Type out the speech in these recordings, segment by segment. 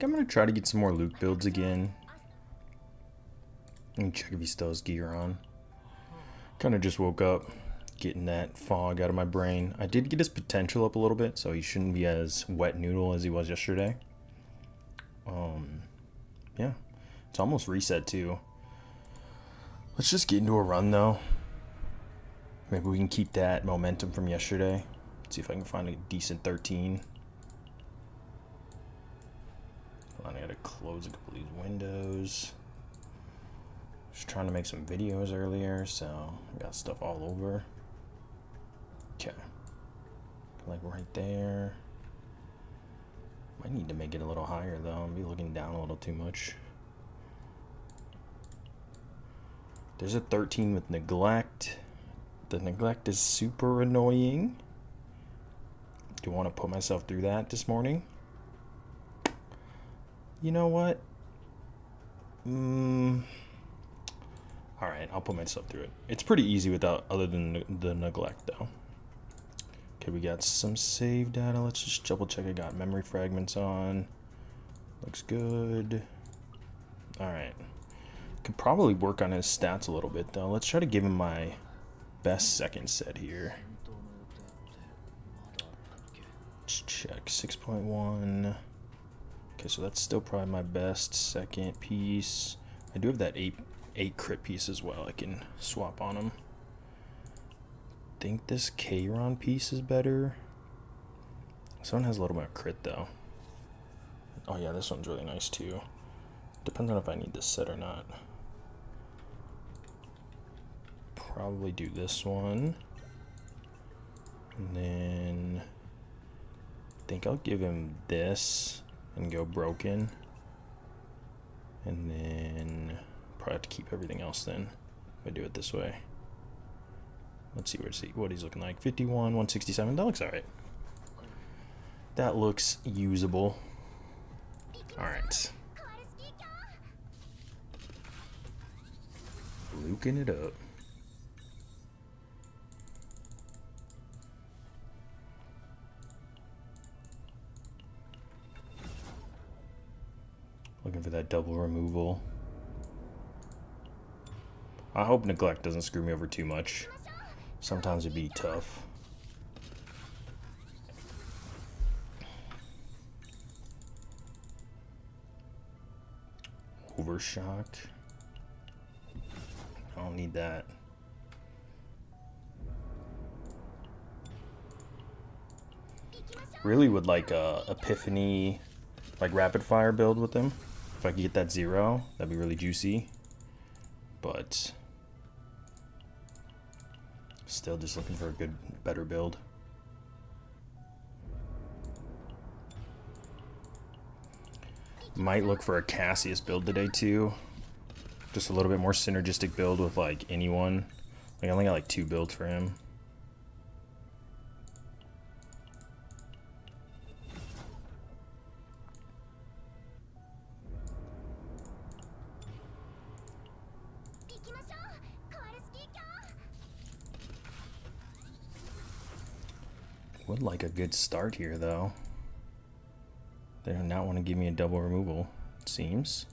I'm gonna try to get some more Luke builds again. Let me check if he still has gear on. Kind of just woke up, getting that fog out of my brain. I did get his potential up a little bit, so he shouldn't be as wet noodle as he was yesterday. Yeah, it's almost reset too. Let's just get into a run though. Maybe we can keep that momentum from yesterday. Let's see if I can find a decent 13. I gotta close a couple of these windows. Just trying to make some videos earlier, so I got stuff all over. Okay. Like right there. Might need to make it a little higher though. I'll be looking down a little too much. There's a 13 with neglect. The neglect is super annoying. Do you want to put myself through that this morning? You know what? Alright, I'll put myself through it. It's pretty easy without, other than the neglect though. Okay, we got some save data. Let's just double check I got memory fragments on. Looks good. Alright. Could probably work on his stats a little bit though. Let's try to give him my best second set here. Let's check 6.1. Okay, so that's still probably my best second piece. I do have that 8 crit piece as well. I can swap on them. I think this Kayron piece is better. This one has a little bit of crit though. Oh yeah, this one's really nice too. Depends on if I need this set or not. Probably do this one. And then I think I'll give him this and go broken. And then probably have to keep everything else then if I do it this way. Let's see what he's looking like. 51, 167. That looks alright. That looks usable. Alright. Luking it up. Looking for that double removal. I hope neglect doesn't screw me over too much. Sometimes it'd be tough. Overshock. I don't need that. Really would like a Epiphany, like rapid fire build with him. If I could get that 0, that'd be really juicy. But still just looking for a good, better build. Might look for a Cassius build today too. Just a little bit more synergistic build with like anyone. Like I only got like 2 builds for him. Would like a good start here though. They do not want to give me a double removal, it seems.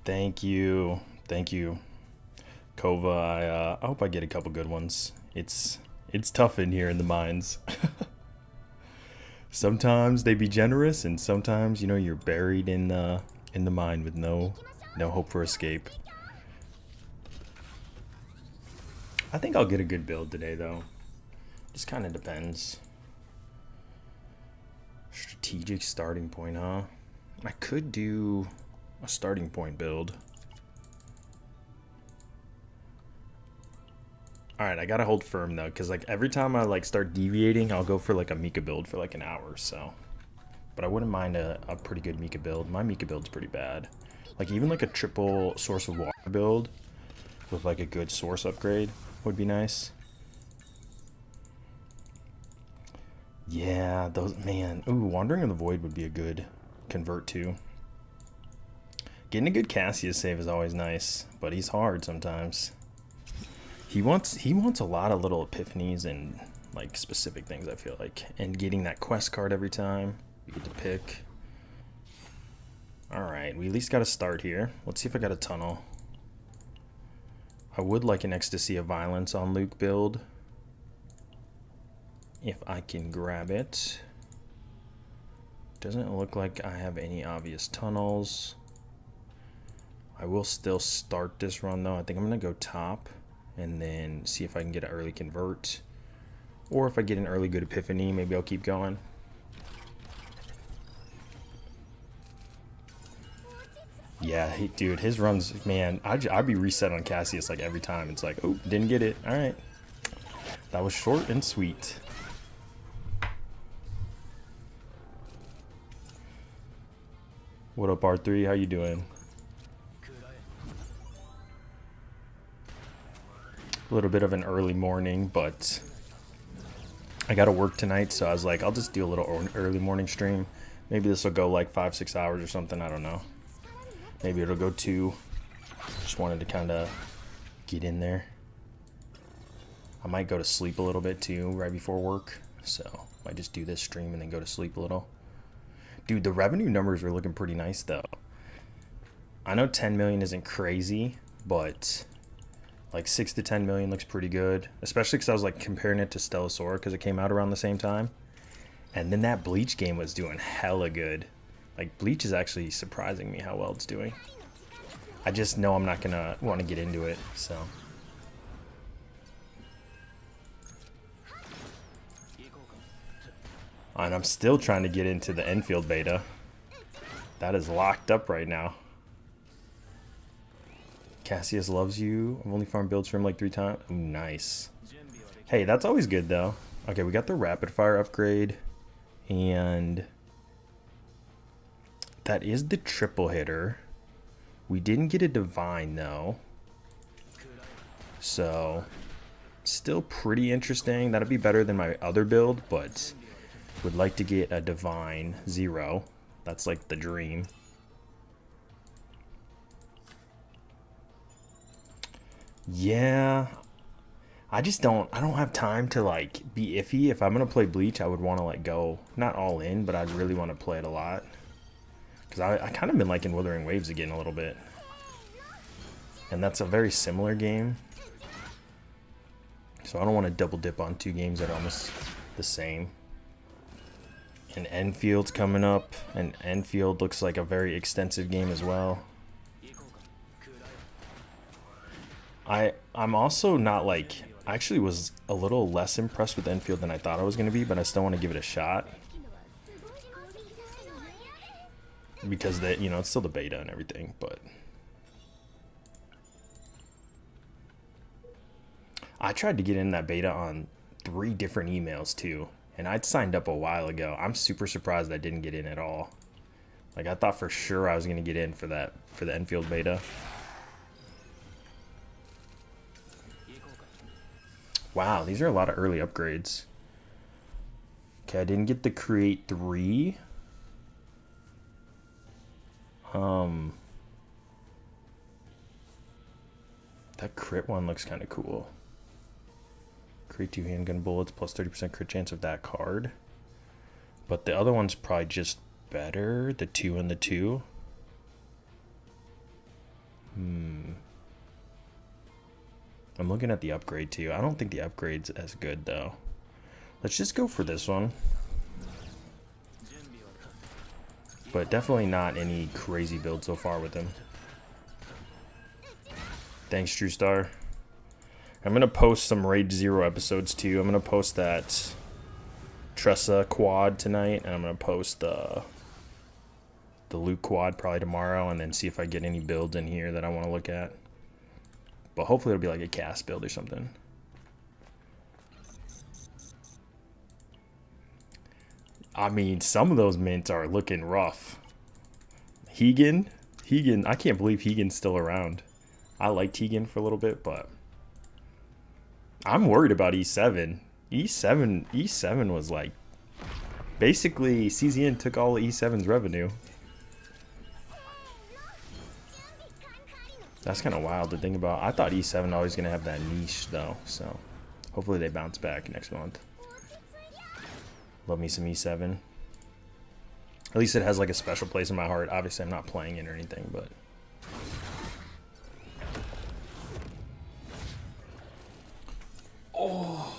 Thank you. Thank you. Kova, I hope I get a couple good ones. It's tough in here in the mines. Sometimes they be generous, and sometimes you're buried in the mine with no hope for escape. I think I'll get a good build today though. Just kind of depends. Strategic starting point, huh? I could do a starting point build. Alright, I gotta hold firm though, because like every time I like start deviating, I'll go for like a Mika build for like an hour or so. But I wouldn't mind a pretty good Mika build. My Mika build's pretty bad. Like even like a triple source of water build with like a good source upgrade would be nice. Yeah, those, man. Ooh, Wandering in the Void would be a good convert to. Getting a good Cassius save is always nice, but he's hard sometimes. He wants a lot of little epiphanies and like specific things, I feel like. And getting that quest card every time you get to pick. Alright, we at least got to start here. Let's see if I got a tunnel. I would like an Ecstasy of Violence on Luke build. If I can grab it. Doesn't look like I have any obvious tunnels. I will still start this run though. I think I'm going to go top and then see if I can get an early convert. Or if I get an early good epiphany, maybe I'll keep going. Yeah, dude, his runs, man, I'd be reset on Cassius like every time. It's like, oh, didn't get it. All right. That was short and sweet. What up, R3? How you doing? A little bit of an early morning, but I got to work tonight, so I was like, I'll just do a little early morning stream. Maybe this will go like 5-6 hours or something. I don't know. Maybe it'll go 2. Just wanted to kind of get in there. I might go to sleep a little bit too right before work. So might just do this stream and then go to sleep a little. Dude, the revenue numbers are looking pretty nice though. I know 10 million isn't crazy, but like 6 to 10 million looks pretty good. Especially because I was like comparing it to Stellasaur because it came out around the same time. And then that Bleach game was doing hella good. Like, Bleach is actually surprising me how well it's doing. I just know I'm not going to want to get into it, so. And I'm still trying to get into the Enfield beta. That is locked up right now. Cassius loves you. I've only farmed builds for him like 3 times. Ooh, nice. Hey, that's always good, though. Okay, we got the rapid fire upgrade. And that is the triple hitter. We didn't get a divine though. So still pretty interesting. That'd be better than my other build, but would like to get a divine 0. That's like the dream. Yeah. I don't have time to like be iffy. If I'm gonna play Bleach, I would want to like go not all in, but I'd really want to play it a lot. Because I kind of been liking Wuthering Waves again a little bit. And that's a very similar game. So I don't want to double dip on 2 games that are almost the same. And Enfield's coming up. And Enfield looks like a very extensive game as well. I'm also not like... I actually was a little less impressed with Enfield than I thought I was going to be. But I still want to give it a shot. Because they, you know, it's still the beta and everything, but I tried to get in that beta on 3 different emails too, and I'd signed up a while ago. I'm super surprised I didn't get in at all. Like I thought for sure I was gonna get in for the Enfield beta. Wow, these are a lot of early upgrades. Okay, I didn't get the Create 3. That crit one looks kind of cool. Create 2 handgun bullets plus 30% crit chance of that card. But the other one's probably just better. The 2 and the 2. I'm looking at the upgrade too. I don't think the upgrade's as good though. Let's just go for this one. But definitely not any crazy build so far with him. Thanks, True Star. I'm going to post some Raid 0 episodes too. I'm going to post that Tressa quad tonight. And I'm going to post the Luke quad probably tomorrow. And then see if I get any builds in here that I want to look at. But hopefully it'll be like a cast build or something. I mean, some of those mints are looking rough. Hegan, I can't believe Hegan's still around. I like Tegan for a little bit, but I'm worried about E7. E7 was like basically CZN took all of E7's revenue. That's kind of wild to think about. I thought E7 always gonna have that niche though, so hopefully they bounce back next month. Love me some E7. At least it has like a special place in my heart. Obviously, I'm not playing it or anything, but. Oh.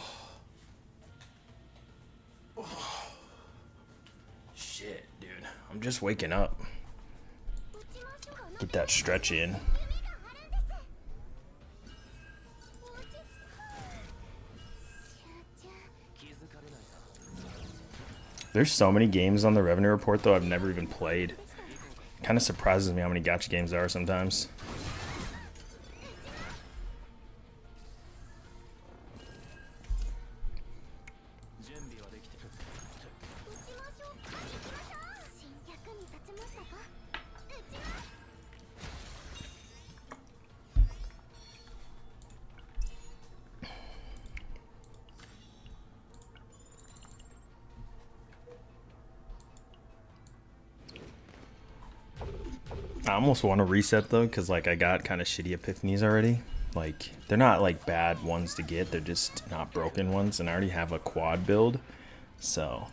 Shit, dude. I'm just waking up. Get that stretch in. There's so many games on the revenue report though I've never even played. Kind of surprises me how many gacha games there are sometimes. I almost want to reset though, because like I got kind of shitty epiphanies already. Like they're not like bad ones to get, they're just not broken ones, and I already have a quad build, so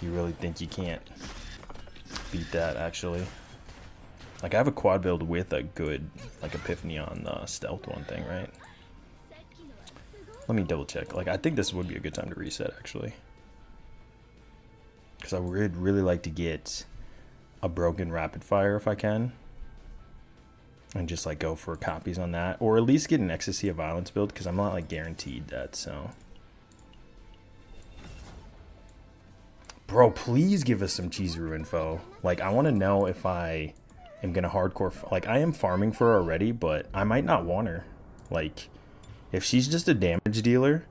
you really think you can't beat that actually? Like I have a quad build with a good like epiphany on the stealth one thing, right? Let me double check. Like I think this would be a good time to reset actually, because I would really like to get a broken rapid fire if I can, and just like go for copies on that, or at least get an ecstasy of violence build, because I'm not like guaranteed that. So bro, please give us some Chizuru info. Like I want to know if I am gonna hardcore like I am farming for her already, but I might not want her. Like if she's just a damage dealer,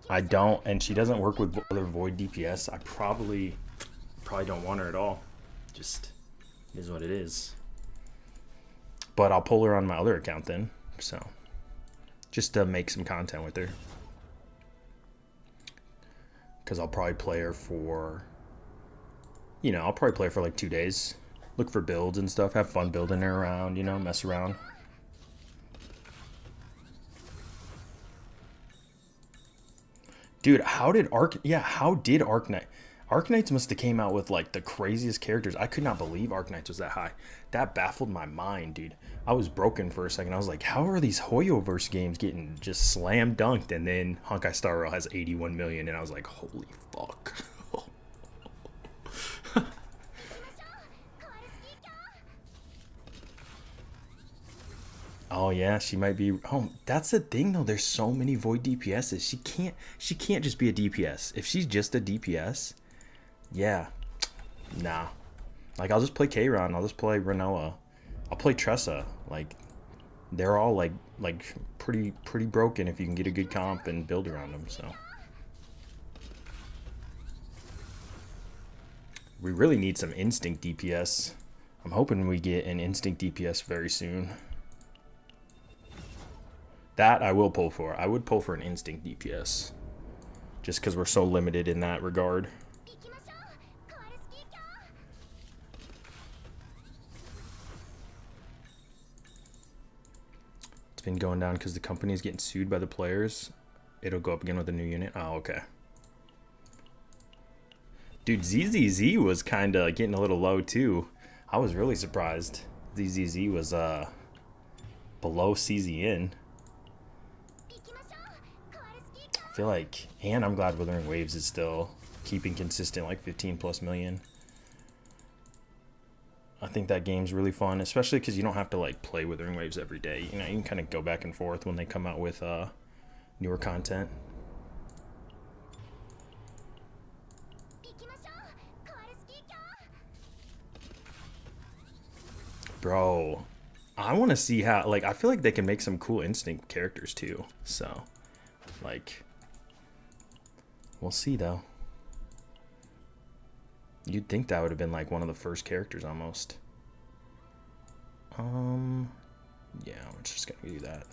I don't, and she doesn't work with other void DPS, I probably don't want her at all. Just is what it is. But I'll pull her on my other account then, so just to make some content with her, because I'll probably play her for, you know, I'll probably play her for like 2 days, look for builds and stuff, have fun building her around, you know, mess around. Dude, how did Arknights must have came out with like the craziest characters. I could not believe Arknights was that high. That baffled my mind, dude. I was broken for a second. I was like, how are these Hoyoverse games getting just slam dunked? And then Honkai Star Rail has 81 million, and I was like, holy fuck. Oh yeah, she might be. Oh, that's the thing though. There's so many void DPSs. She can't just be a DPS. If she's just a DPS, yeah, nah. Like I'll just play Kayron. I'll just play Renoa. I'll play Tressa. Like they're all like pretty broken if you can get a good comp and build around them. So we really need some instinct DPS. I'm hoping we get an instinct DPS very soon. That I will pull for. I would pull for an instinct DPS, just because we're so limited in that regard. It's been going down because the company is getting sued by the players. It'll go up again with a new unit. Oh, okay. Dude, ZZZ was kind of getting a little low too. I was really surprised. ZZZ was below CZN. I feel like, and I'm glad Withering Waves is still keeping consistent, like 15 plus million. I think that game's really fun, especially because you don't have to like play Withering Waves every day. You know, you can kind of go back and forth when they come out with newer content. Bro, I want to see how, like, I feel like they can make some cool instinct characters too. So, like, we'll see though. You'd think that would have been like one of the first characters almost. Yeah, we're just gonna do that.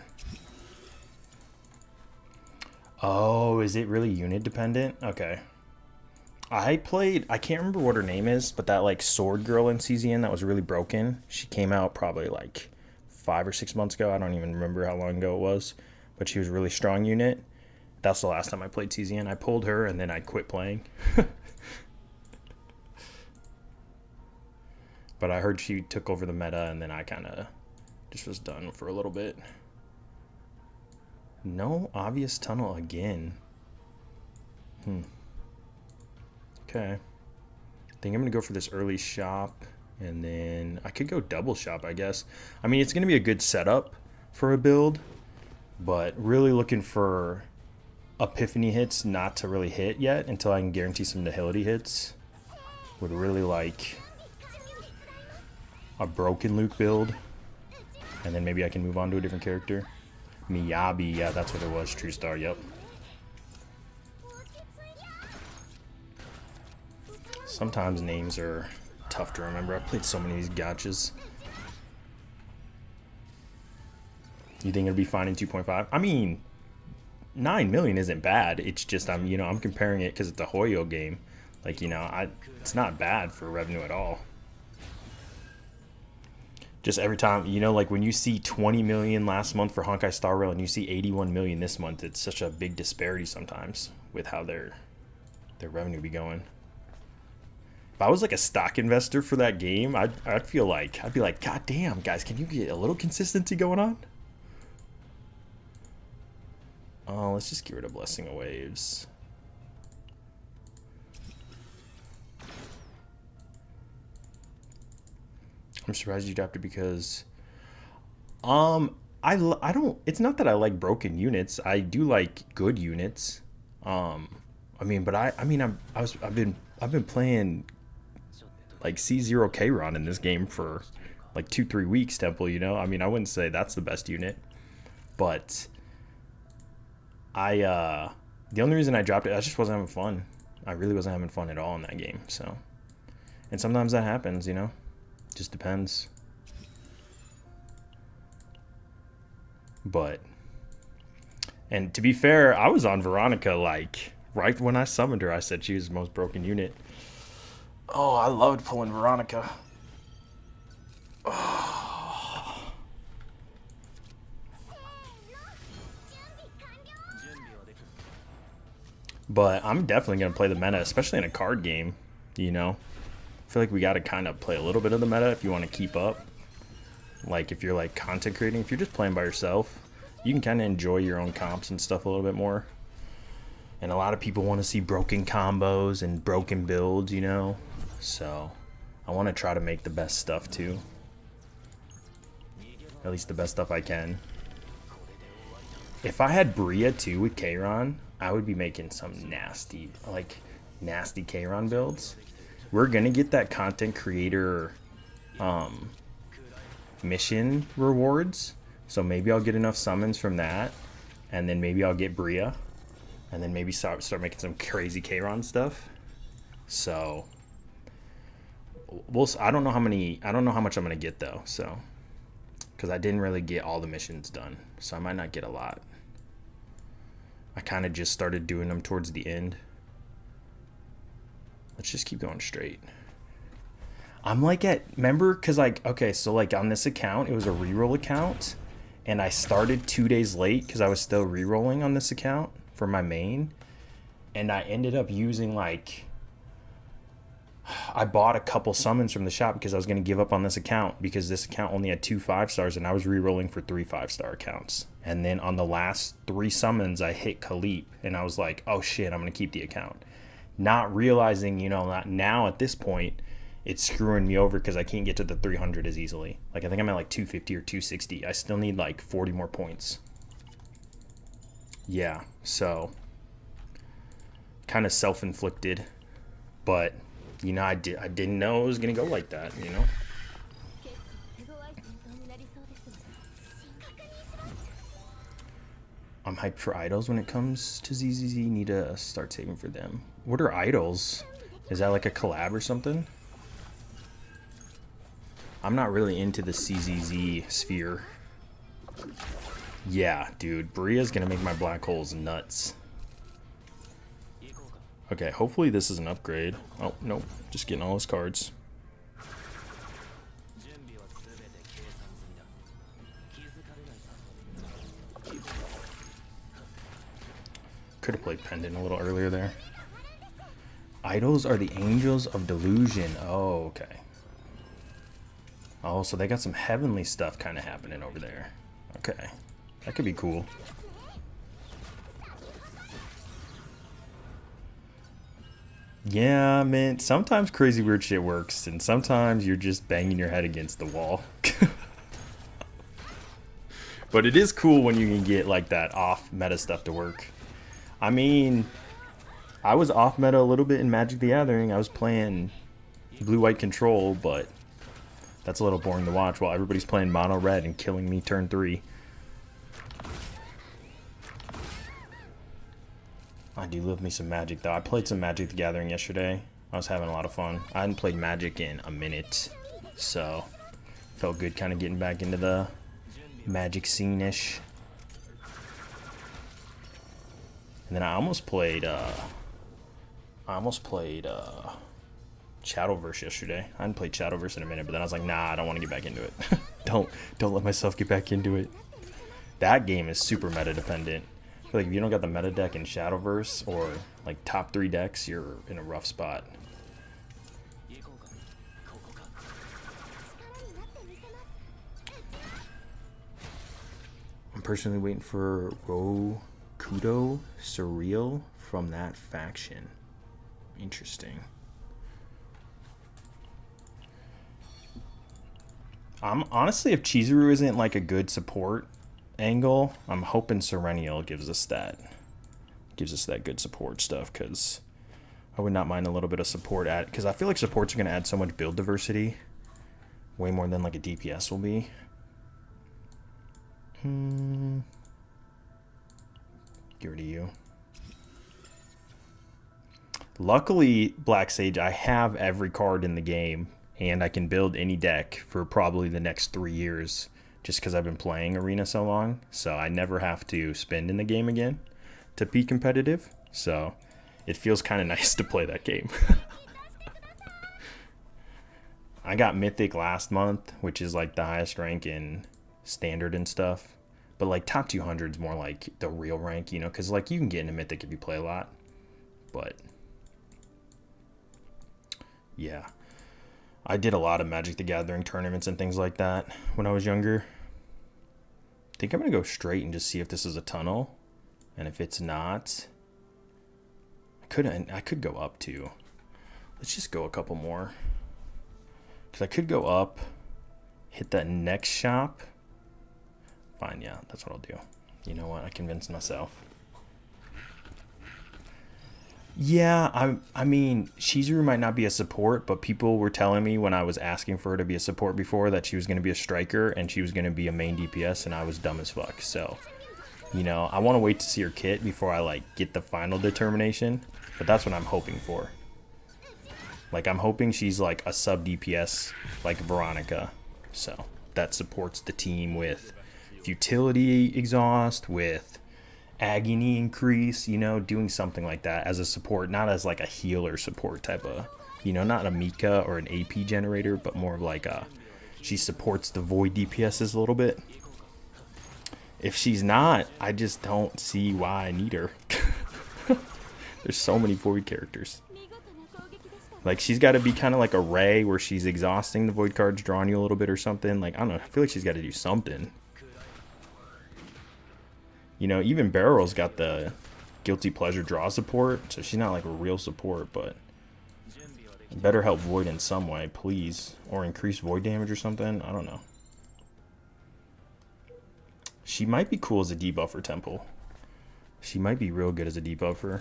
Oh, is it really unit dependent? Okay. I can't remember what her name is, but that like sword girl in CZN that was really broken. She came out probably like 5 or 6 months ago. I don't even remember how long ago it was, but she was a really strong unit. That's the last time I played CZN. I pulled her and then I quit playing. But I heard she took over the meta and then I kind of just was done for a little bit. No obvious tunnel again. Okay. I think I'm going to go for this early shop. And then I could go double shop, I guess. I mean, it's going to be a good setup for a build. But really looking for Epiphany hits not to really hit yet until I can guarantee some Nihility hits. Would really like a broken Luke build. And then maybe I can move on to a different character. Miyabi, yeah, that's what it was. True Star, yep. Sometimes names are tough to remember. I've played so many of these gachas. You think it'll be fine in 2.5? I mean, 9 million isn't bad. It's just I'm comparing it because it's a Hoyo game. Like, it's not bad for revenue at all. Just every time, like when you see 20 million last month for Honkai Star Rail and you see 81 million this month, it's such a big disparity sometimes with how their revenue be going. If I was like a stock investor for that game, I'd be like, God damn, guys, can you get a little consistency going on? Oh, let's just get rid of Blessing of Waves. I'm surprised you dropped it because I don't, it's not that I like broken units. I do like good units. I've been playing like C0 Kayron in this game for like 2-3 weeks, Temple, I wouldn't say that's the best unit, but the only reason I dropped it, I just wasn't having fun. I really wasn't having fun at all in that game. So, and sometimes that happens, just depends. But, and to be fair, I was on Veronica like right when I summoned her. I said she was the most broken unit. Oh, I loved pulling Veronica. Oh. But I'm definitely going to play the meta, especially in a card game, I feel like we got to kind of play a little bit of the meta if you want to keep up. Like if you're like content creating, if you're just playing by yourself, you can kind of enjoy your own comps and stuff a little bit more. And a lot of people want to see broken combos and broken builds, So I want to try to make the best stuff too. At least the best stuff I can. If I had Bria too with Kayron, I would be making some nasty Kayron builds. We're gonna get that content creator mission rewards, so maybe I'll get enough summons from that, and then maybe I'll get Bria, and then maybe start making some crazy Kayron stuff. So I don't know how much I'm gonna get though, so because I didn't really get all the missions done, so I might not get a lot. I kind of just started doing them towards the end. Let's just keep going straight. I'm like remember, because okay, so like on this account, it was a reroll account, and I started 2 days late because I was still rerolling on this account for my main, and I ended up using I bought a couple summons from the shop because I was going to give up on this account because this account only had 2 5-stars and I was rerolling for 3 5-star accounts. And then on the last 3 summons, I hit Khalip and I was like, oh shit, I'm going to keep the account. Not realizing, now at this point, it's screwing me over because I can't get to the 300 as easily. I think I'm at 250 or 260. I still need 40 more points. Yeah, so kind of self-inflicted, but I didn't know it was gonna go like that. I'm hyped for idols when it comes to ZZZ. Need to start saving for them. What are idols? Is that like a collab or something? I'm not really into the CZZ sphere. Yeah, dude. Bria's gonna make my black holes nuts. Okay, hopefully this is an upgrade. Oh, nope. Just getting all his cards. Could have played Pendant a little earlier there. Idols are the angels of delusion. Oh, okay. Oh, so they got some heavenly stuff kind of happening over there. Okay. That could be cool. Yeah, man. Sometimes crazy weird shit works, and sometimes you're just banging your head against the wall. But it is cool when you can get like that off meta stuff to work. I mean, I was off meta a little bit in Magic the Gathering. I was playing blue-white control, but that's a little boring to watch while everybody's playing mono red and killing me turn 3. I do love me some Magic though. I played some Magic the Gathering yesterday. I was having a lot of fun. I hadn't played Magic in a minute, so felt good kind of getting back into the Magic scene-ish. And then I almost played Shadowverse yesterday. I hadn't played Shadowverse in a minute, but then I was like, nah, I don't want to get back into it. don't let myself get back into it. That game is super meta dependent. I feel like if you don't got the meta deck in Shadowverse or like top 3 decks, you're in a rough spot. I'm personally waiting for Rokudo Surreal from that faction. Interesting. Honestly, if Chizuru isn't like a good support angle, I'm hoping Serenial gives us that good support stuff, because I would not mind a little bit of support at, because I feel like supports are going to add so much build diversity, way more than like a DPS will be. Get rid of you. Luckily, Black Sage, I have every card in the game, and I can build any deck for probably the next 3 years, just because I've been playing Arena so long. So I never have to spend in the game again to be competitive. So it feels kind of nice to play that game. I got Mythic last month, which is like the highest rank in Standard and stuff. But like top 200 is more like the real rank, you know, because like you can get into Mythic if you play a lot. But yeah, I did a lot of Magic the Gathering tournaments and things like that when I was younger. I think I'm going to go straight and just see if this is a tunnel. And if it's not, I could go up too. Let's just go a couple more. Because I could go up, hit that next shop. Fine, yeah, that's what I'll do. You know what? I convinced myself. Yeah, I mean, Chizuru might not be a support, but people were telling me when I was asking for her to be a support before that she was going to be a striker and she was going to be a main DPS, and I was dumb as fuck. So, you know, I want to wait to see her kit before I, like, get the final determination, but that's what I'm hoping for. Like, I'm hoping she's, like, a sub-DPS, like Veronica, so that supports the team with futility exhaust, with agony increase, you know, doing something like that as a support, not as like a healer support type of, you know, not a Mika or an AP generator, but more of like a, she supports the void DPSs a little bit. If she's not, I just don't see why I need her. There's so many void characters. Like, she's got to be kind of like a Ray where she's exhausting the void cards, drawing you a little bit or something. Like, I don't know, I feel like she's got to do something. You know, even Barrel's got the guilty pleasure draw support, so she's not like a real support, but better help void in some way, please. Or increase void damage or something. I don't know. She might be cool as a debuffer, Temple. She might be real good as a debuffer.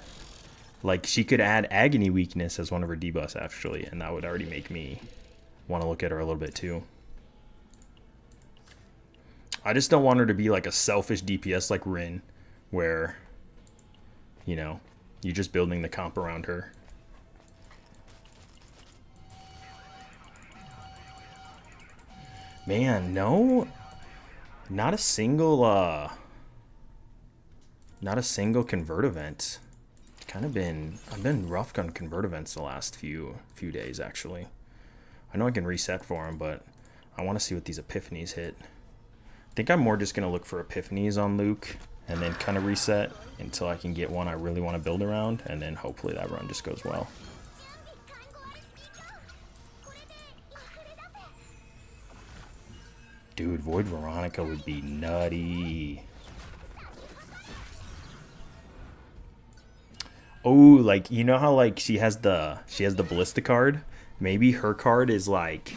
Like, she could add agony weakness as one of her debuffs, actually, and that would already make me want to look at her a little bit, too. I just don't want her to be like a selfish DPS like Rin, where, you know, you're just building the comp around her. Man, no, not a single not a single convert event. I've been rough on convert events the last few days actually. I know I can reset for them, but I want to see what these epiphanies hit. I think I'm more just gonna look for epiphanies on Luke and then kind of reset until I can get one I really want to build around, and then hopefully that run just goes well. Dude, Void Veronica would be nutty. Oh, like, you know how like she has the ballista card? Maybe her card is like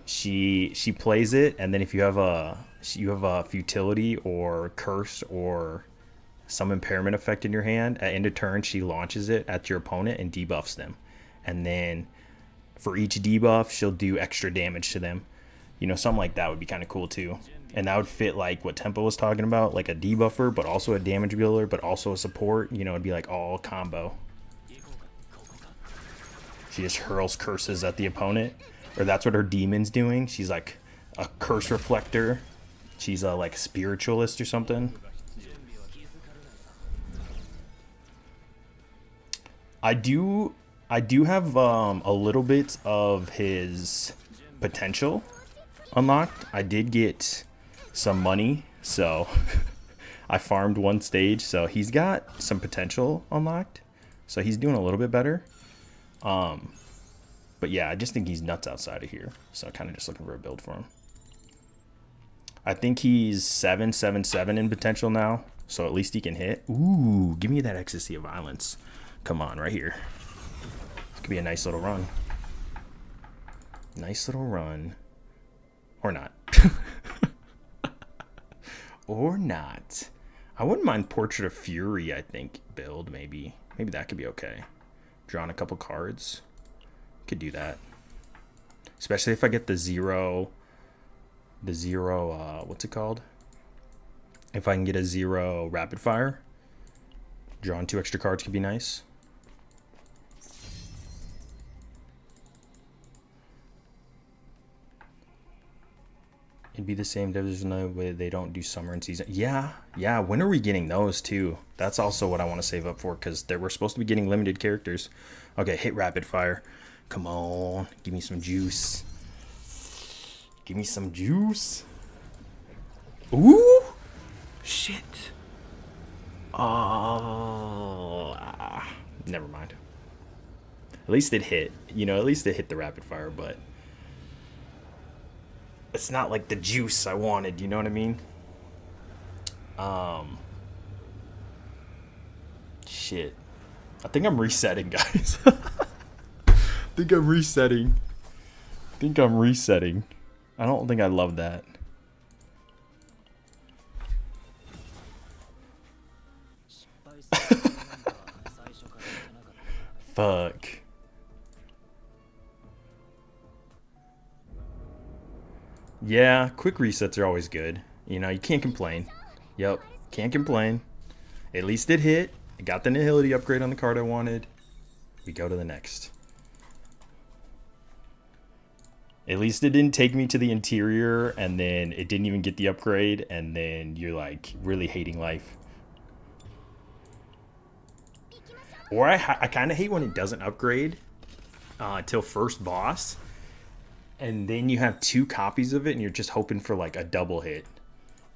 she plays it, and then if you have a futility or curse or some impairment effect in your hand, at end of turn she launches it at your opponent and debuffs them. And then for each debuff, she'll do extra damage to them. You know, something like that would be kind of cool too. And that would fit like what Tempo was talking about, like a debuffer, but also a damage builder, but also a support. You know, it'd be like all combo. She just hurls curses at the opponent, or that's what her demon's doing. She's like a curse reflector. She's a like spiritualist or something. I do have a little bit of his potential unlocked. I did get some money, so I farmed one stage, so he's got some potential unlocked. So he's doing a little bit better. But yeah, I just think he's nuts outside of here. So kind of just looking for a build for him. I think he's 7/7/7 in potential now, so at least he can hit. Ooh, give me that Ecstasy of Violence. Come on, right here. This could be a nice little run. Nice little run. Or not. Or not. I wouldn't mind Portrait of Fury, I think, build, maybe. Maybe that could be okay. Drawing a couple cards. Could do that. Especially if I get the zero, what's it called? If I can get a 0 rapid fire. Drawing 2 extra cards could be nice. It'd be the same division way they don't do summer and season. Yeah. When are we getting those too? That's also what I want to save up for, because we're supposed to be getting limited characters. Okay, hit rapid fire. Come on, give me some juice. Give me some juice. Ooh, shit. Oh, never mind. At least it hit. You know, at least it hit the rapid fire, but it's not like the juice I wanted, you know what I mean? Shit. I think I'm resetting, guys. I think I'm resetting. I don't think I love that. Fuck. Yeah, quick resets are always good. You know, you can't complain. Yep, can't complain. At least it hit. I got the Nihility upgrade on the card I wanted. We go to the next. At least it didn't take me to the interior, and then it didn't even get the upgrade, and then you're like really hating life. Or I kind of hate when it doesn't upgrade till first boss, and then you have 2 copies of it, and you're just hoping for like a double hit,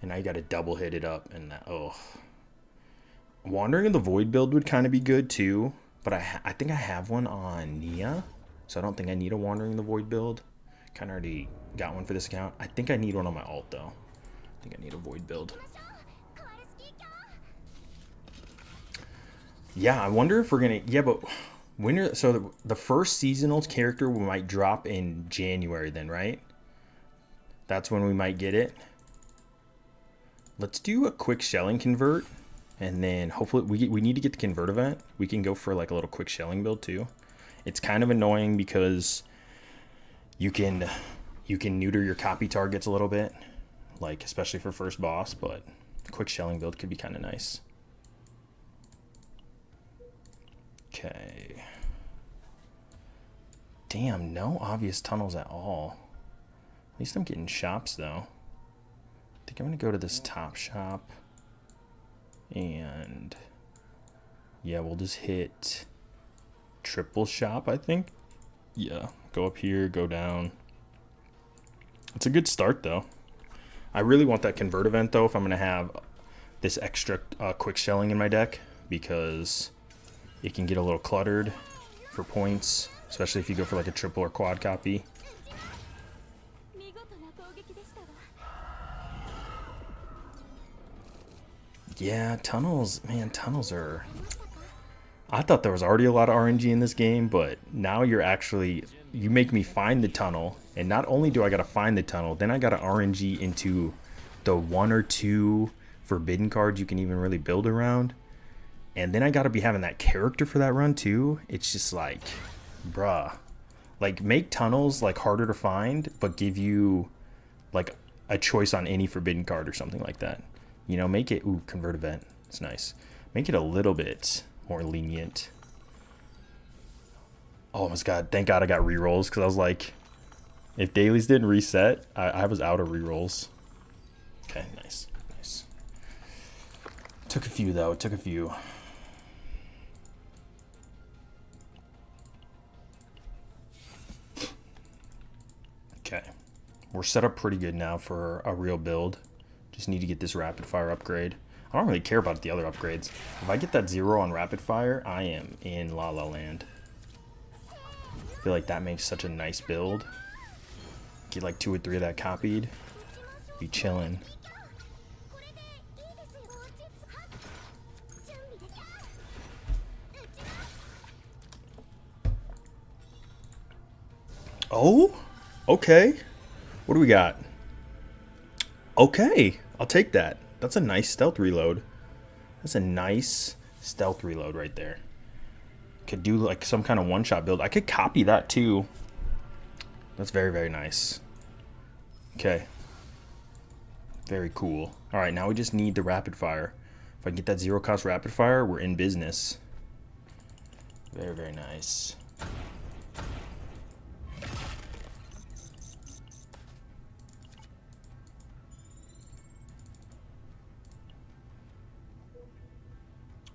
and now you got to double hit it up, and that, oh. Wandering in the Void build would kind of be good too, but I think I have one on Nia, so I don't think I need a Wandering in the Void build. Kind of already got one for this account. I think I need one on my alt though. I think I need a Void build. Yeah, I wonder if we're gonna. Yeah, but when so the first seasonal character we might drop in January then, right? That's when we might get it. Let's do a quick shelling convert, and then hopefully we need to get the convert event. We can go for like a little quick shelling build too. It's kind of annoying because you can neuter your copy targets a little bit, like especially for first boss, but quick shelling build could be kind of nice. Okay. Damn, no obvious tunnels at all. At least I'm getting shops, though. I think I'm going to go to this top shop. And yeah, we'll just hit triple shop, I think. Yeah, go up here, go down. It's a good start, though. I really want that convert event, though, if I'm going to have this extra quick shelling in my deck, because it can get a little cluttered for points, especially if you go for like a triple or quad copy. Yeah, tunnels, man, tunnels are... I thought there was already a lot of RNG in this game, but now you're actually... You make me find the tunnel, and not only do I gotta find the tunnel, then I gotta RNG into the 1 or 2 forbidden cards you can even really build around. And then I gotta be having that character for that run too. It's just like, bruh. Like, make tunnels like harder to find, but give you like a choice on any forbidden card or something like that. You know, make it, ooh, convert event. It's nice. Make it a little bit more lenient. Oh my god, thank god I got rerolls, because I was like, if dailies didn't reset, I was out of rerolls. Okay, nice, nice. Took a few though, took a few. Okay, we're set up pretty good now for a real build. Just need to get this rapid fire upgrade. I don't really care about the other upgrades. If I get that 0 on rapid fire, I am in La La Land. I feel like that makes such a nice build. Get like 2 or 3 of that copied. Be chilling. Oh, okay. What do we got? Okay, I'll take that. That's a nice stealth reload. That's a nice stealth reload right there. Could do like some kind of one-shot build. I could copy that too. That's very, very nice. Okay. Very cool. All right, now we just need the rapid fire. If I can get that 0 cost rapid fire, we're in business. Very, very nice.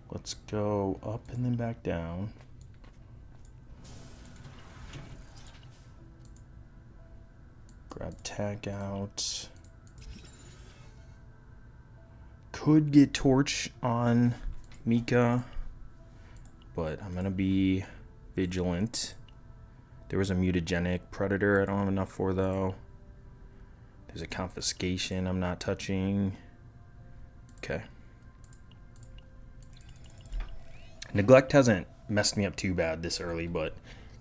Let's go up and then back down. Grab tag out. Could get torch on Mika, but I'm gonna be vigilant. There was a mutagenic predator I don't have enough for though. There's a confiscation I'm not touching. Okay. Neglect hasn't messed me up too bad this early, but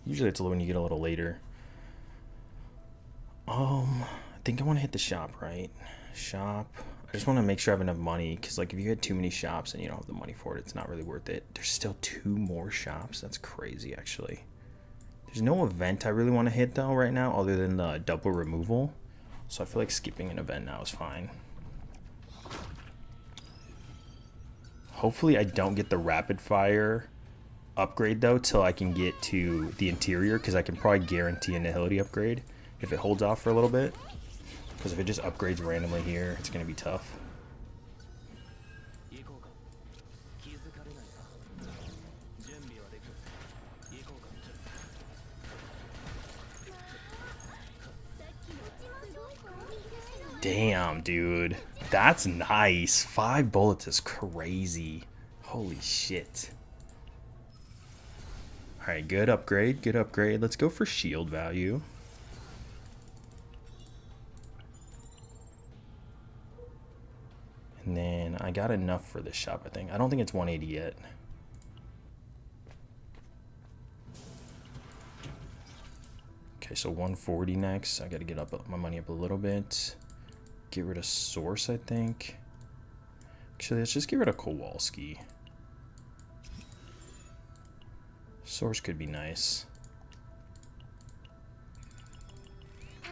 usually it's when you get a little later. I think I want to hit the shop, right? Shop. I just want to make sure I have enough money, because like if you had too many shops and you don't have the money for it, it's not really worth it. There's still 2 more shops. That's crazy, actually. There's no event I really want to hit though right now, other than the double removal. So I feel like skipping an event now is fine. Hopefully I don't get the rapid fire upgrade though till I can get to the interior, because I can probably guarantee a nihility upgrade if it holds off for a little bit. Because if it just upgrades randomly here, it's going to be tough. Damn, dude. That's nice. 5 bullets is crazy. Holy shit. Alright, good upgrade. Good upgrade. Let's go for shield value. And then I got enough for this shop, I think. I don't think it's 180 yet. Okay, so 140 next. I got to get up my money up a little bit. Get rid of Source, I think. Actually, let's just get rid of Kowalski. Source could be nice.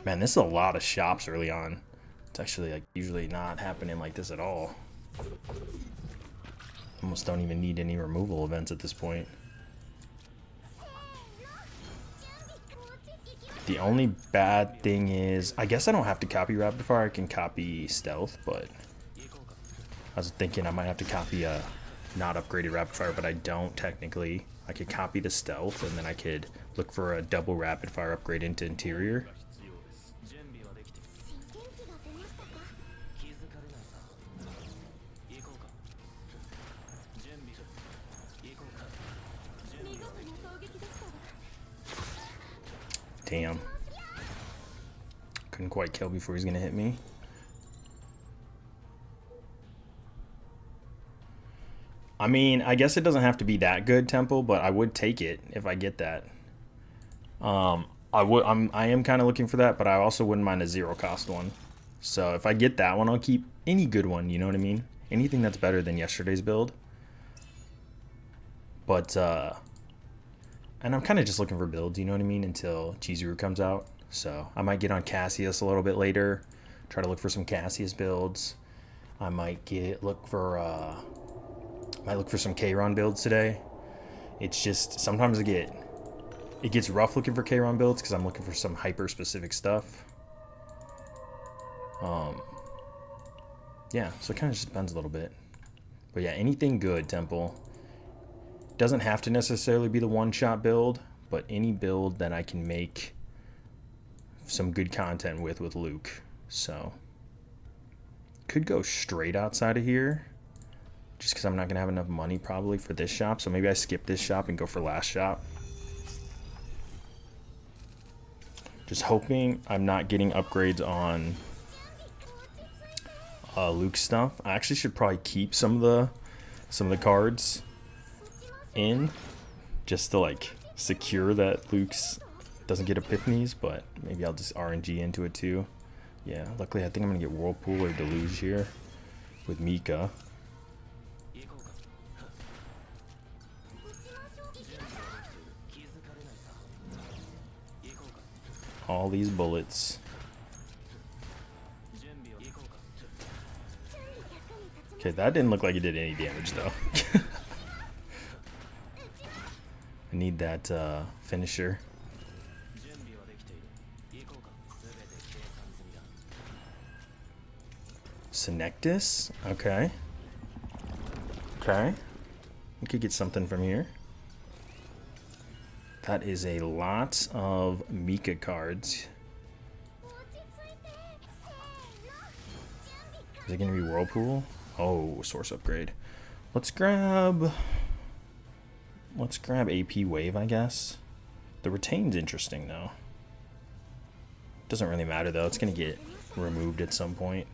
Man, this is a lot of shops early on. It's actually like usually not happening like this at all. Almost don't even need any removal events at this point. The only bad thing is, I guess I don't have to copy Rapid Fire. I can copy Stealth, but I was thinking I might have to copy a not upgraded Rapid Fire, but I don't technically. I could copy the Stealth, and then I could look for a double Rapid Fire upgrade into Interior. Damn. Couldn't quite kill before he's gonna hit me. I mean, I guess it doesn't have to be that good, Temple, but I would take it if I get that. I am kind of looking for that, but I also wouldn't mind a 0 cost one. So if I get that one, I'll keep any good one, you know what I mean? Anything that's better than yesterday's build. But, and I'm kind of just looking for builds, you know what I mean, until Chizuru comes out. So I might get on Cassius a little bit later, try to look for some Cassius builds. I might look for some Kayron builds today. It's just sometimes it gets rough looking for Kayron builds because I'm looking for some hyper specific stuff. Yeah, so it kind of just depends a little bit. But yeah, anything good, Temple. Doesn't have to necessarily be the one-shot build, but any build that I can make some good content with Luke. So could go straight outside of here, just because I'm not gonna have enough money probably for this shop. So maybe I skip this shop and go for last shop. Just hoping I'm not getting upgrades on Luke stuff. I actually should probably keep some of the cards in, just to like secure that Luke's doesn't get epiphanies, but maybe I'll just RNG into it too. Yeah, luckily I think I'm gonna get Whirlpool or Deluge here with Mika. All these bullets. Okay, that didn't look like it did any damage though. I need that finisher. Synectus? Okay. Okay. We could get something from here. That is a lot of Mika cards. Is it going to be Whirlpool? Oh, source upgrade. Let's grab AP Wave, I guess. The Retain's interesting, though. Doesn't really matter, though. It's going to get removed at some point.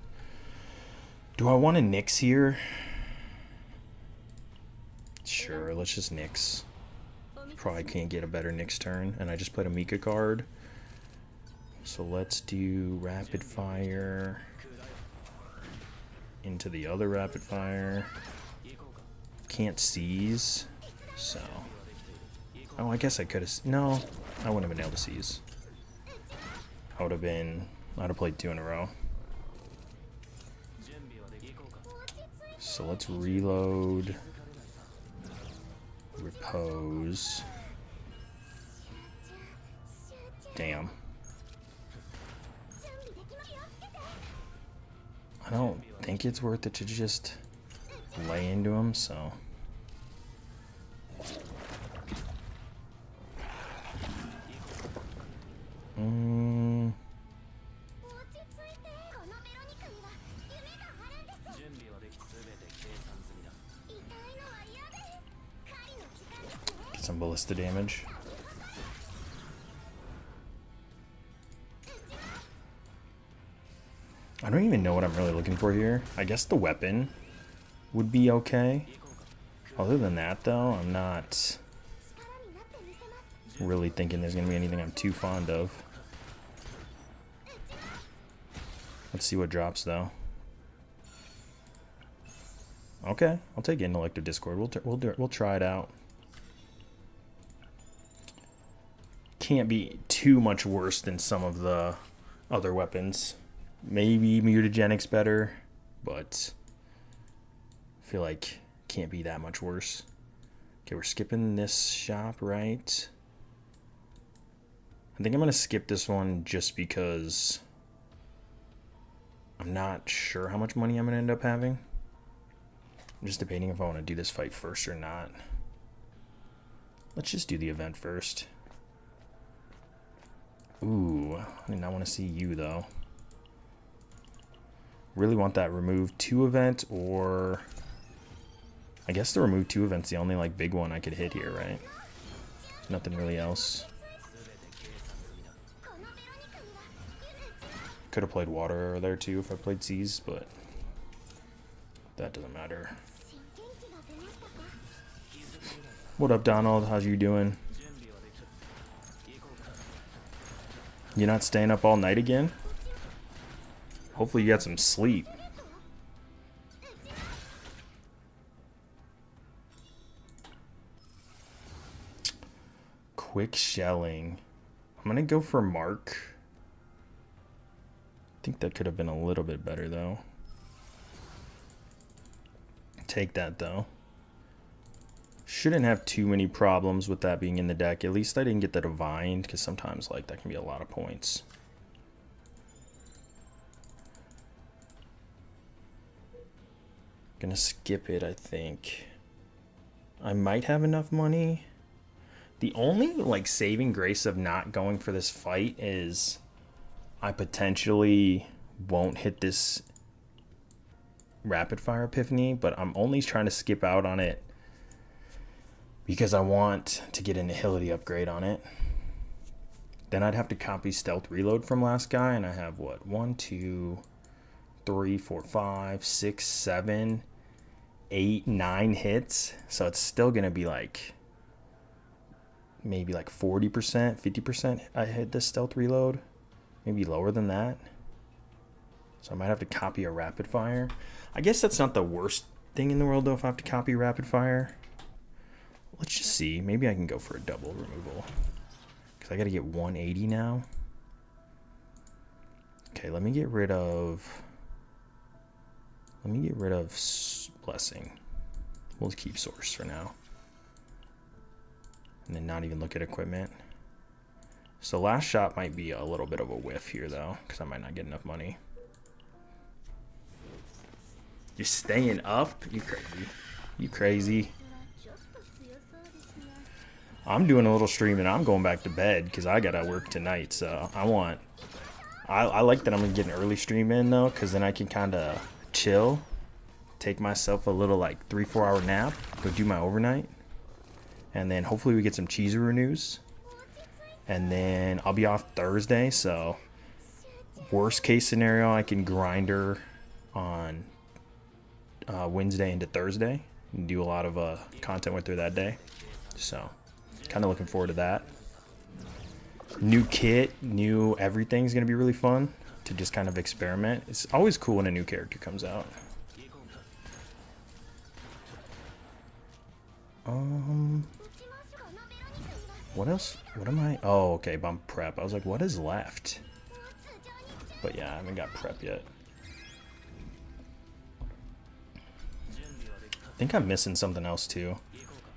Do I want to Nyx here? Sure, let's just Nyx. Probably can't get a better Nyx turn. And I just played a Mika card. So let's do Rapid Fire into the other Rapid Fire. Can't seize. So. Oh, I guess I could have. No, I wouldn't have been able to seize. I'd have played 2 in a row. So let's reload. Repose. Damn. I don't think it's worth it to just lay into him, so. Get some ballista damage. I don't even know what I'm really looking for here. I guess the weapon would be okay. Other than that, though, I'm not really thinking there's going to be anything I'm too fond of. Let's see what drops, though. Okay, I'll take Intellect or Discord. We'll try it out. Can't be too much worse than some of the other weapons. Maybe Mutagenic's better, but I feel like can't be that much worse. Okay, we're skipping this shop, right? I think I'm going to skip this one just because I'm not sure how much money I'm going to end up having. I'm just debating if I want to do this fight first or not. Let's just do the event first. Ooh, I did not want to see you though. Really want that remove 2 event, or I guess the remove 2 event's the only like big one I could hit here, right? There's nothing really else. Could have played water there too if I played seas, but that doesn't matter. What up, Donald? How's you doing? You not staying up all night again? Hopefully you got some sleep. Quick shelling. I'm gonna go for Mark. I think that could have been a little bit better though. Take that though. Shouldn't have too many problems with that being in the deck. At least I didn't get the Divine, because sometimes like that can be a lot of points. Gonna skip it, I think. I might have enough money. The only like saving grace of not going for this fight is I potentially won't hit this rapid fire epiphany, but I'm only trying to skip out on it because I want to get an Nihility upgrade on it. Then I'd have to copy stealth reload from last guy, and I have what, 1, 2, 3, 4, 5, 6, 7, 8, 9 hits. So it's still gonna be like maybe like 40%, 50% I hit this stealth reload. Maybe lower than that. So I might have to copy a rapid fire. I guess that's not the worst thing in the world though if I have to copy rapid fire. Let's just see. Maybe I can go for a double removal. Because I got to get 180 now. Okay, let me get rid of Blessing. We'll keep Source for now. And then not even look at equipment. So last shot might be a little bit of a whiff here though, because I might not get enough money. You're staying up? You crazy. You crazy. I'm doing a little stream and I'm going back to bed because I gotta work tonight. So I like that I'm gonna get an early stream in though, because then I can kind of chill, take myself a little like 3-4 hour nap, go do my overnight, and then hopefully we get some Chizuru news. And then I'll be off Thursday, so worst case scenario, I can grind her on Wednesday into Thursday and do a lot of content with her that day. So kind of looking forward to that. New kit, new everything's going to be really fun to just kind of experiment. It's always cool when a new character comes out. What else? What am I? Oh, okay, bump prep. I was like, what is left? But yeah, I haven't got prep yet. I think I'm missing something else too.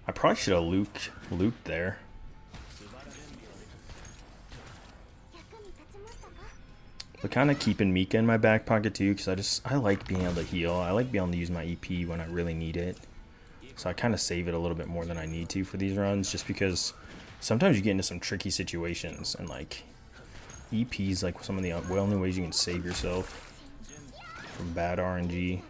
I probably should have looped there. But kind of keeping Mika in my back pocket too, because I like being able to heal. I like being able to use my EP when I really need it. So I kind of save it a little bit more than I need to for these runs, just because sometimes you get into some tricky situations, and like EP is like some of the only ways you can save yourself from bad RNG.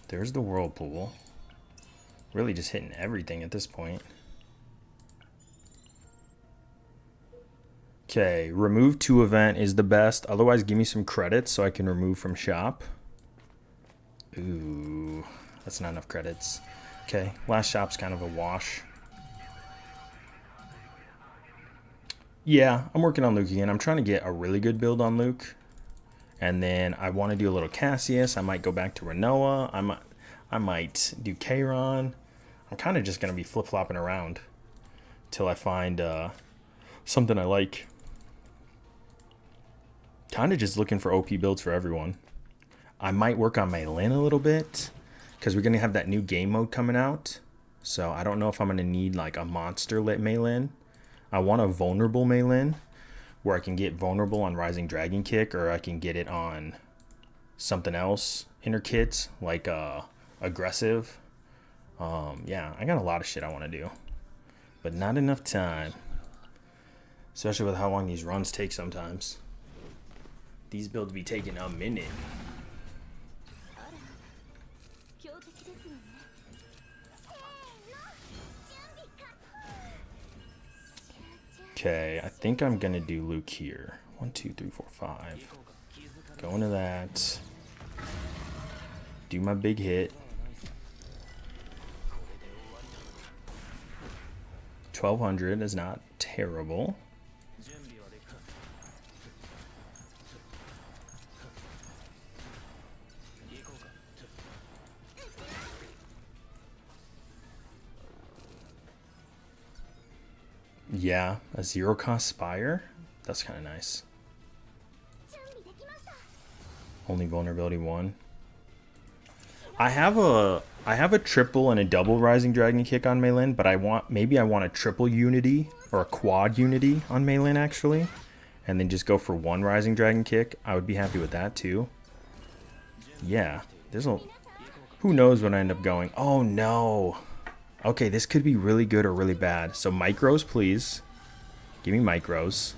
There's the whirlpool. Really just hitting everything at this point. Okay, remove 2 event is the best. Otherwise, give me some credits so I can remove from shop. Ooh, that's not enough credits. Okay, last shop's kind of a wash. Yeah, I'm working on Luke again. I'm trying to get a really good build on Luke. And then I want to do a little Cassius. I might go back to Renoa. I might do Kayron. I'm kind of just going to be flip-flopping around till I find something I like. Kind of just looking for OP builds for everyone. I might work on Mei Lin a little bit because we're gonna have that new game mode coming out. So I don't know if I'm gonna need like a monster lit Mei Lin. I want a vulnerable Mei Lin where I can get vulnerable on Rising Dragon Kick, or I can get it on something else in her kits like aggressive. Yeah, I got a lot of shit I want to do, but not enough time, especially with how long these runs take sometimes. These builds be taking a minute. Okay, I think I'm gonna do Luke here. 1, 2, 3, 4, 5. Go into that. Do my big hit. 1200 is not terrible. Yeah, a 0-cost Spire? That's kind of nice. Only vulnerability 1. I have a triple and a double Rising Dragon Kick on Mei Lin, but maybe I want a triple Unity or a quad Unity on Mei Lin actually, and then just go for 1 Rising Dragon Kick. I would be happy with that too. Yeah, who knows what I end up going. Oh no. Okay, this could be really good or really bad. So micros, please. Give me micros.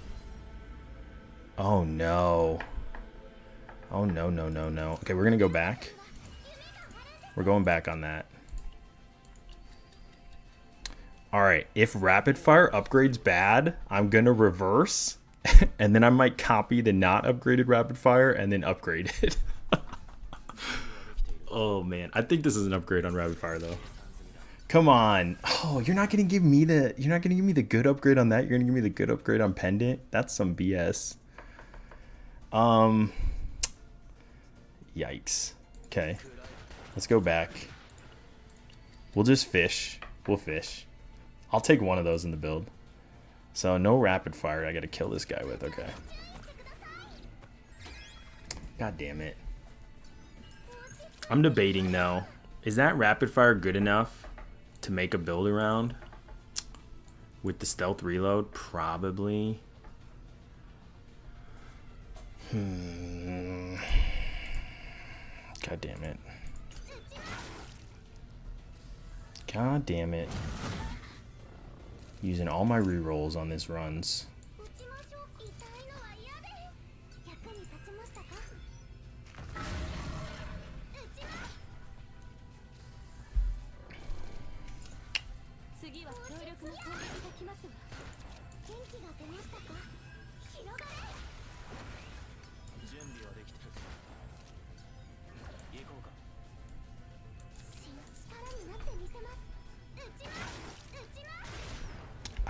Oh no. Oh no, no, no, no. Okay, we're gonna go back. We're going back on that. Alright, if rapid fire upgrades bad, I'm gonna reverse. And then I might copy the not upgraded rapid fire and then upgrade it. Oh man, I think this is an upgrade on rapid fire though. Come on. Oh, you're not gonna give me the good upgrade on that. You're gonna give me the good upgrade on pendant. That's some BS. Yikes. Okay. Let's go back. We'll just fish. We'll fish. I'll take one of those in the build. So no rapid fire I gotta kill this guy with. Okay. God damn it. I'm debating though. Is that rapid fire good enough to make a build around? With the stealth reload? Probably. God damn it. God damn it. Using all my rerolls on this runs.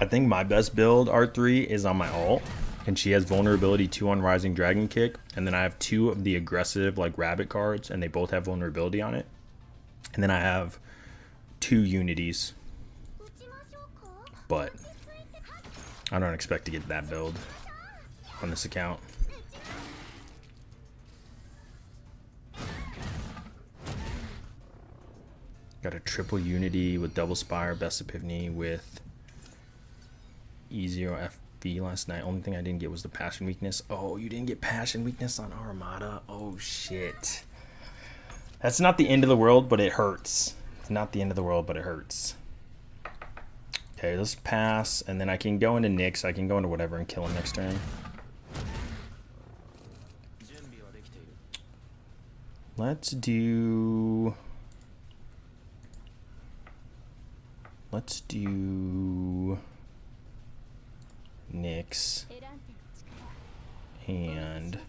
I think my best build, R3, is on my ult. And she has vulnerability 2 on Rising Dragon Kick. And then I have 2 of the aggressive, like, rabbit cards. And they both have vulnerability on it. And then I have 2 unities. But I don't expect to get that build on this account. Got a triple unity with double spire, best epiphany with E0 FB last night. Only thing I didn't get was the passion weakness. Oh, you didn't get passion weakness on Armada? Oh shit. That's not the end of the world, but it hurts. It's not the end of the world, but it hurts. Okay, let's pass, and then I can go into Nyx. I can go into whatever and kill him next turn. Let's do Nyx and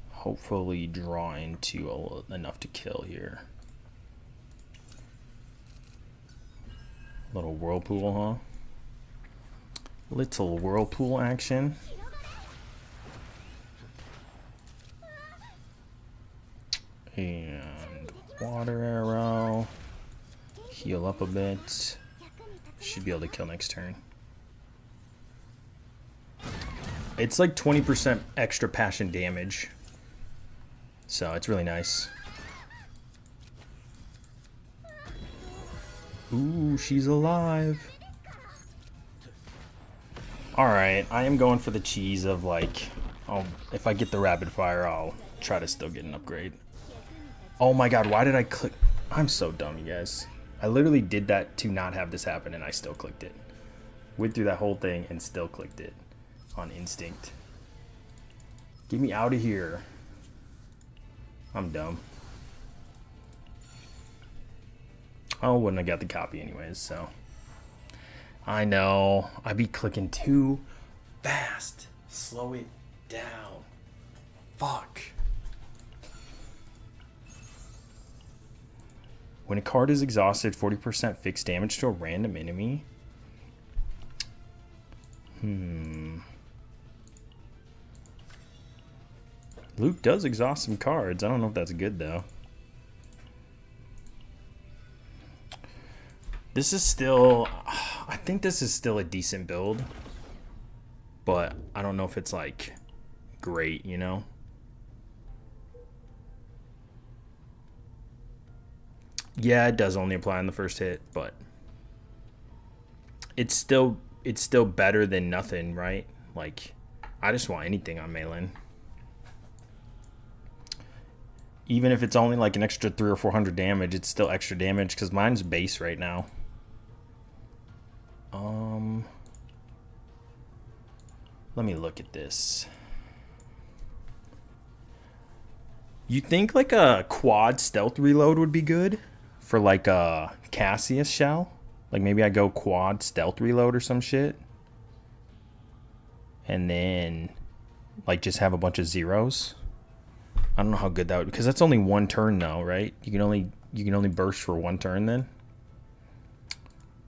hopefully draw into enough to kill here. Little whirlpool, huh? Little whirlpool action. And water arrow. Heal up a bit. Should be able to kill next turn. It's like 20% extra passion damage. So it's really nice. Ooh, she's alive. Alright, I am going for the cheese of like, if I get the rapid fire, I'll try to still get an upgrade. Oh my god, why did I click? I'm so dumb, you guys. I literally did that to not have this happen and I still clicked it. Went through that whole thing and still clicked it on instinct. Get me out of here. I'm dumb. Oh, wouldn't have got the copy anyways, so. I know. I be clicking too fast. Slow it down. Fuck. When a card is exhausted, 40% fixed damage to a random enemy. Luke does exhaust some cards. I don't know if that's good though. This is still, I think this is still a decent build, but I don't know if it's like great, you know? Yeah, it does only apply on the first hit, but it's still better than nothing, right? Like, I just want anything on Malin. Even if it's only like an extra 300 or 400 damage, it's still extra damage because mine's base right now. Let me look at this. You think like a quad stealth reload would be good for like a Cassius shell? Like maybe I go quad stealth reload or some shit. And then like just have a bunch of zeros. I don't know how good that would, because that's only one turn though, right? You can only burst for one turn then.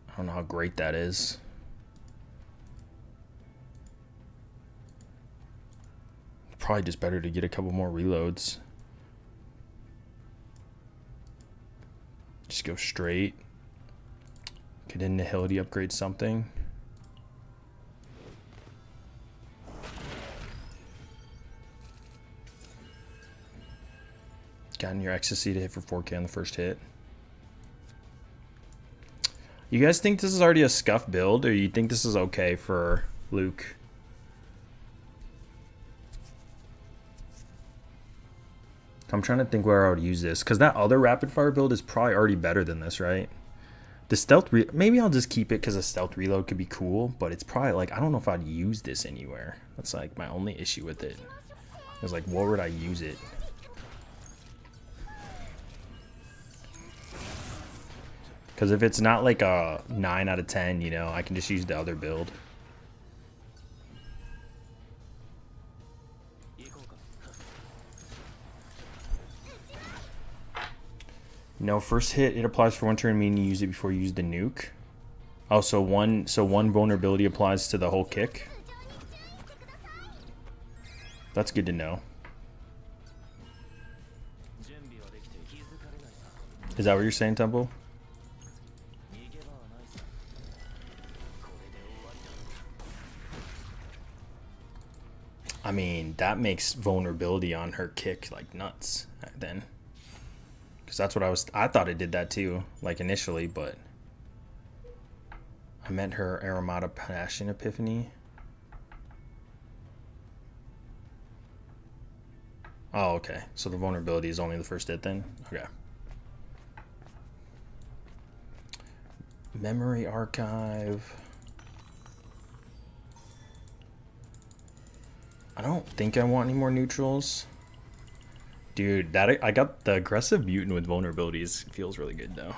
I don't know how great that is. Probably just better to get a couple more reloads. Just go straight. Get into Nihility, upgrade something. Gotten your ecstasy to hit for 4K on the first hit. You guys think this is already a scuff build, or you think this is okay for Luke? I'm trying to think where I would use this, because that other rapid fire build is probably already better than this, right? The stealth, maybe I'll just keep it because a stealth reload could be cool, but it's probably like, I don't know if I'd use this anywhere. That's like my only issue with it. It's like, where would I use it? Because if it's not like a 9 out of 10, you know, I can just use the other build. No, first hit, it applies for one turn, meaning you use it before you use the nuke. Oh, so one vulnerability applies to the whole kick. That's good to know. Is that what you're saying, Temple? I mean, that makes vulnerability on her kick like nuts then. Because that's what I thought it did that too, like initially, but I meant her Aramata Passion Epiphany. Oh, okay. So the vulnerability is only the first hit then? Okay. Memory Archive. I don't think I want any more neutrals. Dude, that I got the aggressive mutant with vulnerabilities. Feels really good though.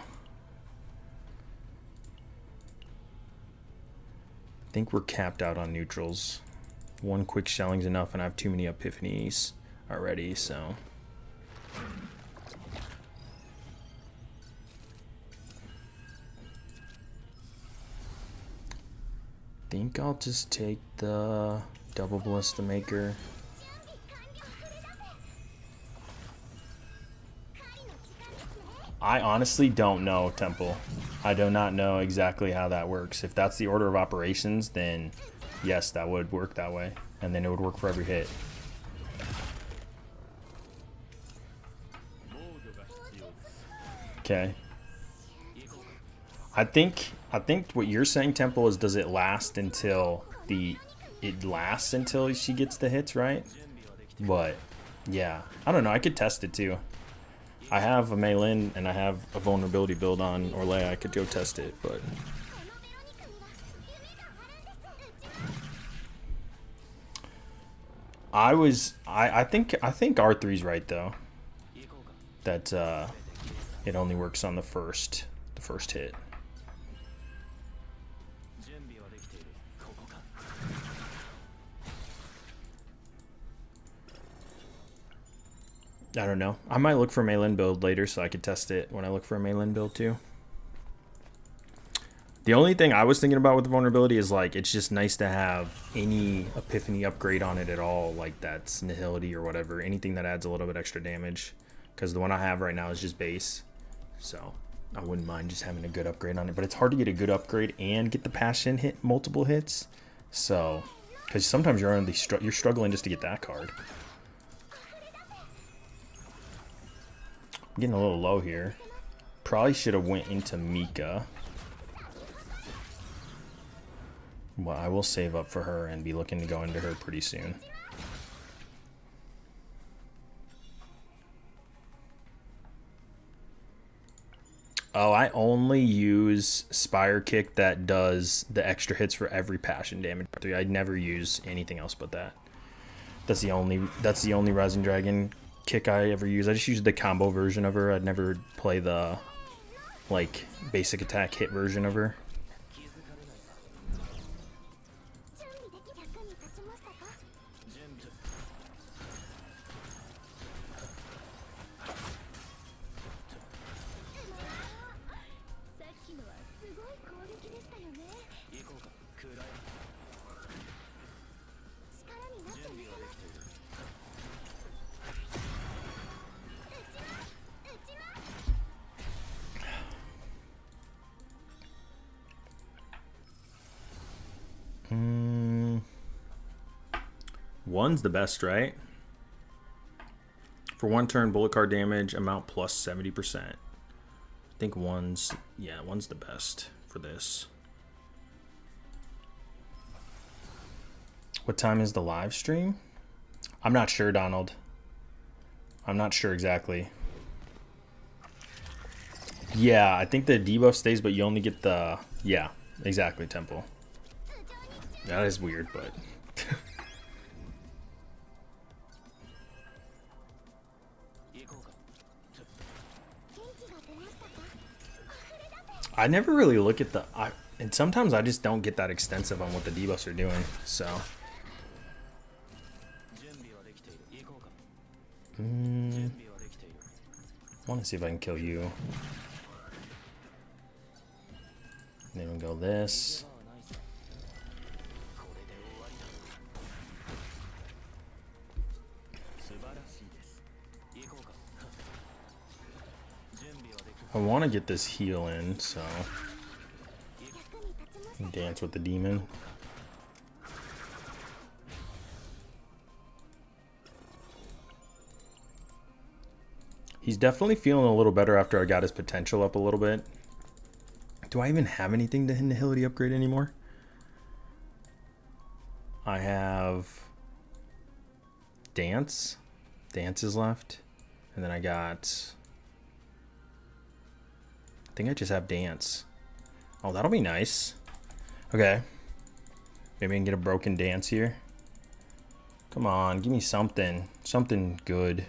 I think we're capped out on neutrals. One quick shelling's enough, and I have too many epiphanies already, so. Think I'll just take the double ballista maker. I honestly don't know, Temple. I do not know exactly how that works. If that's the order of operations, then yes, that would work that way. And then it would work for every hit. Okay. I think what you're saying, Temple, is does it last until it lasts until she gets the hits, right? But yeah, I don't know. I could test it too. I have a Mei Lin and I have a vulnerability build on Orlea. I could go test it, but I think R3's right though. That it only works on the first hit. I don't know. I might look for a Mei Lin build later so I could test it when I look for a Mei Lin build too. The only thing I was thinking about with the vulnerability is like it's just nice to have any Epiphany upgrade on it at all, like that's Nihility or whatever, anything that adds a little bit extra damage. Because the one I have right now is just base, so I wouldn't mind just having a good upgrade on it. But it's hard to get a good upgrade and get the passion hit multiple hits. So, because sometimes you're struggling just to get that card. I'm getting a little low here. Probably should have went into Mika. Well, I will save up for her and be looking to go into her pretty soon. Oh, I only use Spire Kick that does the extra hits for every passion damage. I never use anything else but that. That's the only Rising Dragon kick I ever use. I just use the combo version of her. I'd never play the like basic attack hit version of her. One's the best, right? For one turn, bullet card damage amount plus 70%. I think one's the best for this. What time is the live stream? I'm not sure, Donald. I'm not sure exactly. Yeah, I think the debuff stays, but you only get the... Yeah, exactly, Temple. That is weird, but... I never really look at the... and sometimes I just don't get that extensive on what the debuffs are doing, so... I want to see if I can kill you. And then we'll go this. I want to get this heal in, so dance with the demon. He's definitely feeling a little better after I got his potential up a little bit. Do I even have anything to Nihility upgrade anymore? I have Dance. Dance is left. And then I got... I think I just have Dance. Oh, that'll be nice. Okay. Maybe I can get a broken Dance here. Come on, give me something. Something good.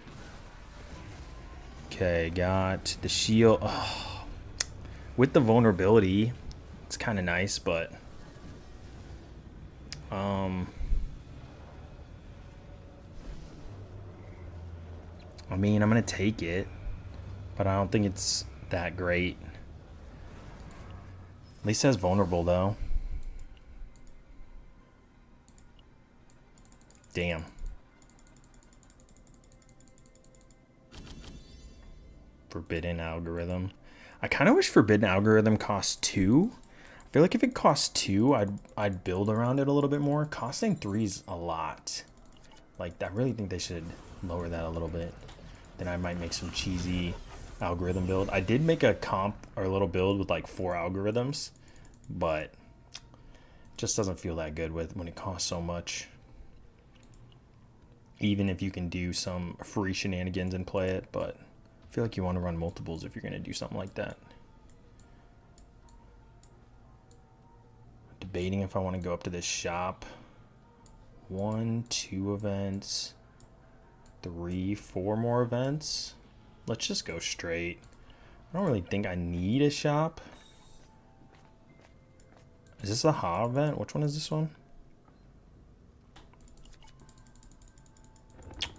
Okay, got the shield. Oh, with the vulnerability, it's kind of nice, but... I mean, I'm going to take it, but I don't think it's that great. At least it has vulnerable, though. Damn. Forbidden Algorithm. I kind of wish Forbidden Algorithm cost 2. I feel like if it cost 2, I'd build around it a little bit more. Costing 3's a lot. Like, I really think they should lower that a little bit. Then I might make some cheesy algorithm build. I did make a comp or a little build with like 4 algorithms, but it just doesn't feel that good with when it costs so much. Even if you can do some free shenanigans and play it, but I feel like you want to run multiples if you're going to do something like that. Debating if I want to go up to this shop. 1, 2 events, 3, 4 more events. Let's just go straight. I don't really think I need a shop. Is this a Ha event? Which one is this one?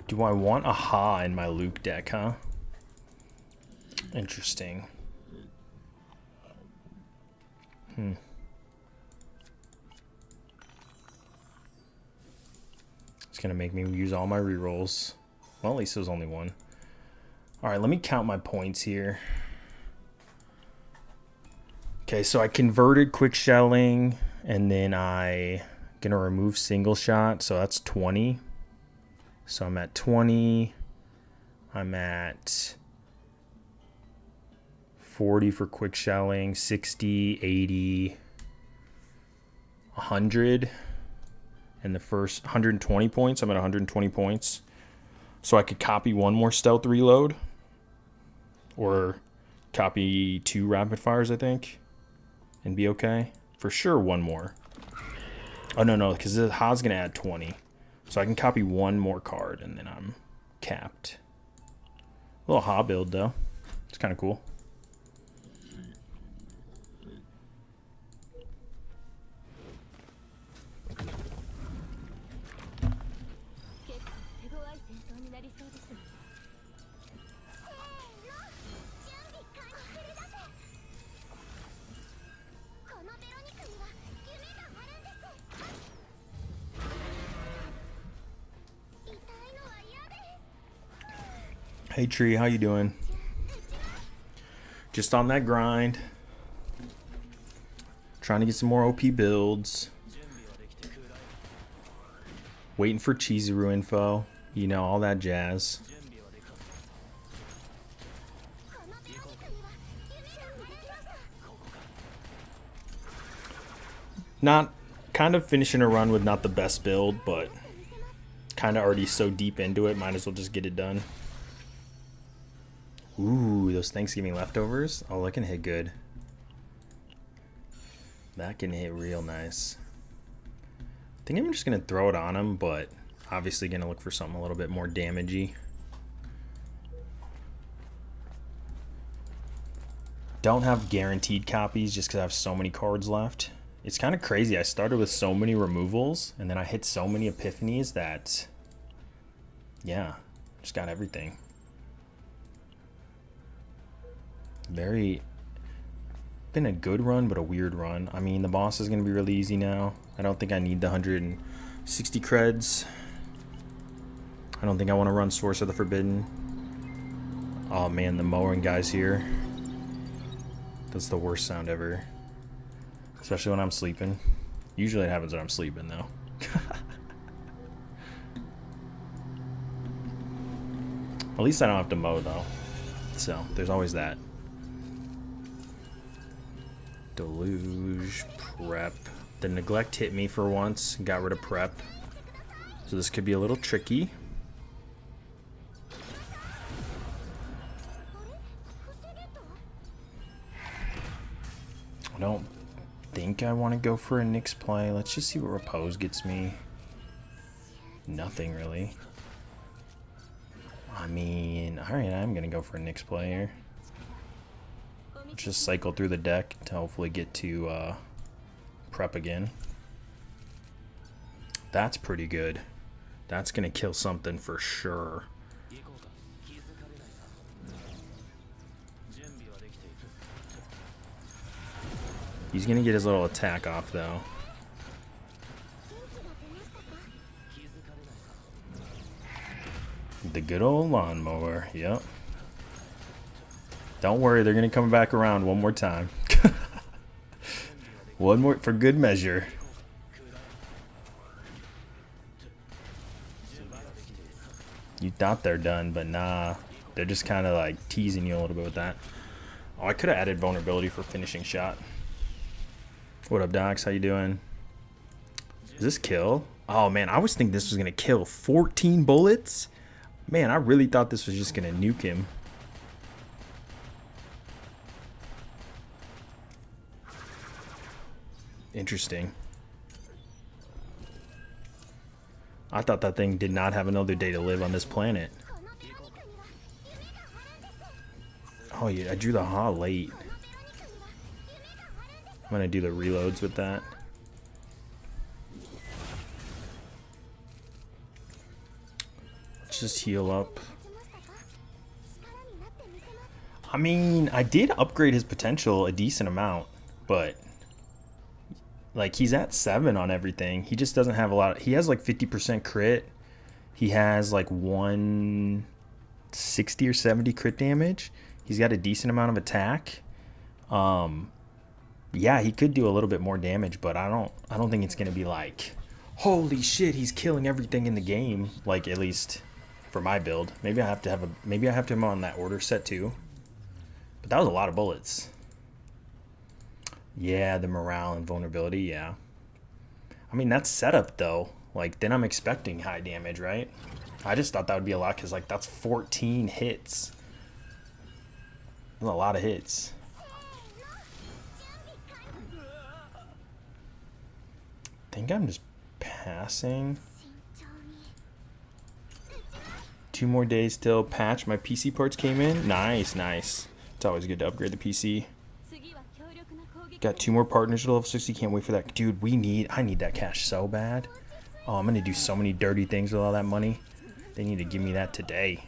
Do I want a Ha in my Luke deck, huh? Interesting. It's gonna make me use all my rerolls. Well, at least it was only one. Alright, let me count my points here. Okay, so I converted quick shelling, and then I gonna remove single shot, so that's 20. So I'm at 20. I'm at 40 for quick shelling, 60, 80, 100. And the first 120 points, I'm at 120 points. So I could copy one more stealth reload. Or copy 2 rapid fires, I think. And be okay. For sure, one more. Oh, no, because the Ha's going to add 20. So I can copy one more card, and then I'm capped. A little Ha build, though. It's kind of cool. Hey Tree, how you doing? Just on that grind. Trying to get some more OP builds. Waiting for Chizuru info. You know, all that jazz. Not kind of finishing a run with not the best build, but kind of already so deep into it, might as well just get it done. Ooh, those Thanksgiving leftovers. Oh, that can hit good. That can hit real nice. I think I'm just going to throw it on him, but obviously going to look for something a little bit more damagey. Don't have guaranteed copies just because I have so many cards left. It's kind of crazy. I started with so many removals, and then I hit so many epiphanies that, yeah, just got everything. Been a good run, but a weird run. I mean, the boss is going to be really easy now. I don't think I need the 160 creds. I don't think I want to run Source of the Forbidden. Oh man, the mowing guy's here. That's the worst sound ever. Especially when I'm sleeping. Usually it happens when I'm sleeping though. At least I don't have to mow though. So, there's always that. Deluge, prep. The neglect hit me for once, got rid of prep. So this could be a little tricky. I don't think I want to go for a Nyx play. Let's just see what Repose gets me. Nothing really. I mean, alright, I'm going to go for a Nyx play here. Just cycle through the deck to hopefully get to prep again. That's pretty good. That's going to kill something for sure. He's going to get his little attack off though. The good old lawnmower, yep. Don't worry, they're going to come back around one more time. One more for good measure. You thought they're done, but nah. They're just kind of like teasing you a little bit with that. Oh, I could have added vulnerability for finishing shot. What up, Docs? How you doing? Is this kill? Oh, man, I was thinking this was going to kill 14 bullets. Man, I really thought this was just going to nuke him. Interesting. I thought that thing did not have another day to live on this planet. Oh, yeah, I drew the Ha late. I'm going to do the reloads with that. Let's just heal up. I mean, I did upgrade his potential a decent amount, but like he's at 7 on everything. He just doesn't have a lot. He has like 50% crit. He has like 160 or 70 crit damage. He's got a decent amount of attack. Yeah, he could do a little bit more damage, but I don't think it's gonna be like, holy shit, he's killing everything in the game. Like, at least for my build. Maybe I have to have him on that order set too. But that was a lot of bullets. Yeah, the morale and vulnerability, yeah. I mean, that's setup though. Like, then I'm expecting high damage, right? I just thought that would be a lot because, like, that's 14 hits. That's a lot of hits. I think I'm just passing. 2 more days till patch. My PC parts came in. Nice, nice. It's always good to upgrade the PC. Got 2 more partners to level 60. Can't wait for that. Dude, I need that cash so bad. Oh, I'm going to do so many dirty things with all that money. They need to give me that today.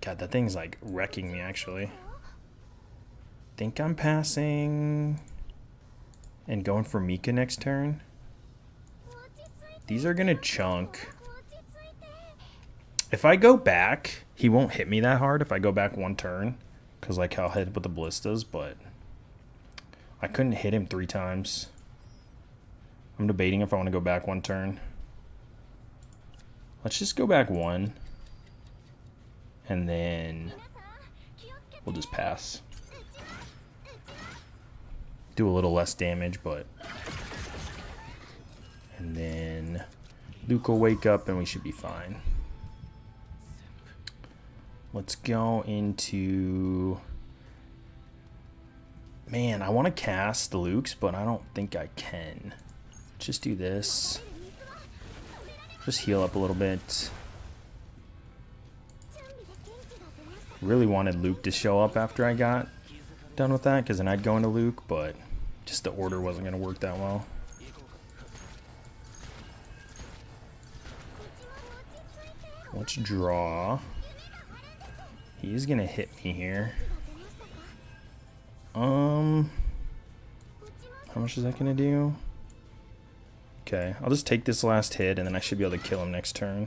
God, that thing's like wrecking me actually. Think I'm passing and going for Mika next turn. These are going to chunk. If I go back, he won't hit me that hard if I go back 1 turn. Because like I'll hit with the ballistas, but I couldn't hit him 3 times. I'm debating if I want to go back 1 turn. Let's just go back 1. And then we'll just pass. Do a little less damage, but... And then Luke will wake up and we should be fine. Let's go into... Man, I want to cast the Lukes, but I don't think I can. Just do this. Just heal up a little bit. Really wanted Luke to show up after I got done with that, because then I'd go into Luke, but just the order wasn't going to work that well. Let's draw. He's going to hit me here. How much is that going to do? Okay, I'll just take this last hit, and then I should be able to kill him next turn.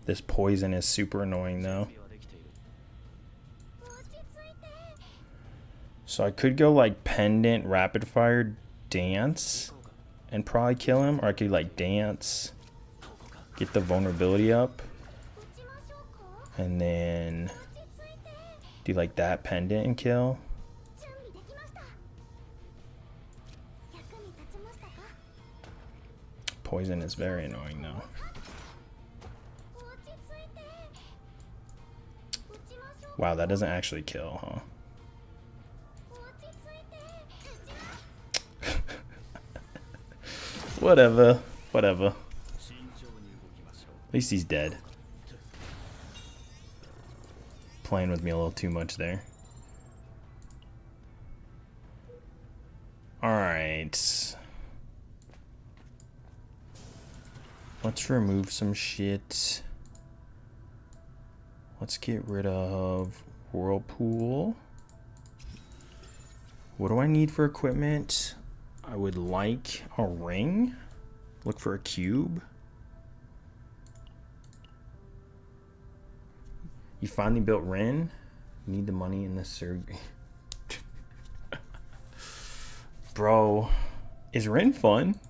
This poison is super annoying though. So I could go like pendant, rapid fire, dance, and probably kill him. Or I could like dance, get the vulnerability up, and then do like that pendant and kill. Poison is very annoying though. Wow, that doesn't actually kill, huh? Whatever. At least he's dead. Playing with me a little too much there. Alright. Let's remove some shit. Let's get rid of Whirlpool. What do I need for equipment? I would like a ring. Look for a cube. You finally built Ren. Need the money in this surgery. Bro, is Rin fun?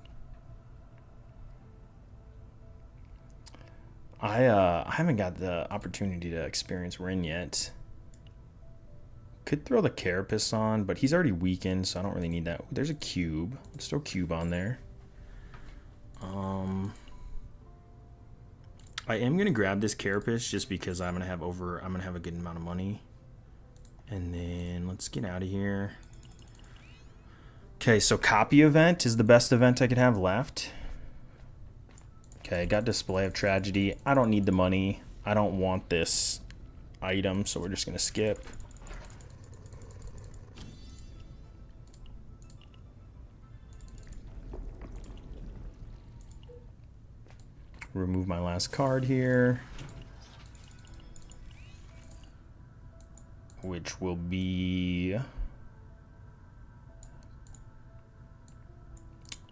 I haven't got the opportunity to experience Rin yet. Could throw the Carapace on, but he's already weakened, so I don't really need that. Ooh, there's a cube. Let's throw cube on there. I am gonna grab this Carapace just because I'm gonna have a good amount of money. And then let's get out of here. Okay, so copy event is the best event I could have left. Okay, got Display of Tragedy. I don't need the money. I don't want this item, so we're just gonna skip. Remove my last card here, which will be,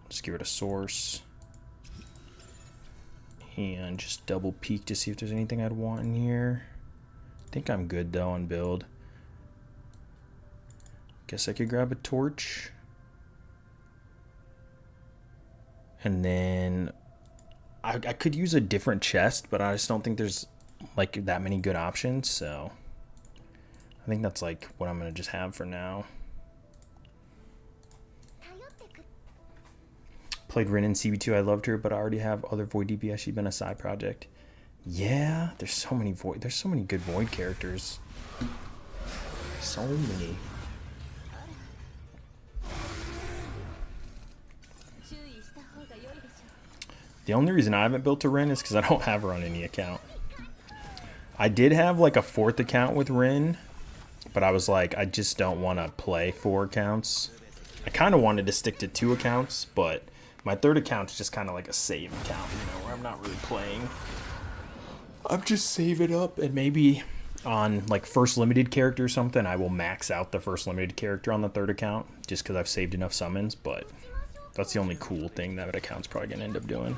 just give it a source and just double peek to see if there's anything I'd want in here. I think I'm good though on build. Guess I could grab a torch, and then I could use a different chest, but I just don't think there's like that many good options, so I think that's like what I'm gonna just have for now. Played Rin in CB2. I loved her, but I already have other Void DPS. She's been a side project. Yeah, there's so many good Void characters. So many. The only reason I haven't built a Rin is because I don't have her on any account. I did have like a 4th account with Rin, but I was like, I just don't want to play 4 accounts. I kind of wanted to stick to 2 accounts, but my 3rd account is just kind of like a save account, you know, where I'm not really playing. I'm just saving up, and maybe on like first limited character or something, I will max out the first limited character on the 3rd account, just because I've saved enough summons, but that's the only cool thing that account's probably going to end up doing.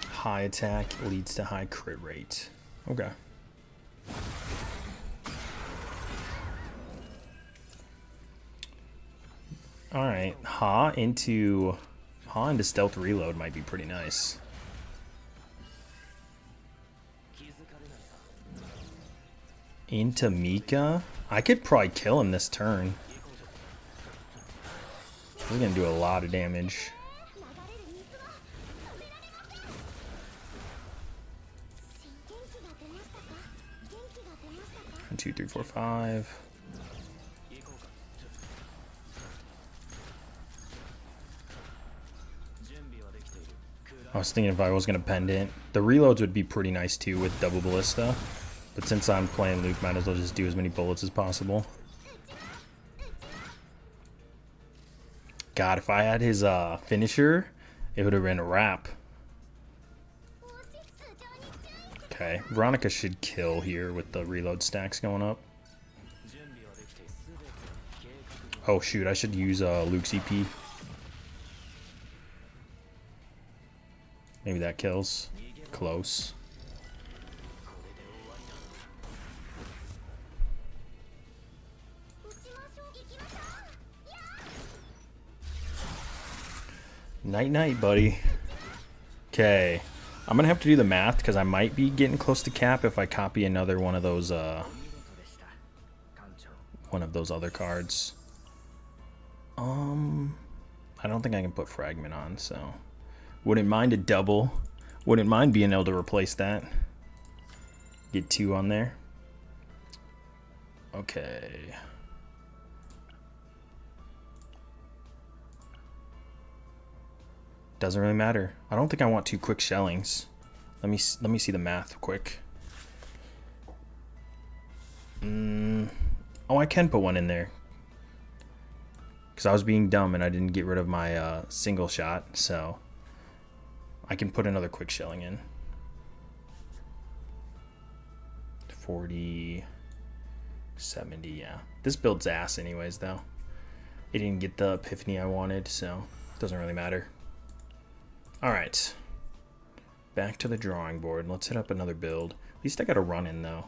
High attack leads to high crit rate. Okay. Alright, Ha into stealth reload might be pretty nice. Into Mika? I could probably kill him this turn. We're gonna do a lot of damage. 1, 2, 3, 4, 5. I was thinking if I was gonna pendant, the reloads would be pretty nice too with double ballista. But since I'm playing Luke, might as well just do as many bullets as possible. God, if I had his finisher, it would have been a wrap. Okay, Veronica should kill here with the reload stacks going up. Oh shoot, I should use Luke's EP. Maybe that kills. Close. Night night, buddy. Okay. I'm gonna have to do the math because I might be getting close to cap if I copy another one of those other cards. I don't think I can put fragment on, so wouldn't mind a double. Wouldn't mind being able to replace that. Get 2 on there. Okay. Doesn't really matter. I don't think I want 2 quick shellings. Let me see the math quick. Oh, I can put 1 in there. Because I was being dumb and I didn't get rid of my single shot, so I can put another quick shelling in. 40, 70, yeah. This build's ass anyways, though. It didn't get the epiphany I wanted, so it doesn't really matter. Alright. Back to the drawing board. Let's hit up another build. At least I got a run in, though.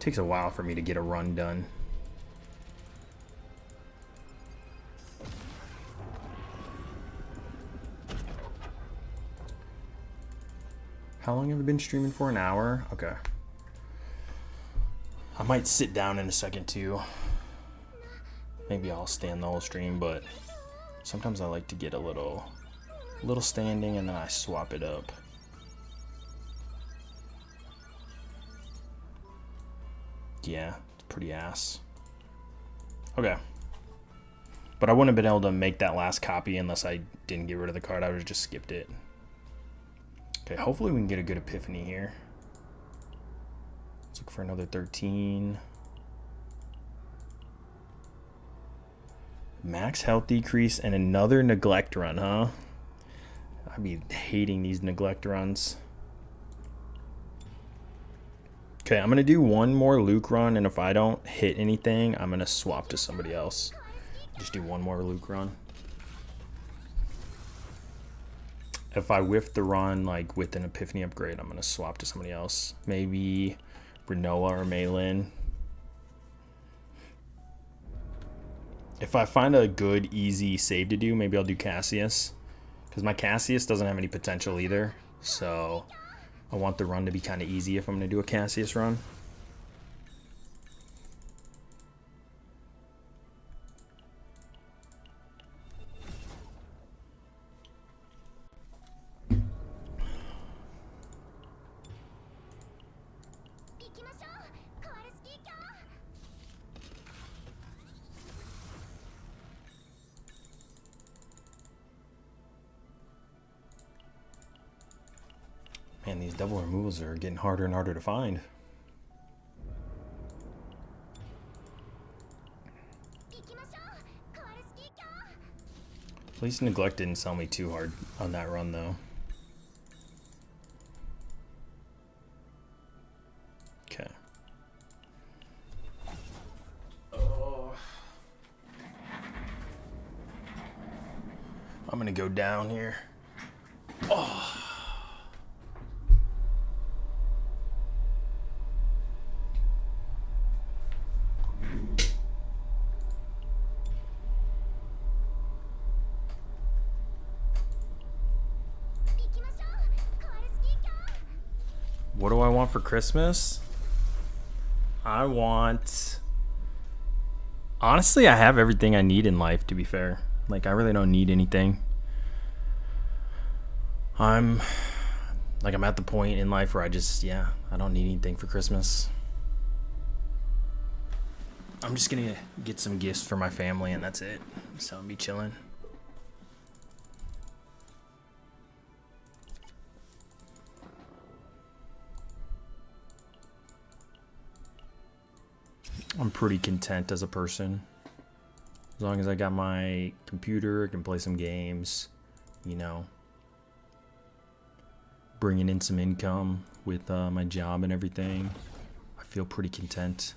takes a while for me to get a run done. How long have I been streaming for? An hour? Okay. I might sit down in a second too. Maybe I'll stand the whole stream, but sometimes I like to get a little standing and then I swap it up. Yeah, it's pretty ass. Okay. But I wouldn't have been able to make that last copy unless I didn't get rid of the card. I would have just skipped it. Okay, hopefully we can get a good epiphany here. Let's look for another 13. Max health decrease and another neglect run, huh? I'd be hating these neglect runs. Okay, I'm going to do one more Luke run, and if I don't hit anything, I'm going to swap to somebody else. Just do one more Luke run. If I whiff the run, like with an Epiphany upgrade, I'm going to swap to somebody else. Maybe Rinoa or Maylin. If I find a good, easy save to do, maybe I'll do Cassius. Because my Cassius doesn't have any potential either. So I want the run to be kind of easy if I'm going to do a Cassius run. Man, these double removals are getting harder and harder to find. At least Neglect didn't sell me too hard on that run, though. Okay. Oh. I'm gonna go down here. Oh. What do I want for Christmas? I want... Honestly, I have everything I need in life, to be fair. Like, I really don't need anything. I'm at the point in life where I just, I don't need anything for Christmas. I'm just gonna get some gifts for my family and that's it. So I'll be chilling. I'm pretty content as a person. As long as I got my computer, I can play some games, you know. Bringing in some income with my job and everything. I feel pretty content.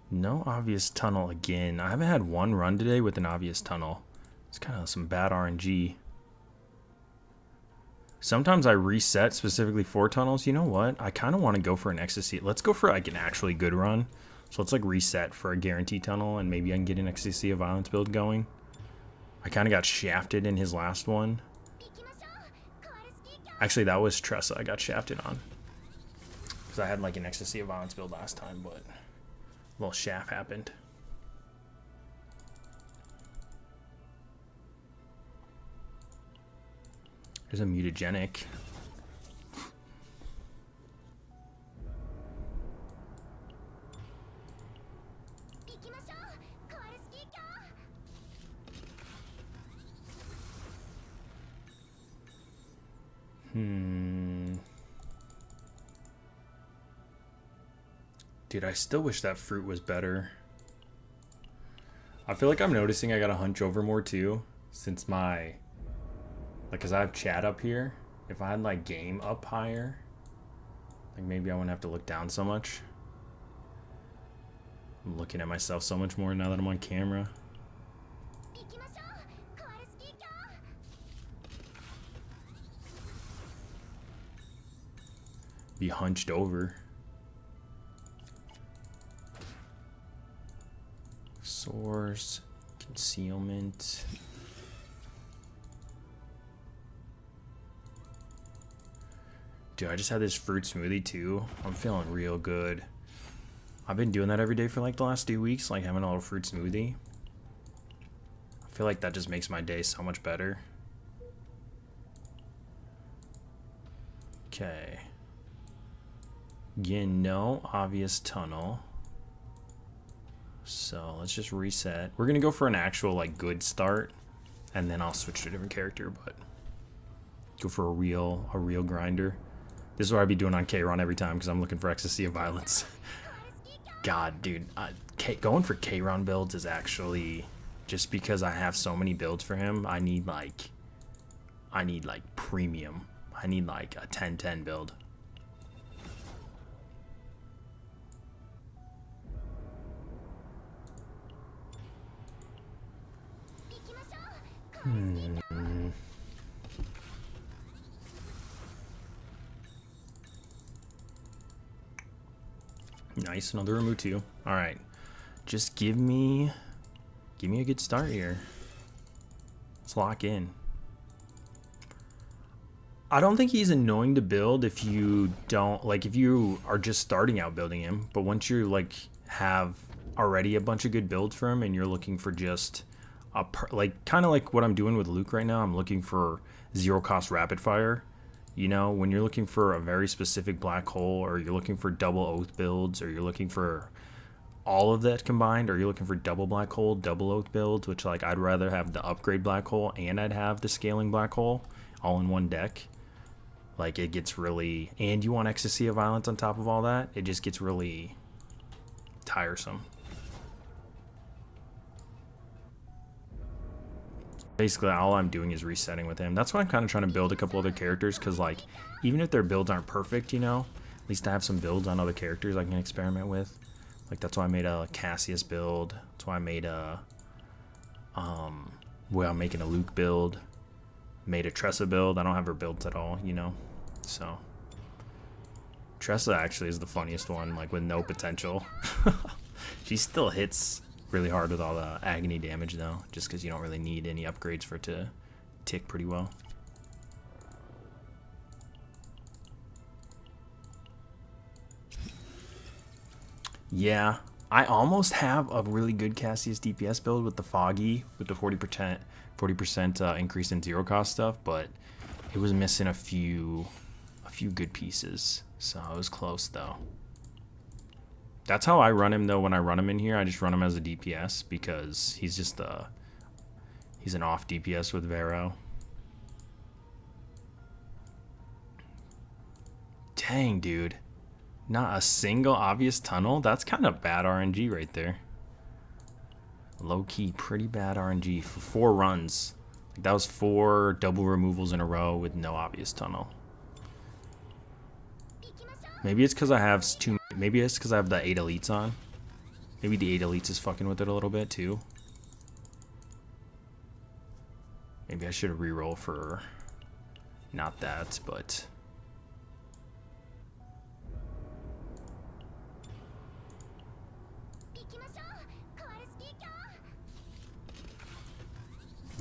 No obvious tunnel again. I haven't had one run today with an obvious tunnel. It's kind of some bad RNG. Sometimes I reset specifically for tunnels. You know what? I kind of want to go for an ecstasy. Let's go for like an actually good run. So let's like reset for a guarantee tunnel and maybe I can get an ecstasy of violence build going. I kind of got shafted in his last one. Actually, that was Tressa I got shafted on. Because I had like an ecstasy of violence build last time, but a little shaft happened. There's a mutagenic. Dude, I still wish that fruit was better. I feel like I'm noticing I gotta hunch over more too, since my... Like, cause I have chat up here. If I had like game up higher, like maybe I wouldn't have to look down so much. I'm looking at myself so much more now that I'm on camera. Be hunched over. Source, concealment. Dude, I just had this fruit smoothie too. I'm feeling real good. I've been doing that every day for like the last 2 weeks, like having a little fruit smoothie. I feel like that just makes my day so much better. Okay. Again, no obvious tunnel. So let's just reset. We're gonna go for an actual like good start, and then I'll switch to a different character, but go for a real grinder. This is what I'd be doing on Kayron every time because I'm looking for Ecstasy of Violence. God, dude, going for Kayron builds is actually just because I have so many builds for him. I need like premium. I need like a 10-10 build. Nice, another Ramutu. All right, just give me a good start here. Let's lock in. I don't think he's annoying to build if you don't if you are just starting out building him. But once you like have already a bunch of good builds for him and you're looking for just kind of like what I'm doing with Luke right now, I'm looking for zero cost rapid fire. You know, when you're looking for a very specific black hole, or you're looking for double oath builds, or you're looking for all of that combined, or you're looking for double black hole, double oath builds, which like I'd rather have the upgrade black hole and I'd have the scaling black hole all in one deck. Like it gets really, and you want Ecstasy of Violence on top of all that, it just gets really tiresome. Basically, all I'm doing is resetting with him. That's why I'm kind of trying to build a couple other characters, because like even if their builds aren't perfect, you know, at least I have some builds on other characters I can experiment with. Like that's why I made a Cassius build. That's why I made a well, I'm making a Luke build. Made a Tressa build. I don't have her builds at all, you know. So Tressa actually is the funniest one, like with no potential. She still hits really hard with all the agony damage though, just because you don't really need any upgrades for it to tick pretty well. Yeah, I almost have a really good Cassius DPS build with the Foggy, with the 40% increase in zero cost stuff, but it was missing a few good pieces, so it was close though. That's how I run him though. When I run him in here, I just run him as a DPS because he's just he's an off DPS with Vero. Dang, dude. Not a single obvious tunnel? That's kind of bad RNG right there. Low-key, pretty bad RNG for 4 runs. Like that was 4 double removals in a row with no obvious tunnel. Maybe it's because I have maybe it's because I have the 8 elites on. Maybe the 8 elites is fucking with it a little bit too. Maybe I should reroll for not that, but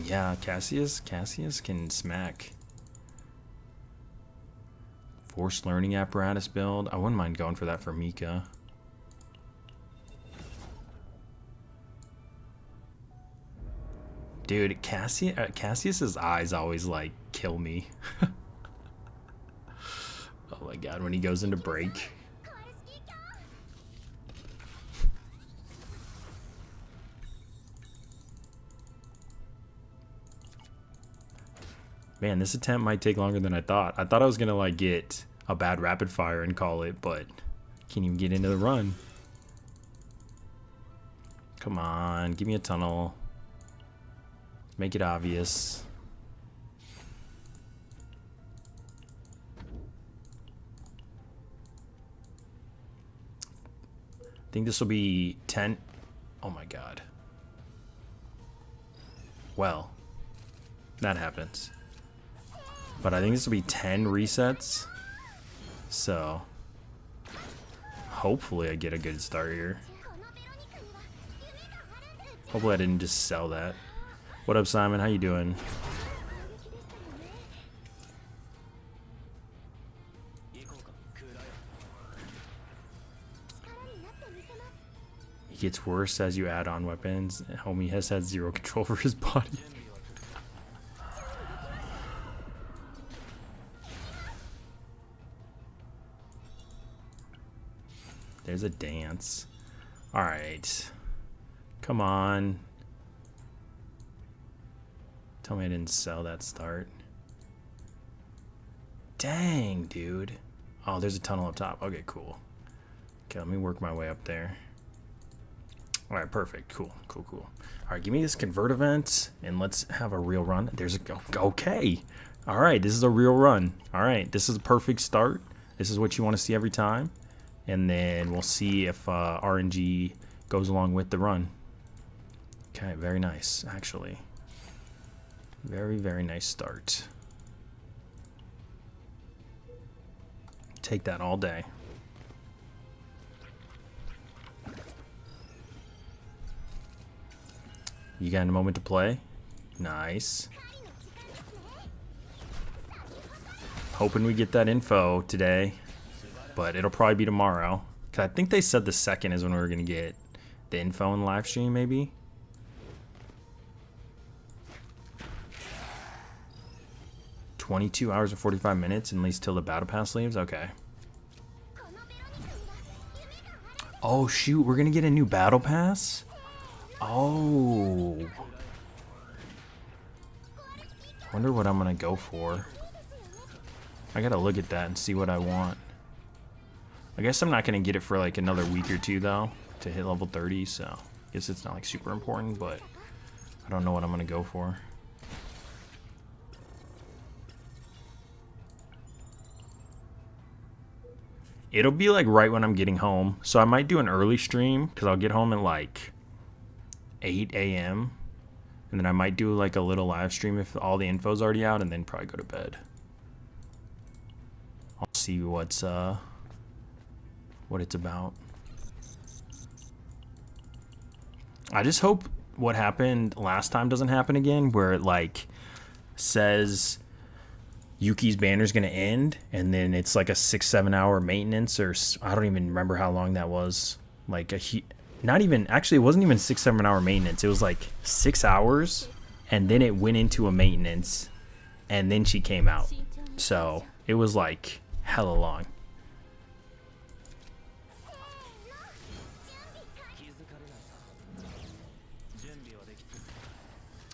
yeah, Cassius can smack. Forced learning apparatus build. I wouldn't mind going for that for Mika. Dude, Cassius's eyes always like kill me. Oh my god, when he goes into break. Man, this attempt might take longer than I thought. I thought I was gonna like get a bad rapid fire and call it, but can't even get into the run. Come on, give me a tunnel. Make it obvious. think this will be 10. Oh my god. Well, that happens. But I think this will be 10 resets. So, hopefully I get a good start here. Hopefully I didn't just sell that. What up, Simon? How you doing? It gets worse as you add on weapons. Homie has had zero control over his body. There's a dance. Alright. Come on. Tell me I didn't sell that start. Dang, dude. Oh, there's a tunnel up top. Okay, cool. Okay, let me work my way up there. Alright, perfect. Cool, cool, cool. Alright, give me this convert event, and let's have a real run. There's a... Okay. Alright, this is a real run. Alright, this is a perfect start. This is what you want to see every time. And then we'll see if RNG goes along with the run. Okay, very nice, actually. Very, very nice start. Take that all day. You got a moment to play? Nice. Hoping we get that info today. But it'll probably be tomorrow. Cause I think they said the 2nd is when we were gonna get the info in the live stream, maybe. $22 and 45 minutes, at least till the battle pass leaves. Okay. Oh shoot, we're gonna get a new battle pass. Oh. Wonder what I'm gonna go for. I gotta look at that and see what I want. I guess I'm not going to get it for like another week or two though to hit level 30, so I guess it's not like super important, but I don't know what I'm going to go for. It'll be like right when I'm getting home, so I might do an early stream because I'll get home at like 8 a.m. and then I might do like a little live stream if all the info's already out, and then probably go to bed. I'll see what's what it's about. I just hope what happened last time doesn't happen again, where it like says Yuki's banner's gonna end and then it's like a 6-7 hour maintenance, or I don't even remember how long that was. Like not even, actually it wasn't even 6-7 hour maintenance, it was like 6 hours and then it went into a maintenance and then she came out, so it was like hella long.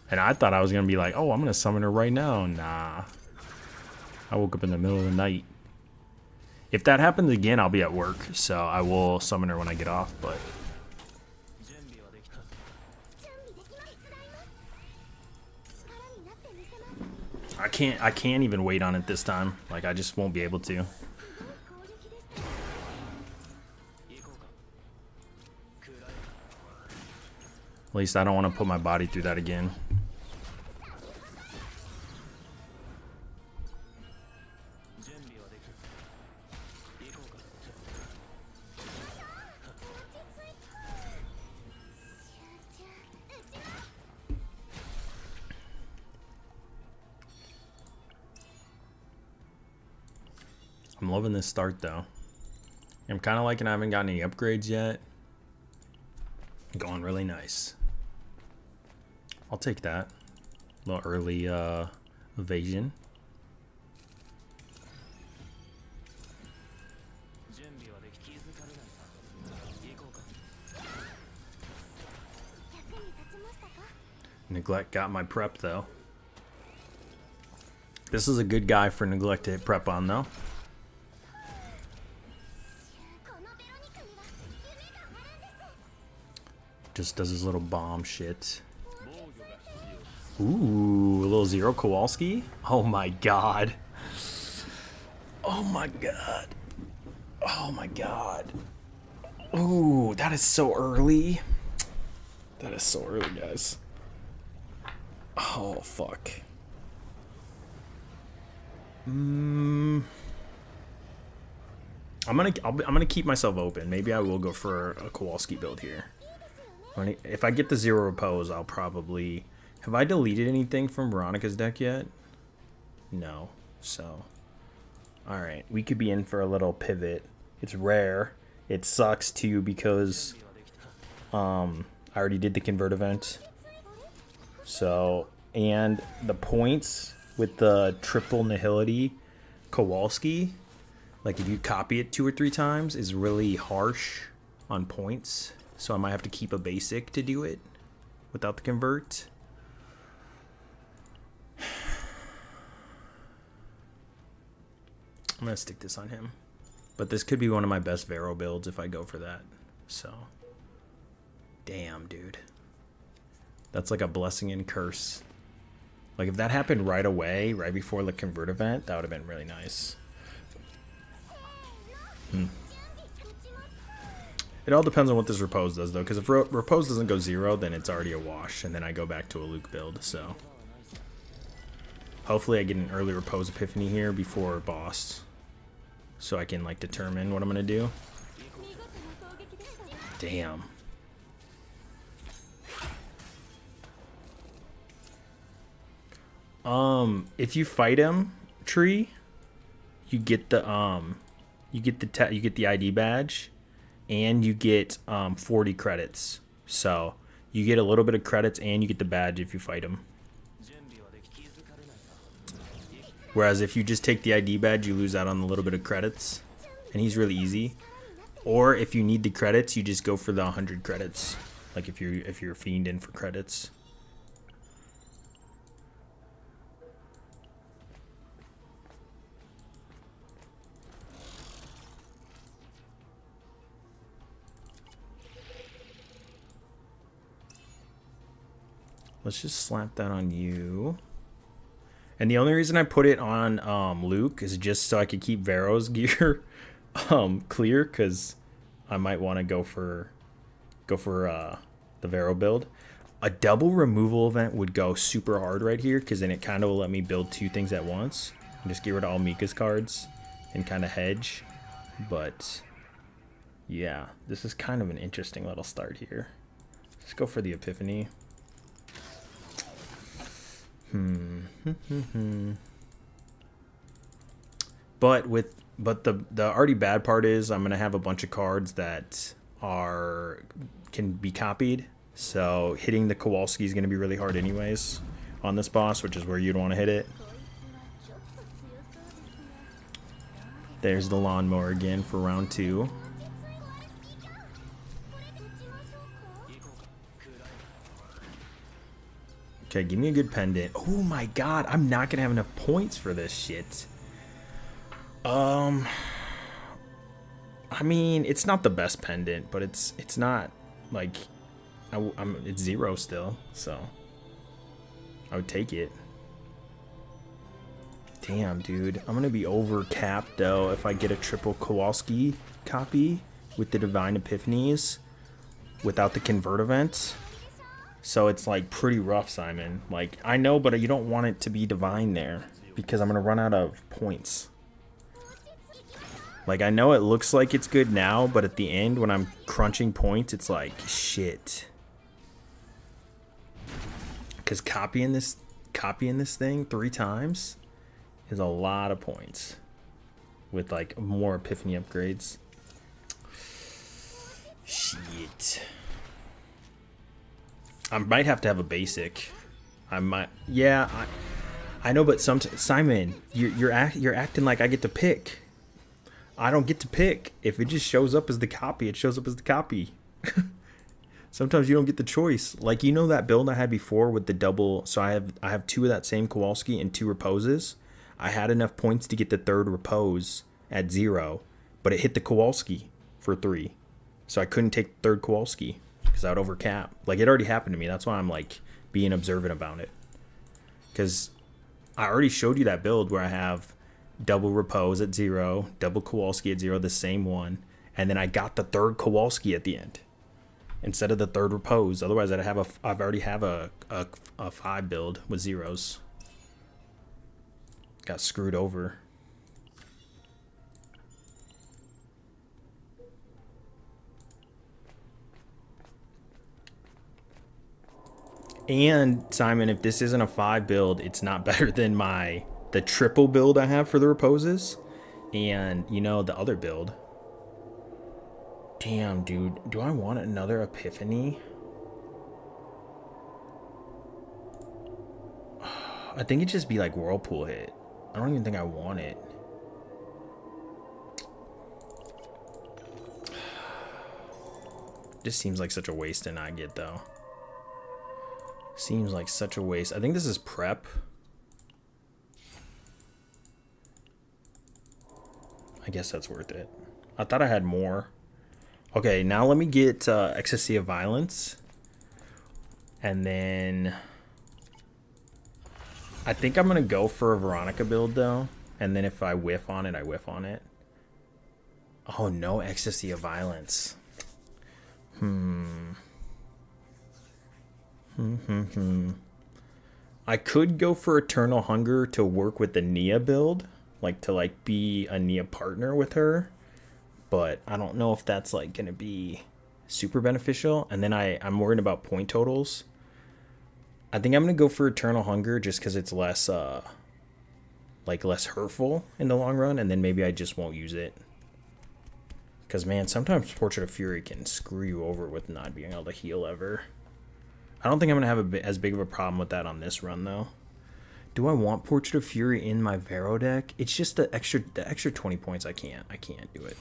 And I thought I was going to be like, oh, I'm going to summon her right now. Nah. I woke up in the middle of the night. If that happens again, I'll be at work. So I will summon her when I get off. But I can't even wait on it this time. Like, I just won't be able to. At least I don't want to put my body through that again. I'm loving this start though. I'm kind of liking I haven't gotten any upgrades yet. Going really nice. I'll take that. A little early evasion. Neglect got my prep though. This is a good guy for Neglect to hit prep on though. Just does his little bomb shit. Ooh, a little Zero Kowalski. Oh my god. Oh my god. Oh my god. Ooh, that is so early. That is so early, guys. Oh, fuck. I'm gonna keep myself open. Maybe I will go for a Kowalski build here. If I get the 0 repose, I'll probably... Have I deleted anything from Veronica's deck yet? No. So, alright. We could be in for a little pivot. It's rare. It sucks, too, because I already did the convert event. So, and the points with the triple nihility Kowalski, like if you copy it 2 or 3 times, is really harsh on points. So I might have to keep a basic to do it without the convert. I'm going to stick this on him. But this could be one of my best Vero builds if I go for that. So, damn, dude. That's like a blessing and curse. Like if that happened right away, right before the convert event, that would have been really nice. It all depends on what this repose does, though, because if repose doesn't go 0, then it's already a wash, and then I go back to a Luke build, so. Hopefully I get an early repose epiphany here before boss, so I can, like, determine what I'm going to do. Damn. If you fight him, Tree, you get the ID badge, and you get 40 credits. So you get a little bit of credits, and you get the badge if you fight him. Whereas if you just take the ID badge, you lose out on a little bit of credits, and he's really easy. Or if you need the credits, you just go for the 100 credits. Like if you're fiend in for credits. Let's just slap that on you. And the only reason I put it on Luke is just so I could keep Vero's gear clear, because I might want to go for the Vero build. A double removal event would go super hard right here, because then it kind of will let me build 2 things at once and just get rid of all Mika's cards and kind of hedge. But yeah, this is kind of an interesting little start here. Let's go for the Epiphany. But the already bad part is I'm gonna have a bunch of cards that can be copied. So hitting the Kowalski is gonna be really hard anyways on this boss, which is where you'd want to hit it. There's the lawnmower again for round 2. Okay, give me a good pendant. Oh my god, I'm not gonna have enough points for this shit. I mean, it's not the best pendant, but it's not like it's 0 still, so I would take it. Damn, dude, I'm gonna be over capped though if I get a triple Kowalski copy with the Divine Epiphanies without the convert event. So it's like pretty rough, Simon. Like, I know, but you don't want it to be divine there because I'm going to run out of points. Like, I know it looks like it's good now, but at the end when I'm crunching points, it's like, shit. Because copying this thing 3 times is a lot of points with like more Epiphany upgrades. Shit. I might have to have a basic. I might. Yeah, I know, but Simon, you're acting like I get to pick. I don't get to pick. If it just shows up as the copy, it shows up as the copy. Sometimes you don't get the choice. Like, you know that build I had before with the double. So I have 2 of that same Kowalski and 2 reposes. I had enough points to get the 3rd repose at 0, but it hit the Kowalski for 3, so I couldn't take the 3rd Kowalski. Because I would overcap. Like, it already happened to me. That's why I'm, like, being observant about it. Because I already showed you that build where I have double repose at 0, double Kowalski at 0, the same one. And then I got the third Kowalski at the end instead of the third Repose. Otherwise, I've already have a 5 build with zeros. Got screwed over. And Simon, if this isn't a 5 build, it's not better than the triple build I have for the Reposes. And, you know, the other build. Damn, dude. Do I want another Epiphany? I think it'd just be like Whirlpool hit. I don't even think I want it. Just seems like such a waste to not get, though. Seems like such a waste. I think this is prep. I guess that's worth it. I thought I had more. Okay, now let me get Ecstasy of Violence. And then I think I'm going to go for a Veronica build, though. And then if I whiff on it, I whiff on it. Oh, no Ecstasy of Violence. I could go for Eternal Hunger to work with the Nia build. Like, to, like, be a Nia partner with her. But I don't know if that's, like, going to be super beneficial. And then I'm worried about point totals. I think I'm going to go for Eternal Hunger just because it's less, less hurtful in the long run. And then maybe I just won't use it. Because, man, sometimes Portrait of Fury can screw you over with not being able to heal ever. I don't think I'm going to have as big of a problem with that on this run, though. Do I want Portrait of Fury in my Vero deck? It's just the extra 20 points. I can't do it.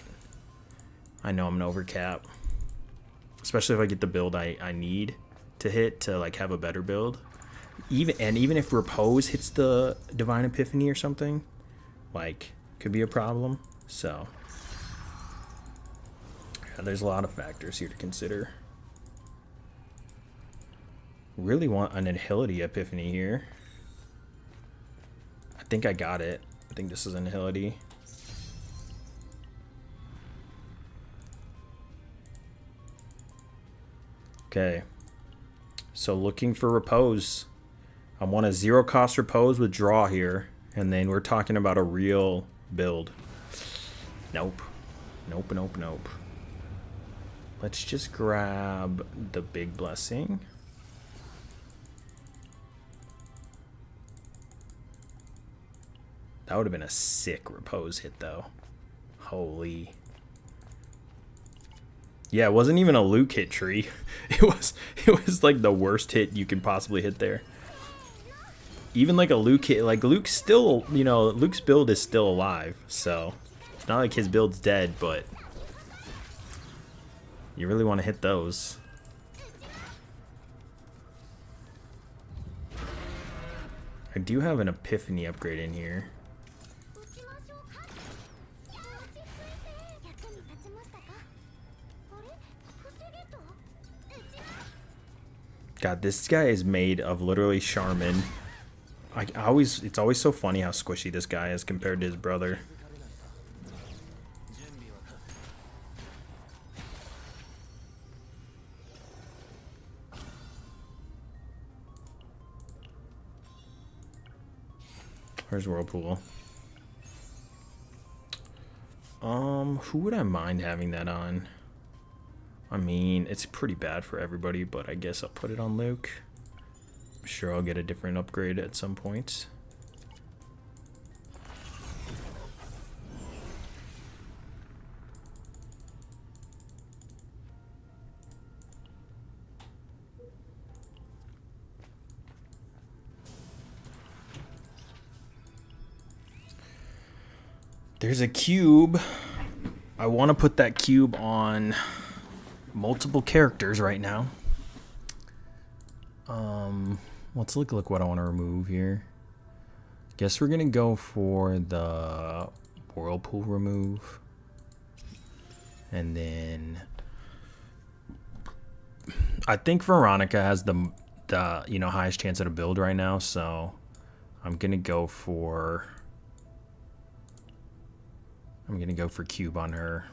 I know I'm an overcap. Especially if I get the build I need to hit to, like, have a better build. Even if Repose hits the Divine Epiphany or something, like, could be a problem. So yeah, there's a lot of factors here to consider. Really want an Anihility Epiphany here. I think I got it. I think this is Anihility. Okay. So looking for Repose. I want a 0-cost Repose with draw here. And then we're talking about a real build. Nope. Nope, nope, nope. Let's just grab the Big Blessing. That would have been a sick Repose hit, though. Holy. Yeah, it wasn't even a Luke hit tree. It was like the worst hit you could possibly hit there. Even like a Luke hit, like Luke's still, you know, Luke's build is still alive. So it's not like his build's dead, but you really want to hit those. I do have an Epiphany upgrade in here. God, this guy is made of literally Charmin. It's always so funny how squishy this guy is compared to his brother. Where's Whirlpool? Who would I mind having that on? I mean, it's pretty bad for everybody, but I guess I'll put it on Luke. I'm sure I'll get a different upgrade at some point. There's a cube. I want to put that cube on multiple characters right now. Let's look what I want to remove here. Guess we're gonna go for the Whirlpool remove, and then I think Veronica has the highest chance at a build right now, so I'm gonna go for cube on her.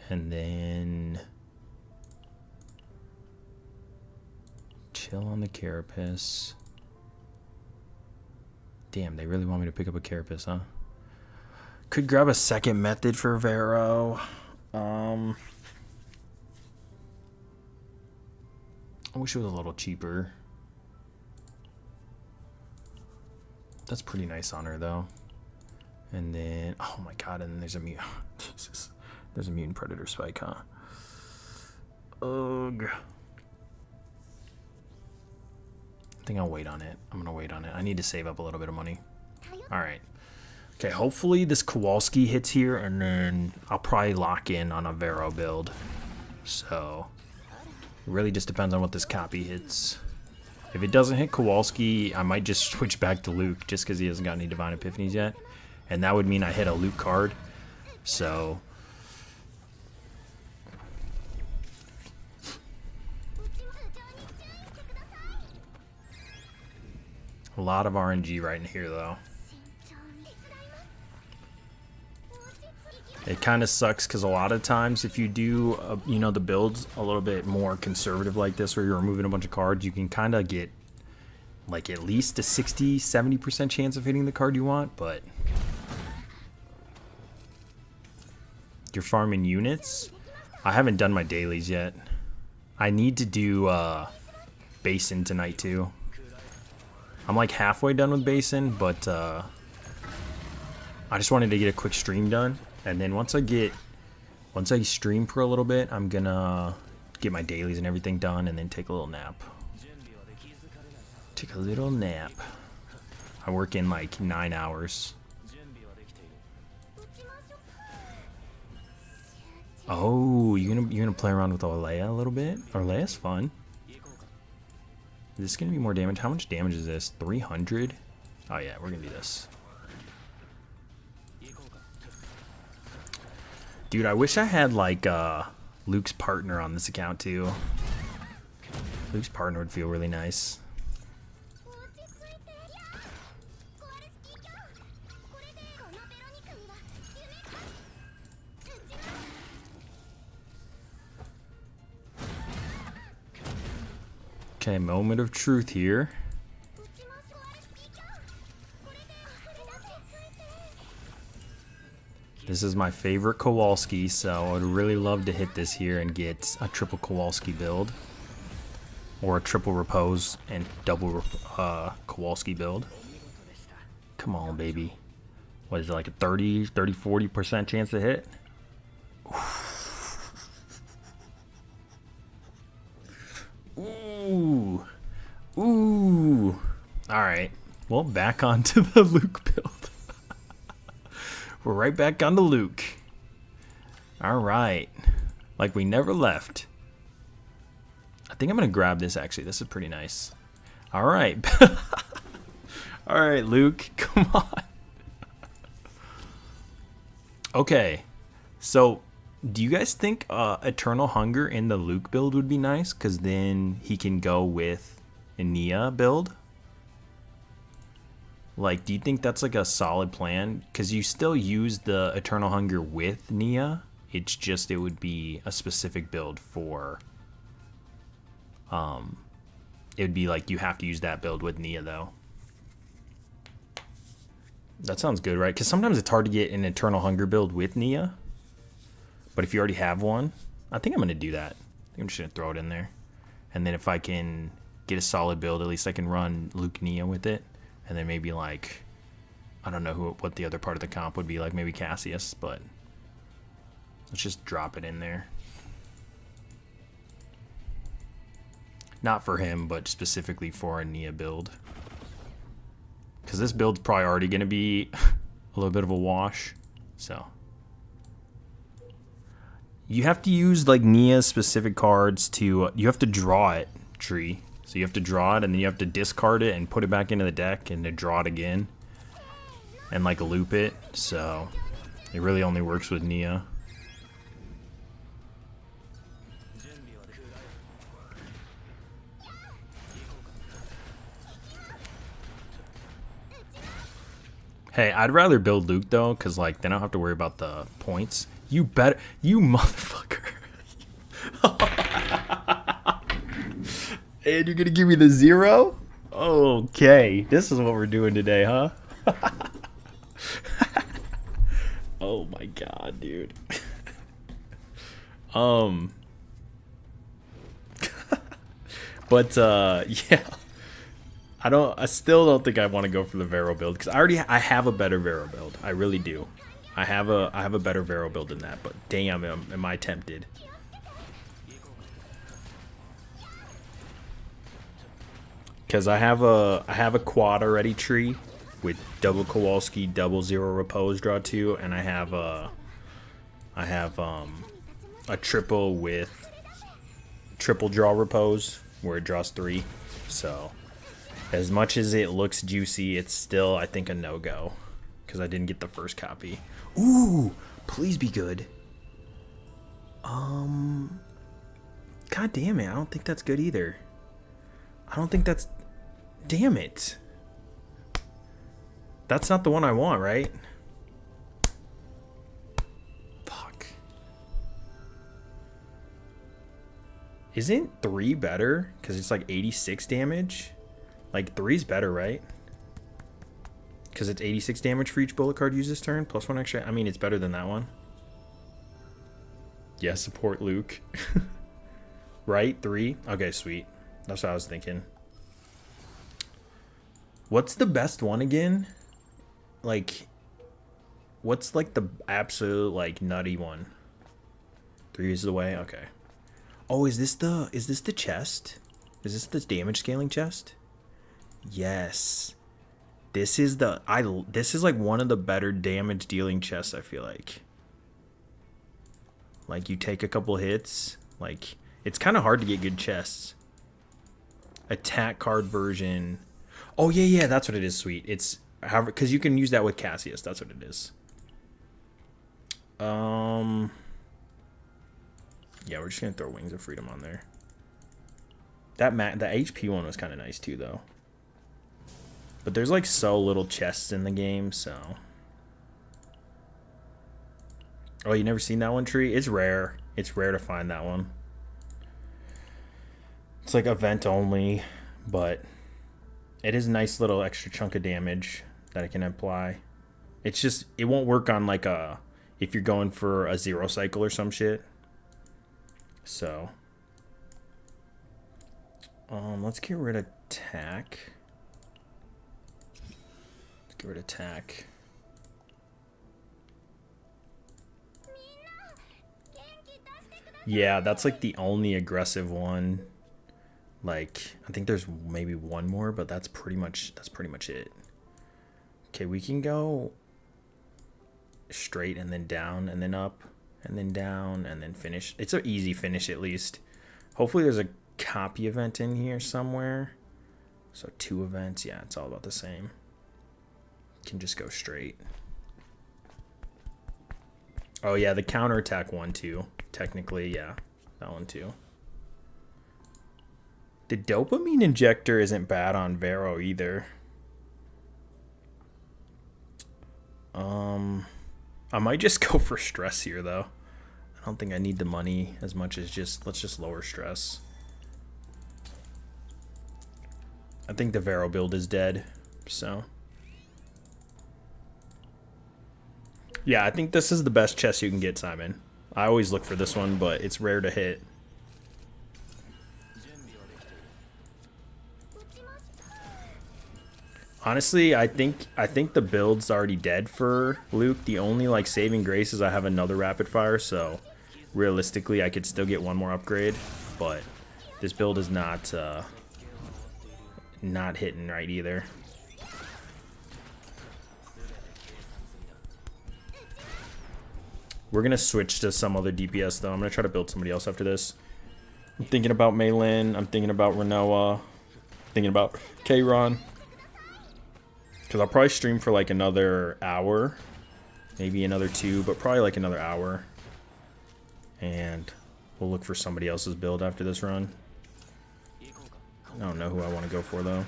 And then chill on the Carapace. Damn, they really want me to pick up a Carapace, huh? Could grab a second method for Vero. I wish it was a little cheaper. That's pretty nice on her, though. And then, oh my god, and then there's a mutant. Jesus. There's a mutant predator spike, huh? Ugh. I think I'll wait on it. I'm gonna wait on it. I need to save up a little bit of money. Alright. Okay, hopefully this Kowalski hits here, and then I'll probably lock in on a Vero build. So, it really just depends on what this copy hits. If it doesn't hit Kowalski, I might just switch back to Luke, just because he hasn't got any Divine Epiphanies yet. And that would mean I hit a Luke card. So, a lot of RNG right in here, though. It kind of sucks because a lot of times if you do, you know, the builds a little bit more conservative like this, where you're removing a bunch of cards, you can kind of get like at least a 60-70% chance of hitting the card you want, but you're farming units. I haven't done my dailies yet. I need to do Basin tonight too. I'm like halfway done with Basin, but I just wanted to get a quick stream done. And then once I stream for a little bit, I'm gonna get my dailies and everything done and then take a little nap. Take a little nap. I work in like 9 hours. Oh, you're gonna play around with Orlea a little bit? Orlea's fun. Is this gonna be more damage? How much damage is this? 300? Oh yeah, we're gonna do this. Dude, I wish I had like Luke's partner on this account too. Luke's partner would feel really nice. Okay, moment of truth here. This is my favorite Kowalski, so I would really love to hit this here and get a triple Kowalski build. Or a triple Repose and double Kowalski build. Come on, baby. What is it, like a 30, 40% chance to hit? Ooh. Ooh. Alright. Well, back onto the Luke build. We're right back on to Luke. Alright. Like we never left. I think I'm going to grab this, actually. This is pretty nice. Alright. Alright, Luke. Come on. Okay. So, do you guys think Eternal Hunger in the Luke build would be nice? Because then he can go with a Nia build? Like, do you think that's like a solid plan? Because you still use the Eternal Hunger with Nia. It's just it would be a specific build for... it would be like you have to use that build with Nia, though. That sounds good, right? Because sometimes it's hard to get an Eternal Hunger build with Nia. But if you already have one, I think I'm going to do that. I think I'm just going to throw it in there. And then if I can get a solid build, at least I can run Luke Nia with it. And then maybe like, I don't know what the other part of the comp would be, like maybe Cassius, but let's just drop it in there. Not for him, but specifically for a Nia build. Because this build's probably already going to be a little bit of a wash. So you have to use like Nia specific cards to, you have to draw it, Tree. So you have to draw it, and then you have to discard it and put it back into the deck, and then draw it again. And like loop it. So it really only works with Nia. Hey, I'd rather build Luke though, because like then I don't have to worry about the points. You better, you motherfucker. And you're gonna give me the 0? Okay, this is what we're doing today, huh? Oh my god, dude. But yeah. I still don't think I want to go for the Vero build because I have a better Vero build. I really do. I have a better Vero build than that, but damn, am I tempted. Because I have a quad already tree with double Kowalski, double Zero Repose draw 2, and I have a triple with triple draw Repose where it draws 3. So as much as it looks juicy, it's still, I think, a no-go because I didn't get the first copy. Ooh, please be good. God damn it, I don't think that's good either. I don't think that's... Damn it. That's not the one I want, right? Fuck. Isn't 3 better? Because it's like 86 damage? Like 3's better, right? Because it's 86 damage for each bullet card used this turn, plus 1 extra. I mean, it's better than that one. Yeah, support Luke. Right? 3? Okay, sweet. That's what I was thinking. What's the best one again? Like, what's like the absolute like nutty one? 3 is the way? Okay. Oh, is this the chest? Is this the damage scaling chest? Yes. This is this is like one of the better damage dealing chests, I feel like. Like you take a couple hits, like it's kind of hard to get good chests. Attack card version. Oh yeah, that's what it is, sweet. It's however cuz you can use that with Cassius, that's what it is. Yeah, we're just going to throw Wings of Freedom on there. The HP one was kind of nice too though. But there's like so little chests in the game, so. Oh, you never seen that one, Tree? It's rare. It's rare to find that one. It's like event only, but it is a nice little extra chunk of damage that I can apply. It's just, it won't work on like a, if you're going for a 0 cycle or some shit. So. Let's get rid of attack. Get rid of attack. Yeah, that's like the only aggressive one. Like, I think there's maybe one more, but that's pretty much it. Okay, we can go straight and then down and then up and then down and then finish. It's an easy finish at least. Hopefully there's a copy event in here somewhere. So 2 events, yeah, it's all about the same. Can just go straight. Oh yeah, the counterattack one too. Technically, yeah, that one too. The dopamine injector isn't bad on Vero either. I might just go for stress here though. I don't think I need the money as much as let's just lower stress. I think the Vero build is dead, so. Yeah, I think this is the best chest you can get, Simon. I always look for this one, but it's rare to hit. Honestly, I think the build's already dead for Luke. The only like saving grace is I have another rapid fire, so realistically I could still get one more upgrade, but this build is not hitting right either. We're gonna switch to some other DPS though. I'm gonna try to build somebody else after this. I'm thinking about Maylin. I'm thinking about Renoa. Thinking about Kayron. Because I'll probably stream for like another hour. Maybe another 2, but probably like another hour. And we'll look for somebody else's build after this run. I don't know who I want to go for though.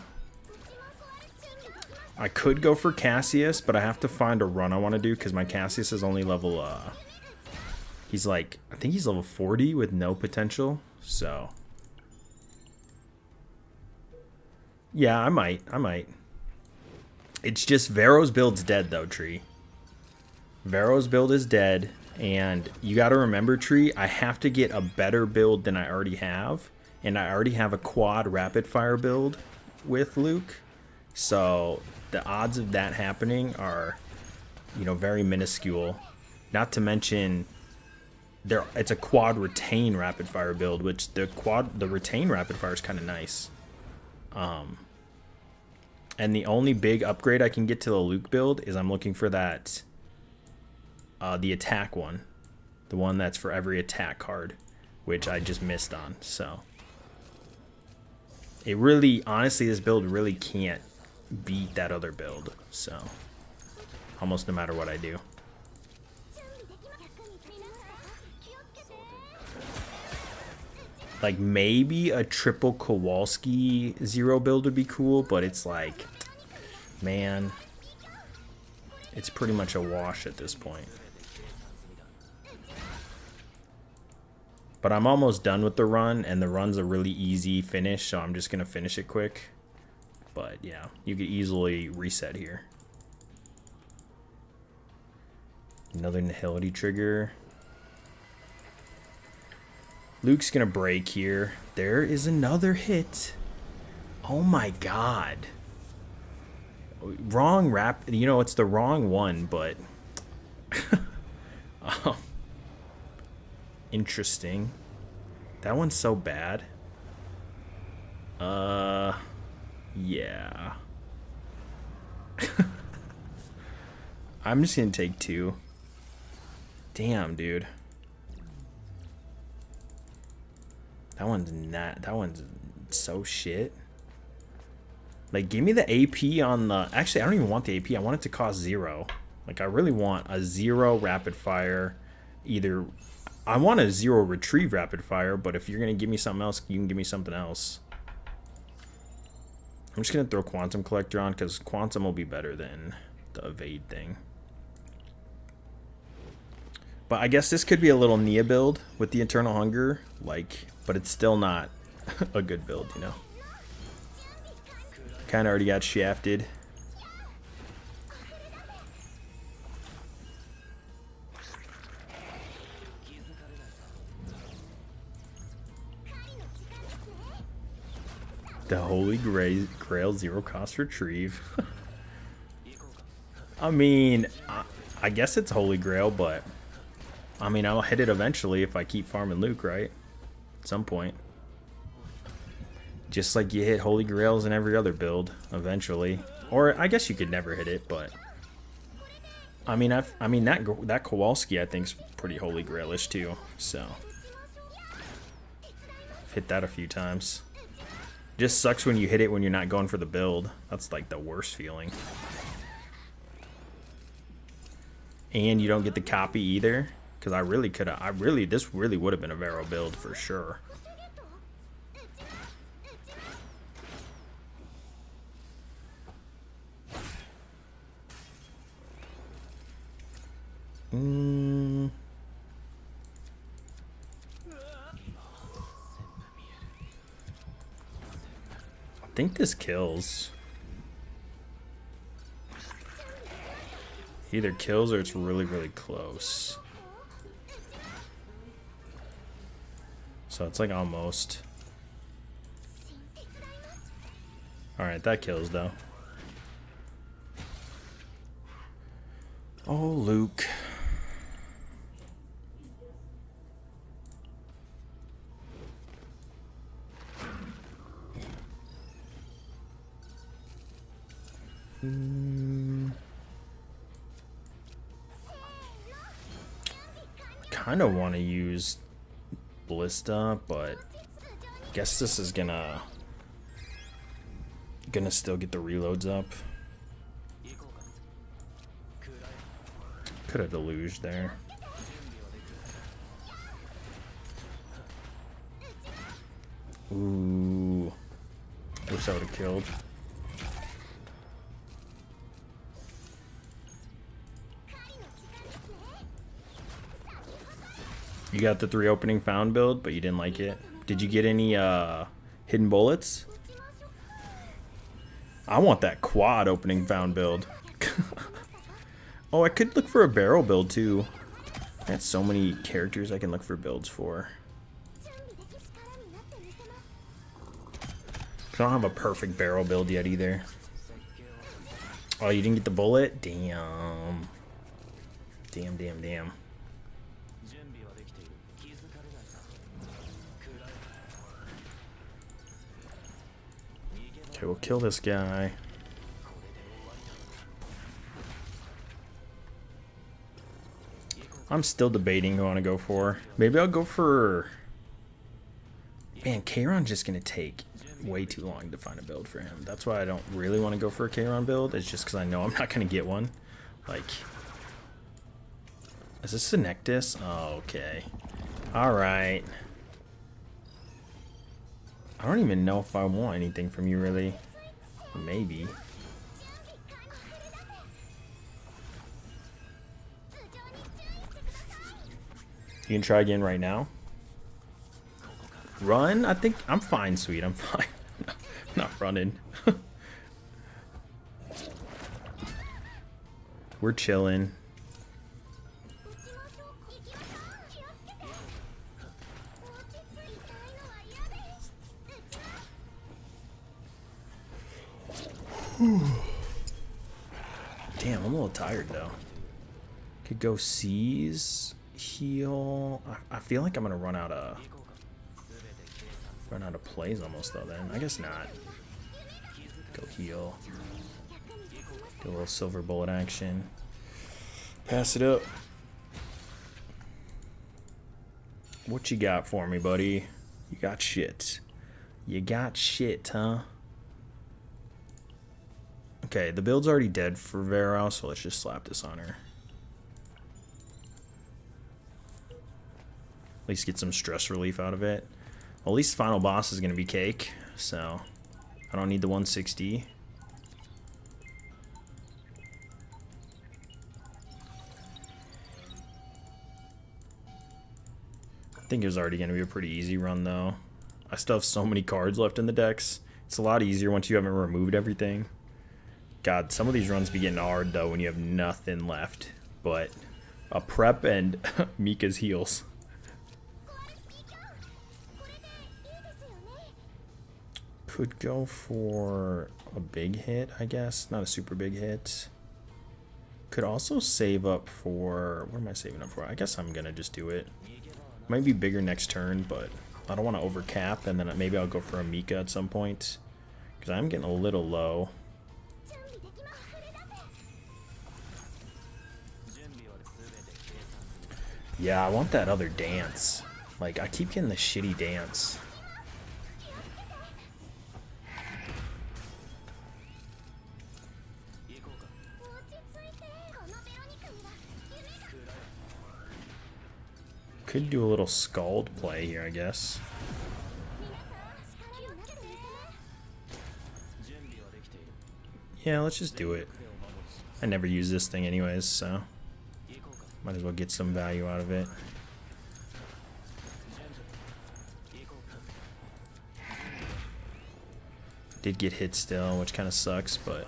I could go for Cassius, but I have to find a run I want to do because my Cassius is only level He's like, I think he's level 40 with no potential. So, yeah, I might. It's just Vero's build's dead though, Tree. Vero's build is dead, and you got to remember, Tree, I have to get a better build than I already have, and I already have a quad rapid fire build with Luke, so the odds of that happening are, you know, very minuscule. Not to mention, it's a quad retain rapid fire build, which the retain rapid fire is kind of nice. And the only big upgrade I can get to the Luke build is I'm looking for that. The attack one, the one that's for every attack card, which I just missed on. So it really, honestly, this build really can't beat that other build. So almost no matter what I do. Like maybe a triple Kowalski 0 build would be cool, but it's like, man, it's pretty much a wash at this point. But I'm almost done with the run, and the run's a really easy finish, so I'm just going to finish it quick. But yeah, you could easily reset here. Another Nihility trigger. Luke's going to break here. There is another hit. Oh my god. Wrong rap. You know, it's the wrong one, but... Interesting. That one's so bad. Yeah. I'm just gonna take 2. Damn, dude. That one's so shit. Like, give me the AP on the... Actually, I don't even want the AP. I want it to cost 0. Like, I really want a 0 rapid fire. Either... I want a 0 retrieve rapid fire, but if you're going to give me something else, you can give me something else. I'm just going to throw Quantum Collector on, because Quantum will be better than the evade thing. But I guess this could be a little Nia build with the Eternal Hunger, like, but it's still not a good build, you know. Kind of already got shafted. The Holy Grail 0 cost retrieve. I mean, I guess it's Holy Grail, but I mean, I'll hit it eventually if I keep farming Luke, right? At some point. Just like you hit Holy Grails in every other build, eventually. Or I guess you could never hit it, but I mean, that Kowalski I think's pretty Holy Grailish too. So I've hit that a few times. Just sucks when you hit it when you're not going for the build. That's like the worst feeling. And you don't get the copy either, because I really could have. This really would have been a Vero build for sure. I think this kills. Either kills or it's really, really close. So it's like almost. Alright, that kills though. Oh, Luke. Kind of want to use Ballista, but I guess this is gonna still get the reloads up. Could have deluged there. Ooh, wish I would have killed. You got the 3 opening found build, but you didn't like it. Did you get any hidden bullets? I want that quad opening found build. Oh, I could look for a barrel build too. I got so many characters I can look for builds for. I don't have a perfect barrel build yet either. Oh, you didn't get the bullet? Damn. Damn. Okay, we'll kill this guy. I'm still debating who I want to go for. Maybe I'll go for... Man, Kayron's just going to take way too long to find a build for him. That's why I don't really want to go for a Kayron build. It's just because I know I'm not going to get one. Like... Is this Synectis? Oh, okay. Alright. I don't even know if I want anything from you, really. Maybe. You can try again right now. Run? I think I'm fine, sweet. I'm fine. I'm not running. We're chilling. Damn, I'm a little tired though. Could go seize, heal. I feel like I'm gonna run out of plays almost though. Then I guess not. Go heal. Do a little silver bullet action. Pass it up. What you got for me, buddy? You got shit. You got shit, huh? Okay, the build's already dead for Vero, so let's just slap this on her. At least get some stress relief out of it. Well, at least final boss is going to be cake, so I don't need the 160. I think it was already going to be a pretty easy run, though. I still have so many cards left in the decks. It's a lot easier once you haven't removed everything. God, some of these runs be getting hard, though, when you have nothing left but a prep and Mika's heals. Could go for a big hit, I guess. Not a super big hit. Could also save up for... What am I saving up for? I guess I'm going to just do it. Might be bigger next turn, but I don't want to overcap, and then maybe I'll go for a Mika at some point. Because I'm getting a little low. Yeah, I want that other dance. Like, I keep getting the shitty dance. Could do a little Scald play here, I guess. Yeah, let's just do it. I never use this thing anyways, so might as well get some value out of it. Did get hit still, which kind of sucks, but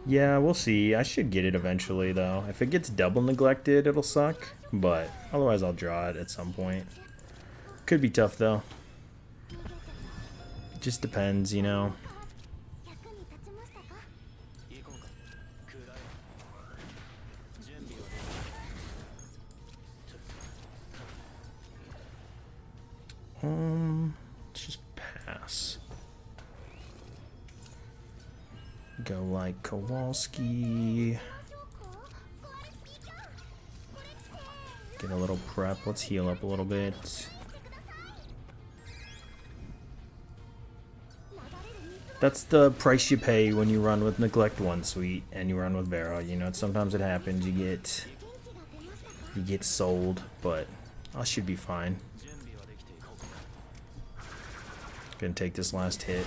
yeah, we'll see. I should get it eventually, though. If it gets double neglected, it'll suck. But otherwise, I'll draw it at some point. Could be tough, though. It just depends, you know. Let's just pass. Go like Kowalski. Get a little prep. Let's heal up a little bit. That's the price you pay when you run with Neglect 1 Suite and you run with Vero. You know, sometimes it happens. You get sold, but I should be fine. Gonna take this last hit.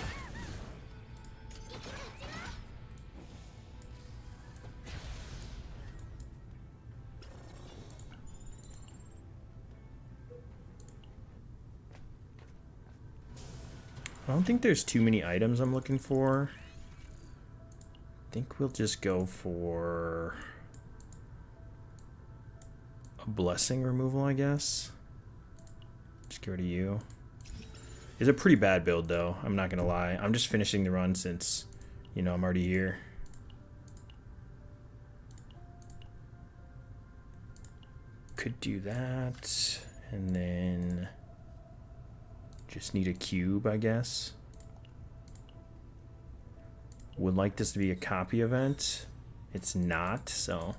I don't think there's too many items I'm looking for. I think we'll just go for a blessing removal, I guess. Just get rid of you. It's a pretty bad build, though. I'm not gonna lie. I'm just finishing the run since, you know, I'm already here. Could do that, and then just need a cube, I guess. Would like this to be a copy event. It's not, so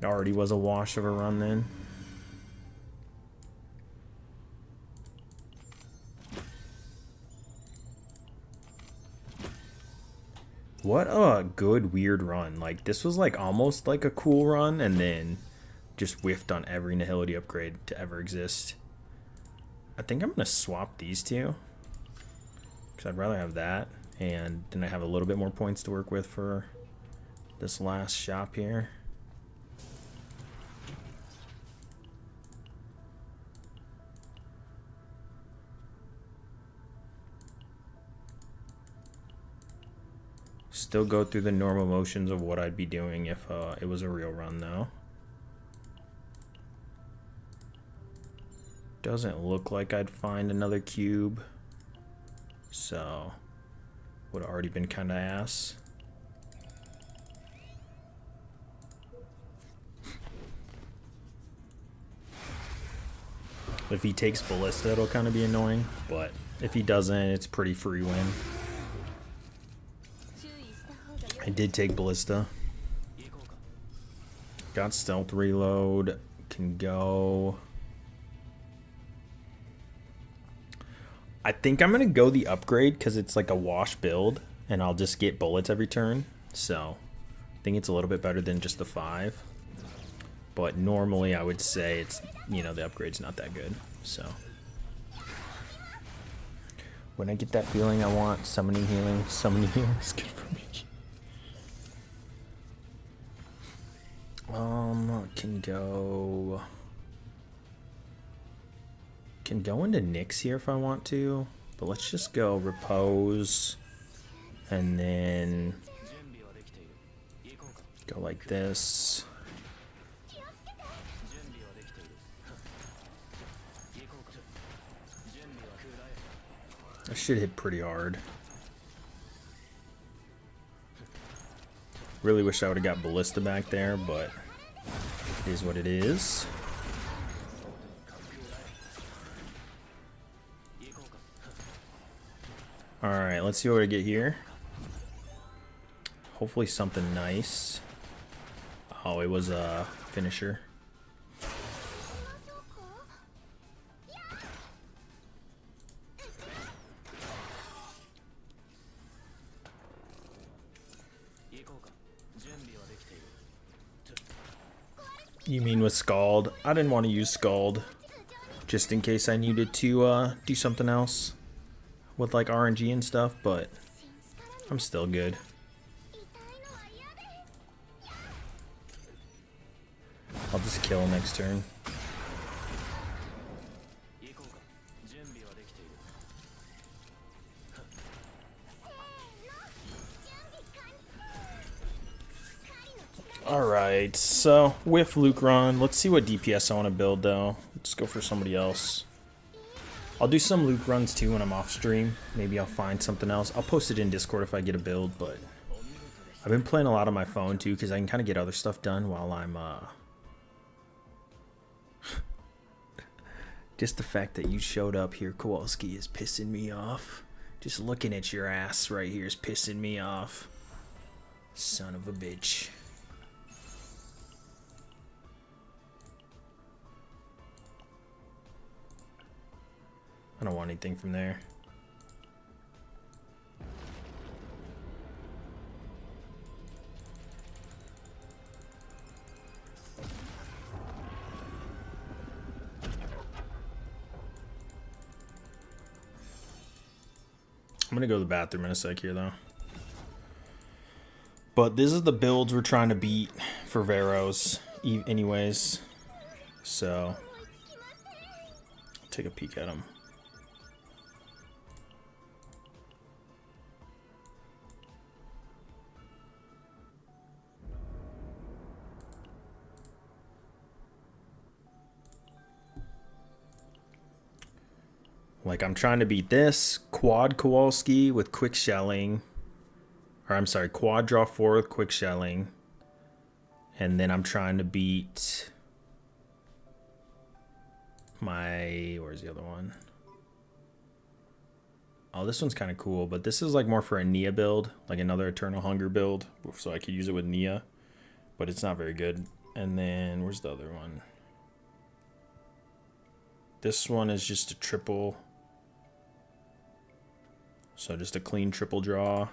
it already was a wash of a run then. What a good weird run. Like, this was like almost like a cool run and then just whiffed on every Nihility upgrade to ever exist. I think I'm gonna swap these two because I'd rather have that, and then I have a little bit more points to work with for this last shop here. Still go through the normal motions of what I'd be doing if it was a real run, though. Doesn't look like I'd find another cube, so would have already been kind of ass. If he takes Ballista, it'll kind of be annoying, but if he doesn't, it's pretty free win. I did take Ballista. Got stealth reload. Can go. I think I'm gonna go the upgrade because it's like a wash build and I'll just get bullets every turn. So I think it's a little bit better than just the 5. But normally I would say it's, you know, the upgrade's not that good. So when I get that feeling I want summoning healing is good for me. Can go into Nyx here if I want to, but let's just go repose and then go like this. That should hit pretty hard. Really wish I would have got Ballista back there, but it is what it is. Alright, let's see what I get here. Hopefully something nice. Oh, it was a finisher. You mean with Scald? I didn't want to use Scald just in case I needed to do something else with like RNG and stuff, but I'm still good. I'll just kill next turn. Alright, so with Lucron, let's see what DPS I want to build though. Let's go for somebody else. I'll do some Luke runs too when I'm off stream. Maybe I'll find something else. I'll post it in Discord if I get a build, but I've been playing a lot on my phone too because I can kind of get other stuff done while I'm Just the fact that you showed up here, Kowalski, is pissing me off. Just looking at your ass right here is pissing me off. Son of a bitch. I don't want anything from there. I'm gonna go to the bathroom in a sec here though. But this is the builds we're trying to beat for Veros anyways. So I'll take a peek at them. Like, I'm trying to beat this quad Kowalski with quick shelling. Or I'm sorry, quad draw 4 with quick shelling. And then I'm trying to beat my... Where's the other one? Oh, this one's kind of cool, but this is like more for a Nia build. Like another Eternal Hunger build. So I could use it with Nia. But it's not very good. And then, where's the other one? This one is just a triple... So just a clean triple draw.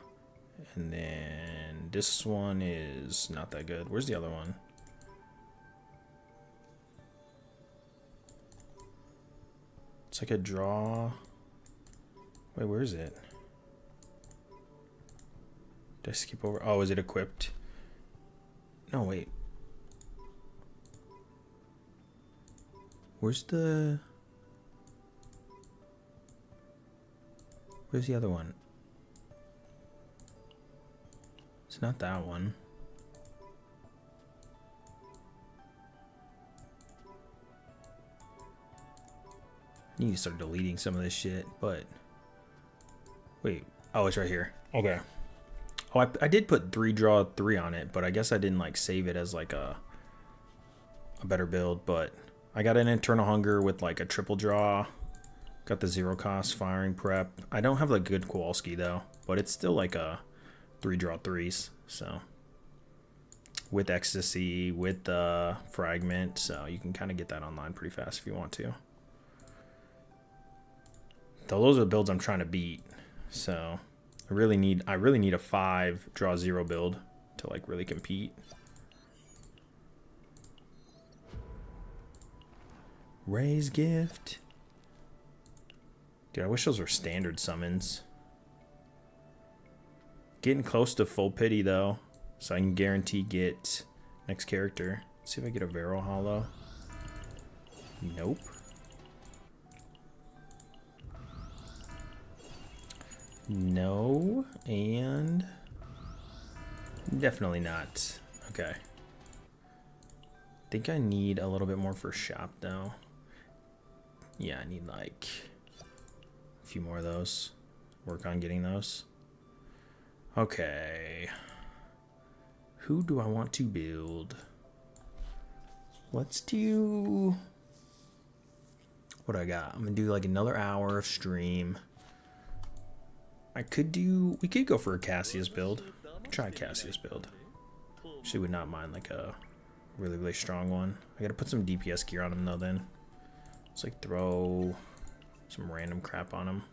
And then this one is not that good. Where's the other one? It's like a draw. Wait, where is it? Did I skip over? Oh, is it equipped? No, wait. Where's the... Where's the other one? It's not that one. I need to start deleting some of this shit, but... Wait. Oh, it's right here. Okay. Oh, I did put 3 draw 3 on it, but I guess I didn't like save it as like a better build, but I got an Eternal Hunger with like a triple draw. Got the 0 cost firing prep. I don't have like good Kowalski though, but it's still like a 3 draw 3s. So with Ecstasy, with the Fragment, so you can kind of get that online pretty fast if you want to. So those are the builds I'm trying to beat. So I really need a 5 draw 0 build to like really compete. Ray's Gift. Dude, I wish those were standard summons. Getting close to full pity though, so I can guarantee get next character. Let's see if I get a Vero Hollow. Nope. No, and definitely not. Okay. I think I need a little bit more for shop though. Yeah, I need like a few more of those. Work on getting those. Okay. Who do I want to build? Let's do... What I got? I'm gonna do like another hour of stream. We could go for a Cassius build. Try a Cassius build. Actually would not mind like a really, really strong one. I gotta put some DPS gear on him though then. Let's like throw some random crap on him.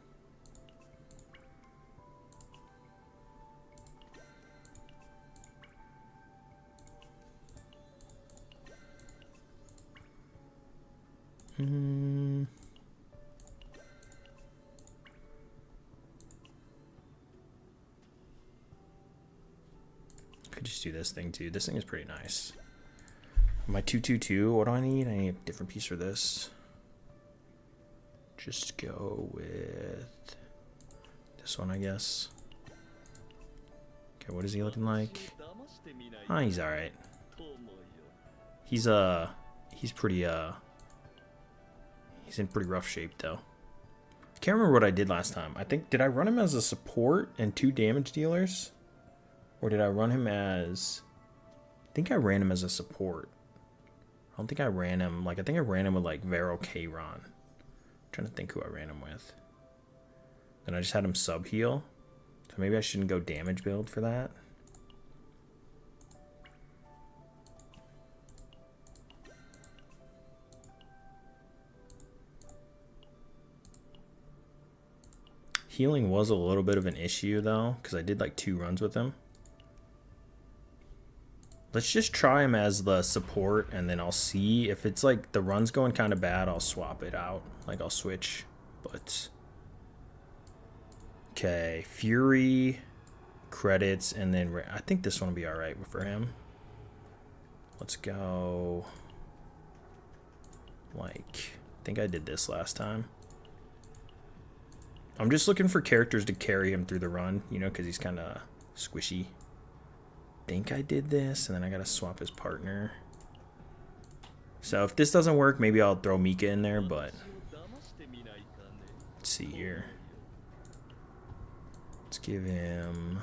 Could just do this thing too. This thing is pretty nice. My 222, what do I need? I need a different piece for this. Just go with this one, I guess. Okay, what is he looking like? Oh, he's alright. He's pretty he's in pretty rough shape though. Can't remember what I did last time. I think, did I run him as a support and 2 damage dealers? Or did I run him as... I think I ran him as a support. I don't think I ran him... Like, I think I ran him with, like, Vero Kayron. I'm trying to think who I ran him with. Then I just had him sub-heal. So maybe I shouldn't go damage build for that. Healing was a little bit of an issue, though, because I did, like, 2 runs with him. Let's just try him as the support, and then I'll see if it's like the run's going kind of bad, I'll swap it out. Like I'll switch, but Okay, Fury, credits, and then I think this one will be alright for him. Let's go. Like, I think I did this last time. I'm just looking for characters to carry him through the run, you know, because he's kind of squishy. Think I did this, and then I gotta swap his partner. So if this doesn't work, maybe I'll throw Mika in there, but let's see here. Let's give him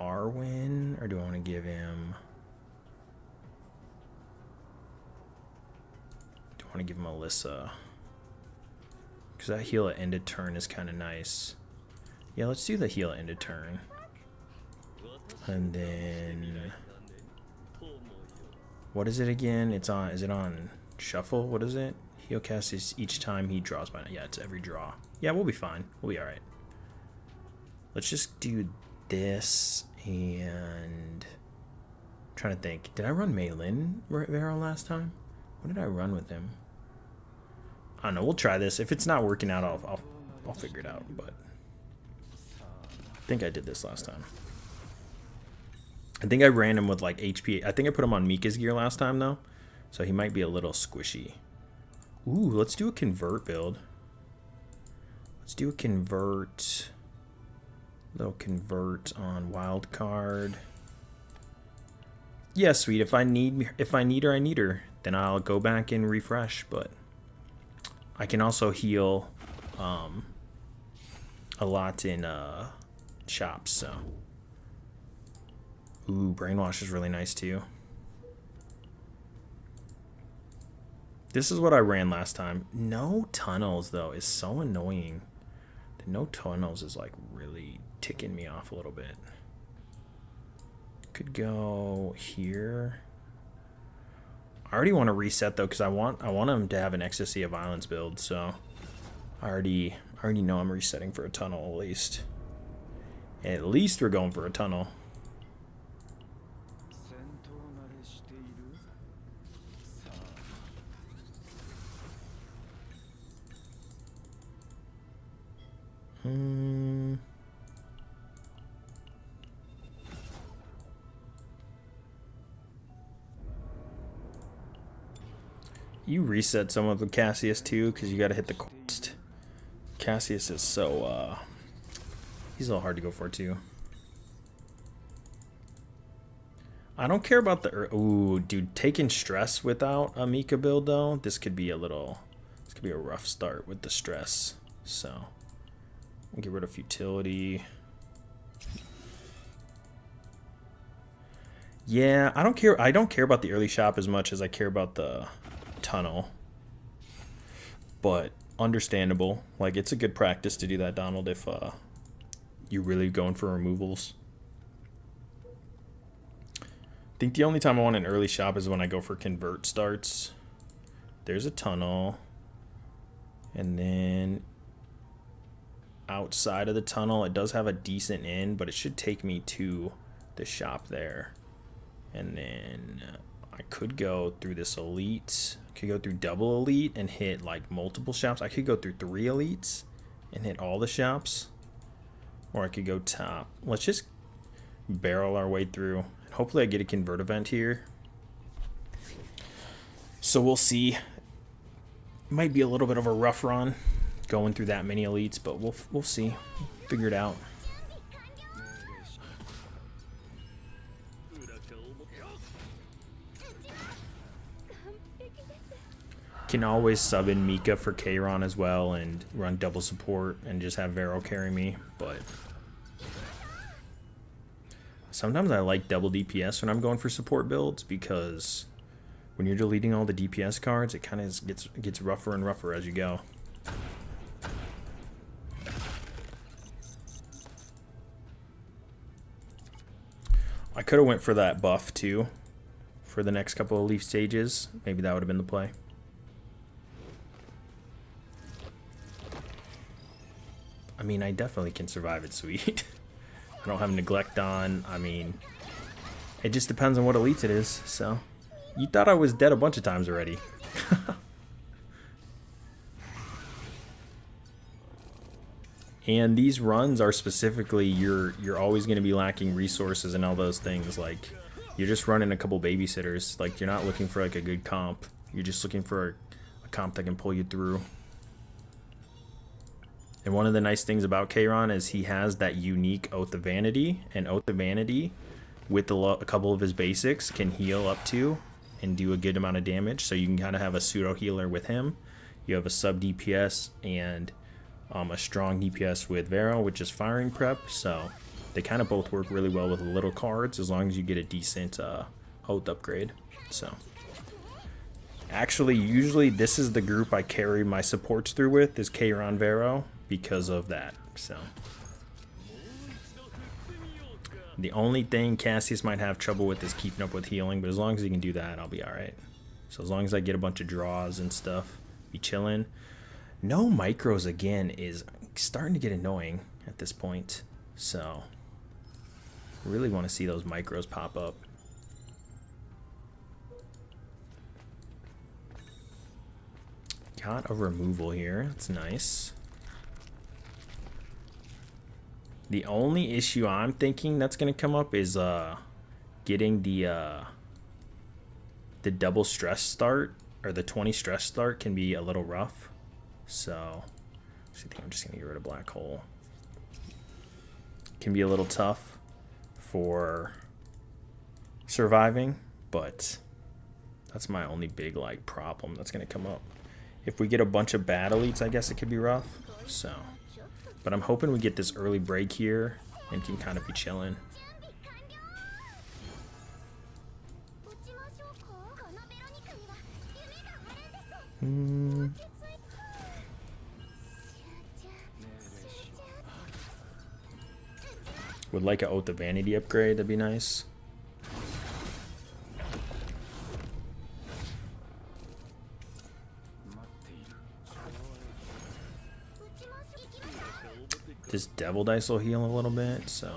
Arwen, or do I want to give him... do I want to give him Alyssa? Because that heal at end of turn is kind of nice. Yeah, let's do the heal at end of turn. And then... what is it again? It's on... is it on shuffle? What is it? Heal cast is each time he draws by... yeah, it's every draw. Yeah, we'll be fine. We'll be alright. Let's just do this and... I'm trying to think. Did I run Mei Lin Vero last time? What did I run with him? I don't know. We'll try this. If it's not working out, I'll figure it out. But I think I did this last time. I think I ran him with like HP. I think I put him on Mika's gear last time though, so he might be a little squishy. Ooh, let's do a convert build. Let's do a convert. Little convert on wild card. Yeah, sweet. If I need her, I need her. Then I'll go back and refresh. But I can also heal a lot in shops. So, ooh, brainwash is really nice too. This is what I ran last time. No tunnels though is so annoying. The no tunnels is like really ticking me off a little bit. Could go here. I already want to reset though because I want him to have an Ecstasy of Violence build. So I already know I'm resetting for a tunnel at least. At least we're going for a tunnel. You reset some of the Cassius too, because you got to hit the quest. Cassius is so, he's a little hard to go for too. I don't care about the, ooh, dude, taking stress without a Mika build though, this could be a rough start with the stress. So, we'll get rid of futility. Yeah, I don't care about the early shop as much as I care about the tunnel, but understandable. Like, it's a good practice to do that, Donald, if you're really going for removals. I think the only time I want an early shop is when I go for convert starts. There's a tunnel, and then outside of the tunnel it does have a decent inn, but it should take me to the shop there. And then I could go through this elite. I could go through double elite and hit like multiple shops. I could go through 3 elites and hit all the shops. Or I could go top. Let's just barrel our way through. Hopefully I get a convert event here. So we'll see. Might be a little bit of a rough run going through that many elites, but we'll see. Figure it out. Can always sub in Mika for Kayron as well and run double support and just have Vero carry me, but sometimes I like double DPS when I'm going for support builds, because when you're deleting all the DPS cards, it kind of gets rougher and rougher as you go. I could have went for that buff too for the next couple of leaf stages. Maybe that would have been the play. I mean, I definitely can survive it, sweet. I don't have neglect on. I mean, it just depends on what elites it is. So, you thought I was dead a bunch of times already. And these runs are specifically, you're always going to be lacking resources and all those things. Like, you're just running a couple babysitters. Like, you're not looking for like a good comp. You're just looking for a comp that can pull you through. And one of the nice things about Kayron is he has that unique Oath of Vanity, and Oath of Vanity with a couple of his basics can heal up to and do a good amount of damage. So you can kind of have a pseudo healer with him. You have a sub DPS and a strong DPS with Vero, which is firing prep. So they kind of both work really well with little cards as long as you get a decent Oath upgrade. So actually, usually this is the group I carry my supports through with, is Kayron Vero, because of that. So the only thing Cassius might have trouble with is keeping up with healing, but as long as he can do that, I'll be alright. So as long as I get a bunch of draws and stuff, be chilling. No micros again is starting to get annoying at this point. So I really want to see those micros pop up. Got a removal here. That's nice. The only issue I'm thinking that's going to come up is getting the double stress start, or the 20 stress start can be a little rough. So I think I'm just going to get rid of Black Hole. Can be a little tough for surviving, but that's my only big like problem that's going to come up. If we get a bunch of bad elites, I guess it could be rough. So, but I'm hoping we get this early break here and can kind of be chilling. Would like an Oath of Vanity upgrade, that'd be nice. This Devil Dice will heal a little bit, so.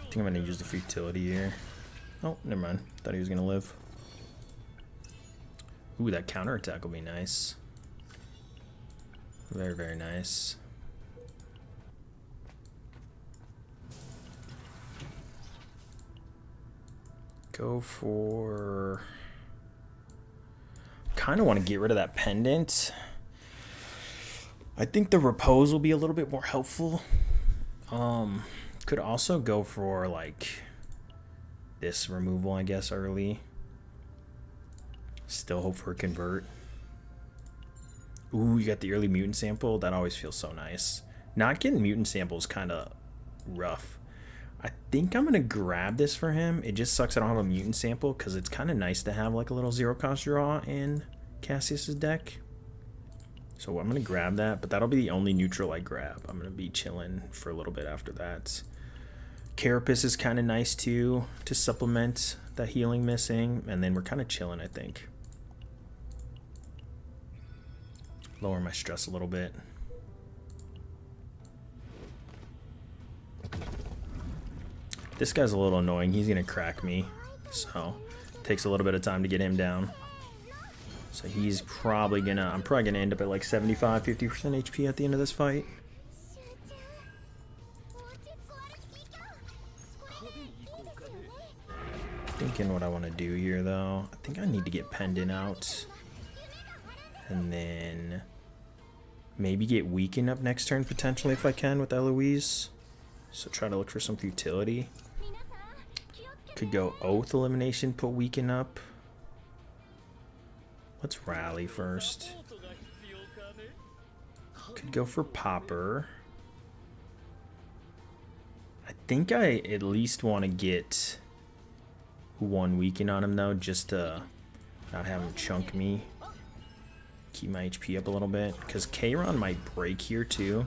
I think I'm gonna use the futility here. Oh, never mind. Thought he was gonna live. Ooh, that counterattack will be nice. Very, very nice. Go for... Kind of want to get rid of that pendant. I think the repose will be a little bit more helpful. Could also go for like this removal, I guess, early. Still hope for a convert. Ooh, you got the early mutant sample. That always feels so nice. Not getting mutant samples kind of rough. I think I'm gonna grab this for him. It just sucks I don't have a mutant sample because it's kind of nice to have like a little zero cost draw in Cassius's deck. So I'm gonna grab that, but that'll be the only neutral I grab. I'm gonna be chilling for a little bit after that. Carapace is kind of nice too to supplement that healing missing, and then we're kind of chilling, I think. Lower my stress a little bit. This guy's a little annoying. He's gonna crack me, so it takes a little bit of time to get him down. So he's probably gonna, I'm probably gonna end up at like 75, 50% HP at the end of this fight. Thinking what I want to do here though. I think I need to get Pendant out. And then maybe get Weaken up next turn potentially if I can with Eloise. So try to look for some futility. Could go Oath Elimination, put Weaken up. Let's rally first. Could go for Popper. I think I at least want to get one Weaken on him though, just to not have him chunk me. keep my HP up a little bit. Because Kayron might break here too.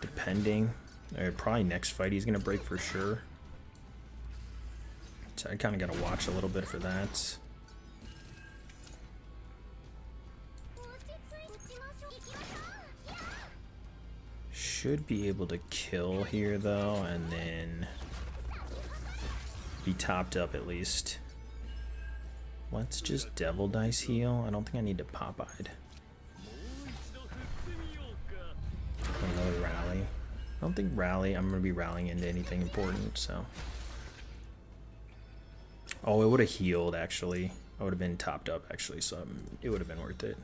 Depending. Or probably next fight he's going to break for sure. So I kind of got to watch a little bit for that. Should be able to kill here though, and then be topped up at least. Let's just Devil Dice heal. I don't think I need to Pop-Eyed. Another rally. I don't think rally. I'm going to be rallying into anything important, so. Oh, it would have healed actually. I would have been topped up actually, so it would have been worth it.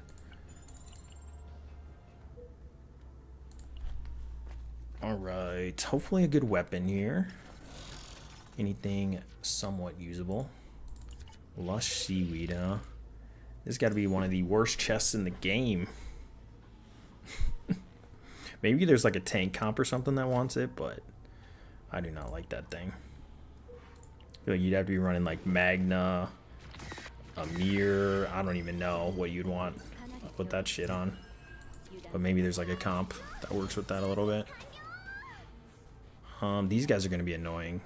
Alright, hopefully a good weapon here. Anything somewhat usable. Lush Seaweed, huh? This got to be one of the worst chests in the game. Maybe there's like a tank comp or something that wants it, but I do not like that thing. I feel like you'd have to be running like Magna, Amir, I don't even know what you'd want to put that shit on. But maybe there's like a comp that works with that a little bit. These guys are going to be annoying.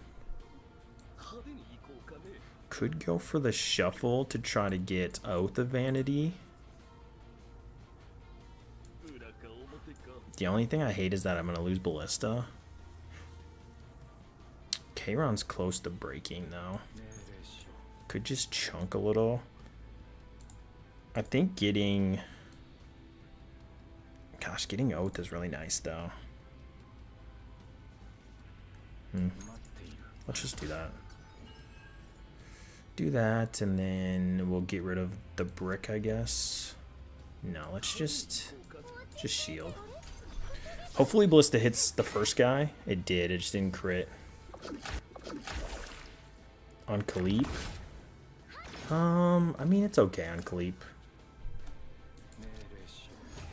Could go for the shuffle to try to get Oath of Vanity. The only thing I hate is that I'm going to lose Ballista. Kayron's close to breaking though. Could just chunk a little. I think getting... Gosh, getting Oath is really nice though. Let's just do that. Do that, and then we'll get rid of the brick, I guess. No, let's just shield. Hopefully Ballista hits the first guy. It did, it just didn't crit. On Khalip. I mean, it's okay on Khalip.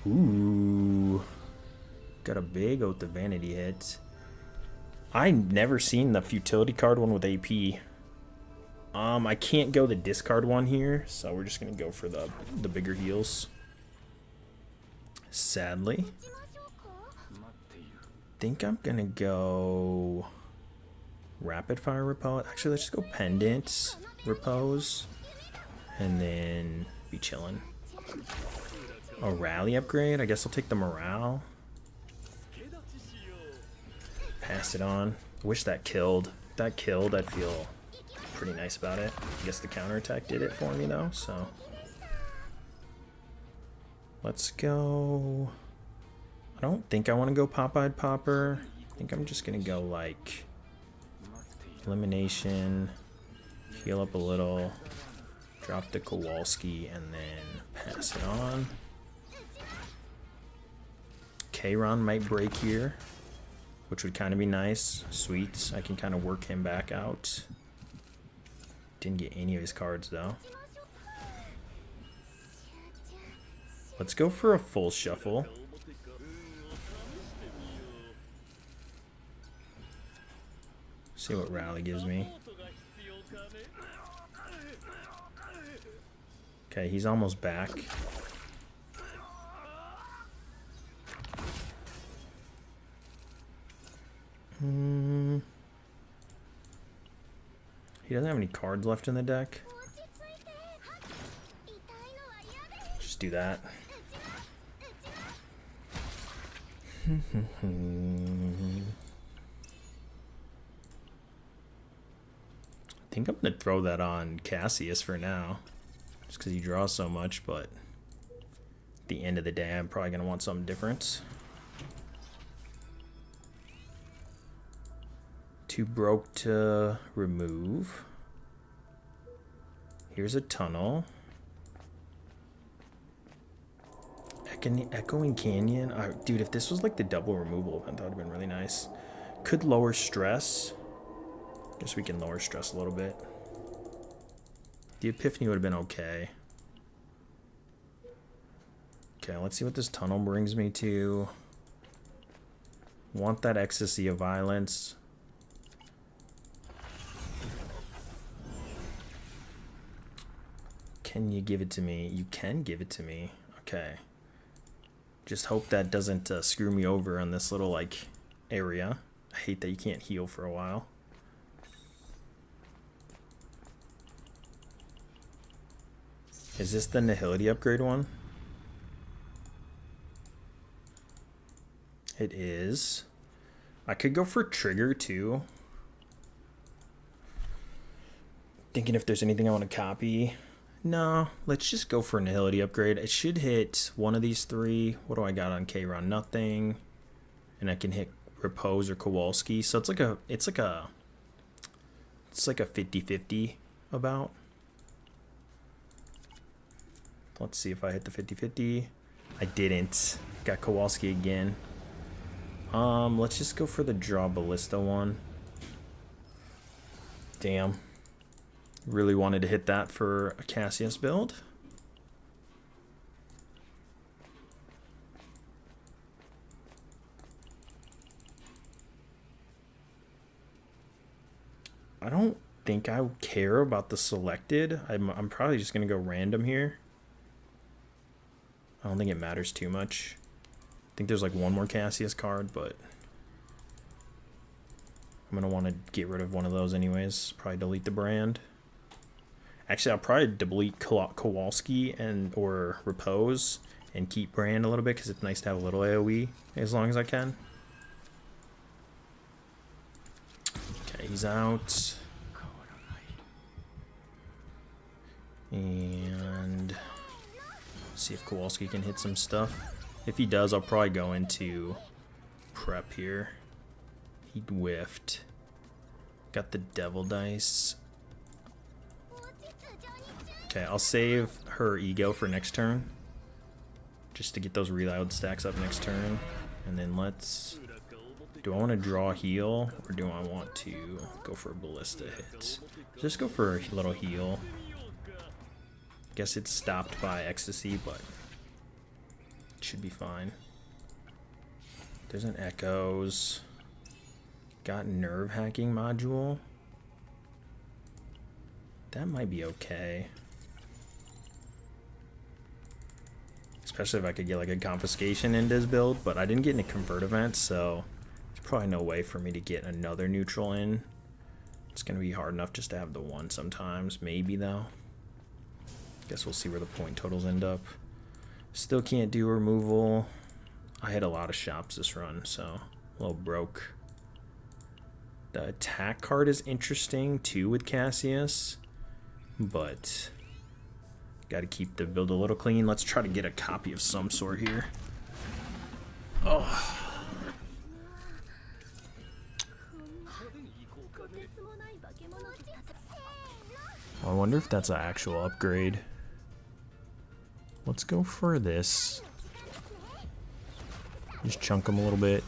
Ooh. Got a big Oath of Vanity hit. I've never seen the futility card one with AP. I can't go the discard one here, so we're just gonna go for the bigger heals. Sadly. Think I'm gonna go Rapid Fire Repel. Actually, let's just go Pendant Repose. And then be chilling. A rally upgrade? I guess I'll take the morale. Pass it on. Wish that killed. If that killed, I'd feel pretty nice about it. I guess the counterattack did it for me though, so. Let's go. I don't think I want to go Pop-Eyed Popper. I think I'm just gonna go like Elimination, heal up a little, drop the Kowalski, and then pass it on. Kayron might break here, which would kind of be nice. Sweet, I can kind of work him back out. Didn't get any of his cards though. Let's go for a full shuffle. See what rally gives me. Okay, he's almost back. He doesn't have any cards left in the deck. Just do that. I think I'm going to throw that on Cassius for now. Just because he draws so much, but at the end of the day, I'm probably going to want something different. Too broke to remove. Here's a tunnel. Echoing Canyon. Dude, if this was like the double removal event, that would have been really nice. Could lower stress. Guess we can lower stress a little bit. The Epiphany would have been okay. Okay, let's see what this tunnel brings me to. Want that Ecstasy of Violence. Can you give it to me? You can give it to me. Okay. Just hope that doesn't screw me over on this little, like, area. I hate that you can't heal for a while. Is this the Nihility upgrade one? It is. I could go for Trigger, too. Thinking if there's anything I want to copy. No, let's just go for Nihility upgrade. It should hit one of these three. What do I got on Kayron? Nothing. And I can hit Repose or Kowalski. So it's like a 50-50 about. Let's see if I hit the 50-50. I didn't. Got Kowalski again. Let's just go for the Draw Ballista one. Damn. Really wanted to hit that for a Cassius build. I don't think I care about the selected. I'm probably just going to go random here. I don't think it matters too much. I think there's like one more Cassius card, but I'm going to want to get rid of one of those anyways. Probably delete the brand. Actually, I'll probably delete Kowalski or Repose and keep brand a little bit because it's nice to have a little AoE as long as I can. Okay, he's out. And see if Kowalski can hit some stuff. If he does, I'll probably go into prep here. He whiffed. Got the Devil Dice. Okay, I'll save her ego for next turn. Just to get those reload stacks up next turn. And then let's... Do I want to draw heal? Or do I want to go for a ballista hit? Just go for a little heal. Guess it's stopped by Ecstasy, but it should be fine. There's an Echoes. Got Nerve Hacking module. That might be okay. Especially if I could get like a Confiscation into his build, but I didn't get any Convert events, so there's probably no way for me to get another neutral in. It's going to be hard enough just to have the one sometimes. Maybe, though. Guess we'll see where the point totals end up. Still can't do removal. I hit a lot of shops this run, so a little broke. The attack card is interesting, too, with Cassius. But got to keep the build a little clean. Let's try to get a copy of some sort here. Oh. I wonder if that's an actual upgrade. Let's go for this. Just chunk them a little bit.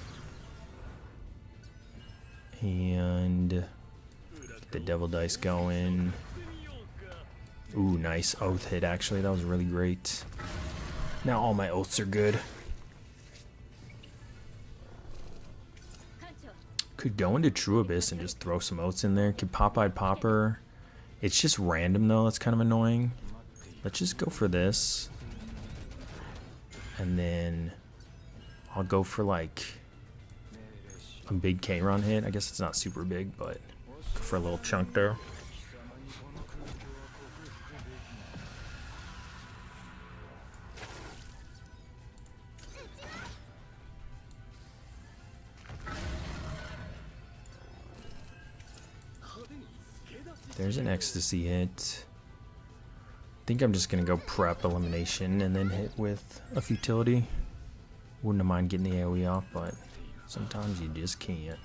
And get the Devil Dice going. Ooh, nice oath hit, actually. That was really great. Now all my oaths are good. Could go into True Abyss and just throw some oaths in there. Could Popeye Popper. It's just random, though. That's kind of annoying. Let's just go for this. And then I'll go for, like, a big Kayron hit. I guess it's not super big, but go for a little chunk there. There's an Ecstasy hit. I think I'm just going to go prep elimination and then hit with a futility. Wouldn't have mind getting the AoE off, but sometimes you just can't.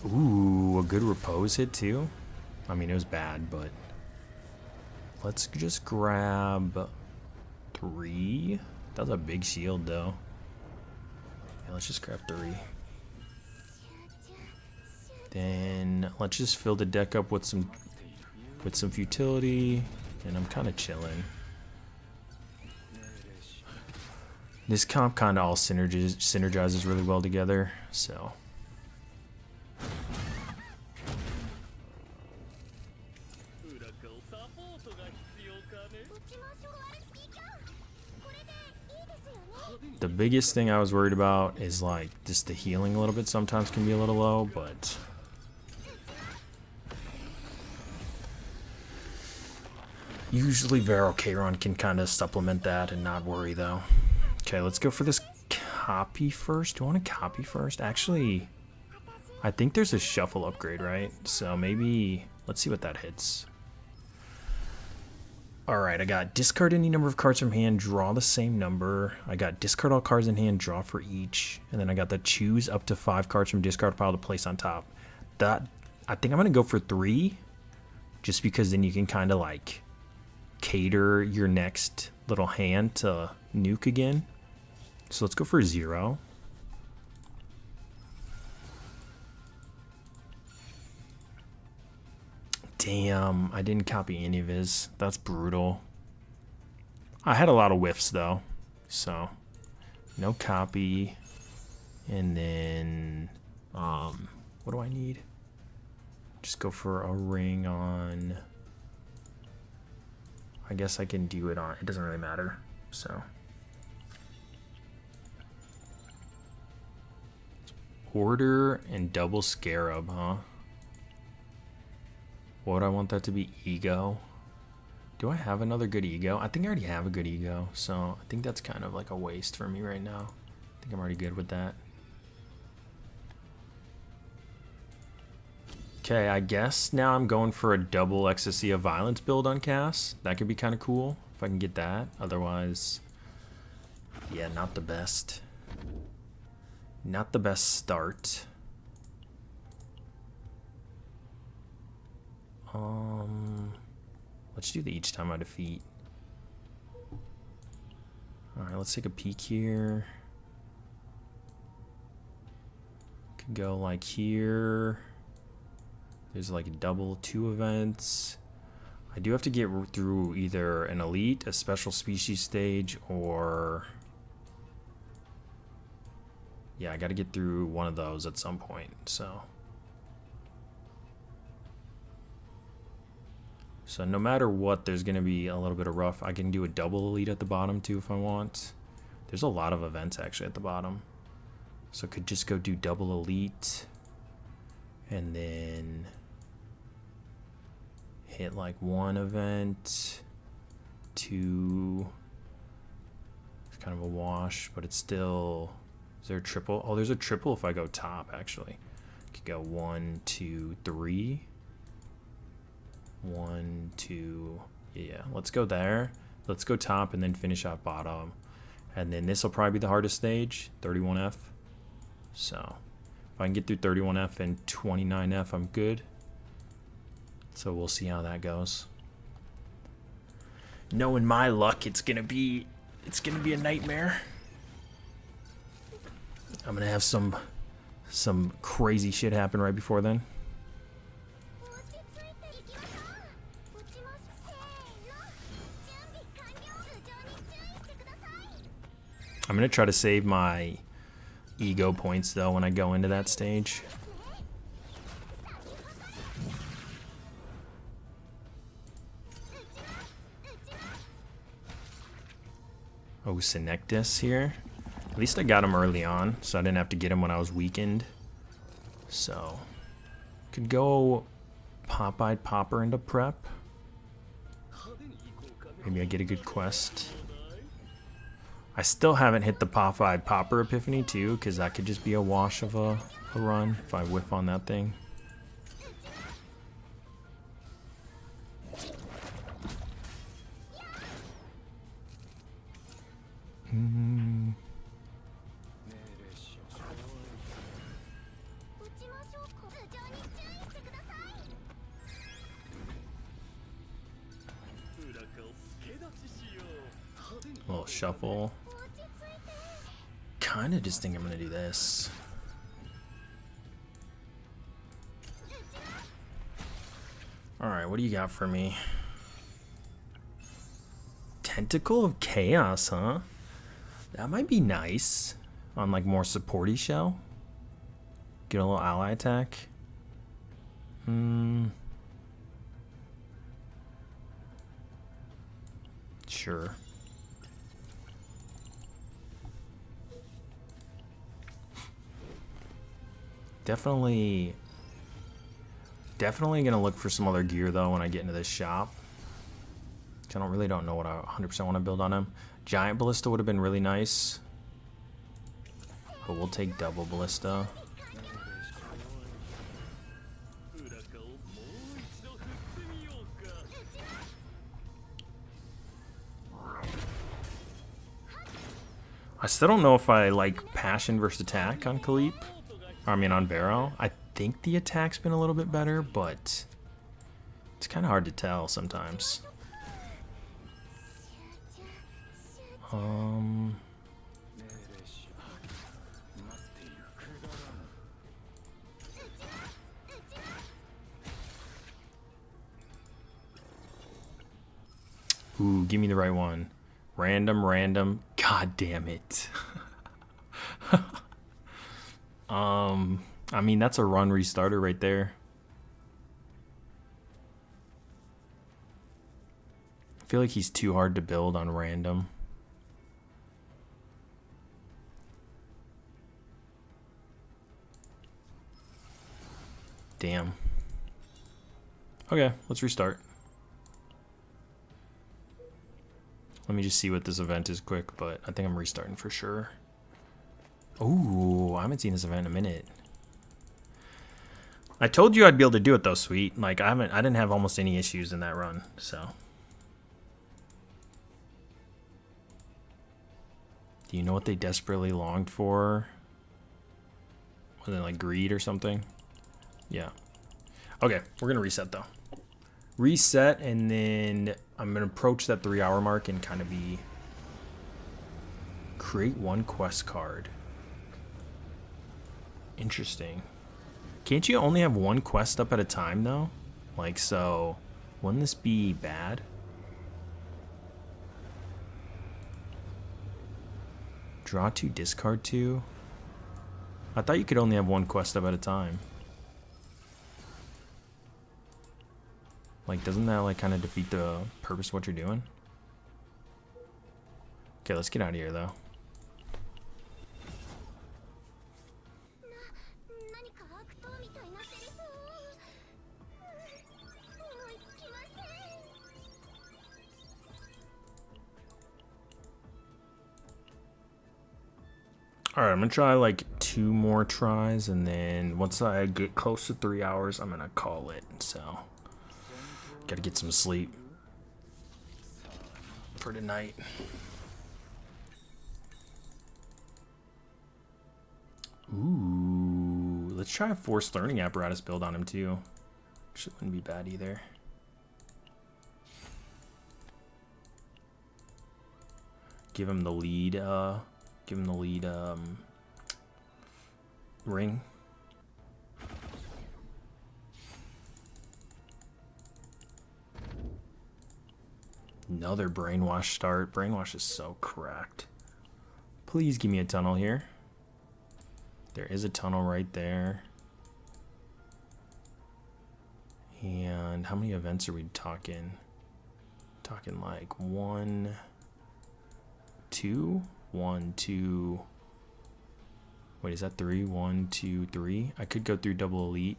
Ooh, a good Repose hit too. I mean, it was bad, but let's just grab 3. That was a big shield, though. Yeah, let's just grab 3. Then let's just fill the deck up with some futility, and I'm kind of chilling. This comp kind of all synergizes really well together, so. The biggest thing I was worried about is like just the healing a little bit sometimes can be a little low, but usually Vero Kayron can kind of supplement that and not worry though. Okay, let's go for this copy first. Do you want to copy first? Actually, I think there's a shuffle upgrade, right? So maybe let's see what that hits. Alright, I got discard any number of cards from hand, draw the same number. I got discard all cards in hand, draw for each. And then I got the choose up to 5 cards from discard pile to place on top. That, I think I'm going to go for 3. Just because then you can kind of like cater your next little hand to nuke again. So let's go for 0. Damn, I didn't copy any of his. That's brutal. I had a lot of whiffs though, so no copy. And then, what do I need? Just go for a ring on. I guess I can do it on. It doesn't really matter. So. Order and double scarab, huh? What would I want that to be? Ego? Do I have another good ego? I think I already have a good ego, so I think that's kind of like a waste for me right now. I think I'm already good with that. Okay, I guess now I'm going for a double Ecstasy of Violence build on Cass. That could be kind of cool if I can get that. Otherwise, yeah, not the best. Not the best start. Let's do the each time I defeat. Alright, let's take a peek here. Could go like here. There's like a double 2 events. I do have to get through either an elite, a special species stage, or yeah, I gotta get through one of those at some point, so. So no matter what, there's going to be a little bit of rough. I can do a double elite at the bottom too if I want. There's a lot of events actually at the bottom. So I could just go do double elite. And then hit like 1 event. 2. It's kind of a wash, but it's still... Is there a triple? Oh, there's a triple if I go top actually. I could go 1, 2, 3. 1, 2, yeah, let's go there. Let's go top and then finish off bottom. And then this will probably be the hardest stage, 31F. So if I can get through 31F and 29F, I'm good. So we'll see how that goes. Knowing my luck, it's gonna be a nightmare. I'm gonna have some crazy shit happen right before then. I'm going to try to save my ego points, though, when I go into that stage. Oh, Synectus here. At least I got him early on, so I didn't have to get him when I was weakened. So, could go Pop-Eyed Popper into prep. Maybe I get a good quest. I still haven't hit the Pop-Eyed Popper Epiphany too, because that could just be a wash of a run if I whiff on that thing. A little shuffle. Kind of just think I'm going to do this. Alright, what do you got for me? Tentacle of Chaos, huh? That might be nice on like more supporty shell. Get a little ally attack. Sure. Definitely gonna look for some other gear though when I get into this shop. I really don't know what I 100% want to build on him. Giant Ballista would have been really nice, but we'll take double Ballista. I still don't know if I like passion versus attack on Khaleep. I mean on Barrow. I think the attack's been a little bit better, but it's kind of hard to tell sometimes. Ooh, give me the right one. Random. God damn it. I mean, that's a run restarter right there. I feel like he's too hard to build on random. Damn. Okay, let's restart. Let me just see what this event is quick, but I think I'm restarting for sure. Ooh, I haven't seen this event in a minute. I told you I'd be able to do it though, Sweet. Like I didn't have almost any issues in that run, so. Do you know what they desperately longed for? Was it like greed or something? Yeah. Okay, we're gonna reset though. Reset, and then I'm gonna approach that 3-hour mark and kind of be create one quest card. Interesting. Can't you only have one quest up at a time though? Like, so wouldn't this be bad? Draw 2, discard 2. I thought you could only have one quest up at a time. Like, doesn't that like kind of defeat the purpose of what you're doing? Okay, let's get out of here though. Alright, I'm gonna try like 2 more tries, and then once I get close to 3 hours, I'm gonna call it. So, gotta get some sleep for tonight. Ooh, let's try a forced learning apparatus build on him too. Which wouldn't be bad either. Give him the lead, ring. Another brainwash start. Brainwash is so cracked. Please give me a tunnel here. There is a tunnel right there. And how many events are we talking? Talking like 1, 2, 1, 2. Wait, is that 3? 1, 2, 3. I could go through double elite,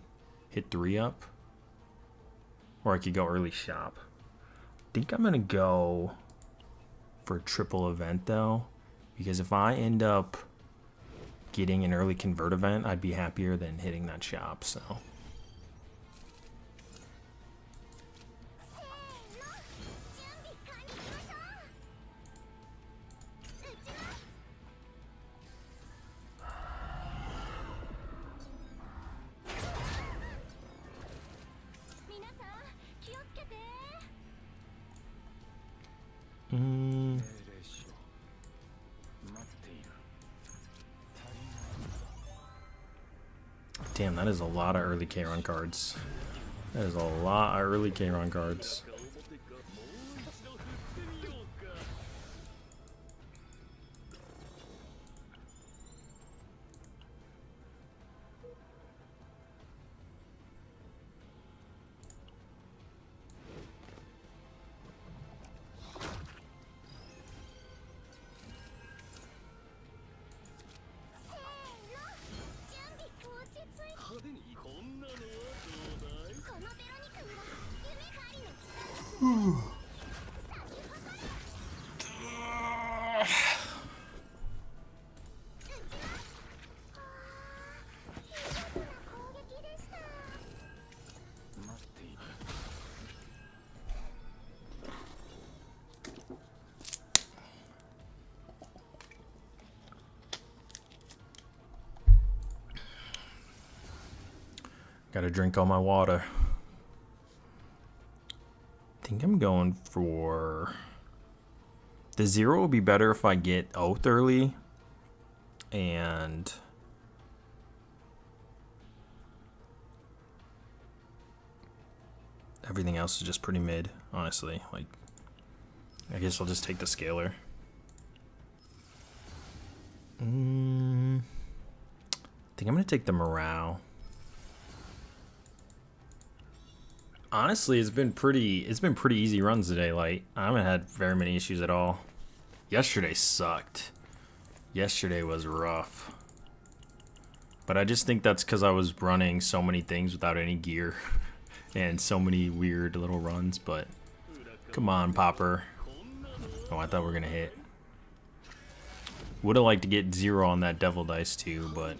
hit 3 up, or I could go early shop. I think I'm gonna go for a triple event though, because if I end up getting an early convert event, I'd be happier than hitting that shop. So. Damn, that is a lot of early Kayron cards. That is a lot of early Kayron cards. Gotta drink all my water. I think I'm going for... The 0 will be better if I get Oath early. And... everything else is just pretty mid, honestly. Like, I guess I'll just take the scalar. I think I'm gonna take the morale. Honestly, it's been pretty easy runs today, Light. I haven't had very many issues at all. Yesterday sucked. Yesterday was rough. But I just think that's because I was running so many things without any gear. And so many weird little runs, but... Come on, Popper. Oh, I thought we were gonna hit. Would've liked to get 0 on that Devil Dice too, but...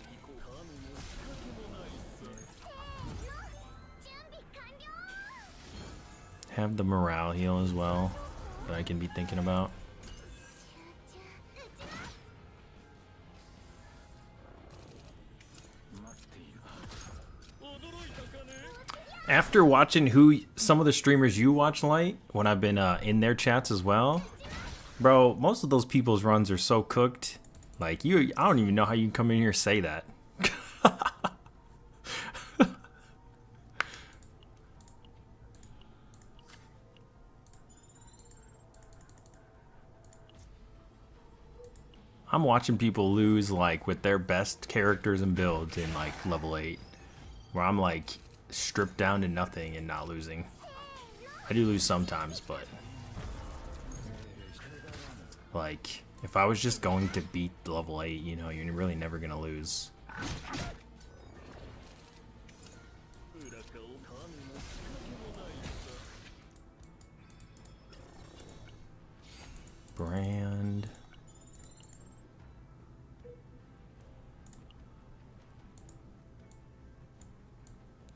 Have the morale heal as well that I can be thinking about. After watching some of the streamers you watch, Light, when I've been in their chats as well, bro, most of those people's runs are so cooked. Like, I don't even know how you can come in here and say that. I'm watching people lose, like, with their best characters and builds in, like, level 8. Where I'm, like, stripped down to nothing and not losing. I do lose sometimes, but... like, if I was just going to beat the level 8, you know, you're really never gonna lose. Brand...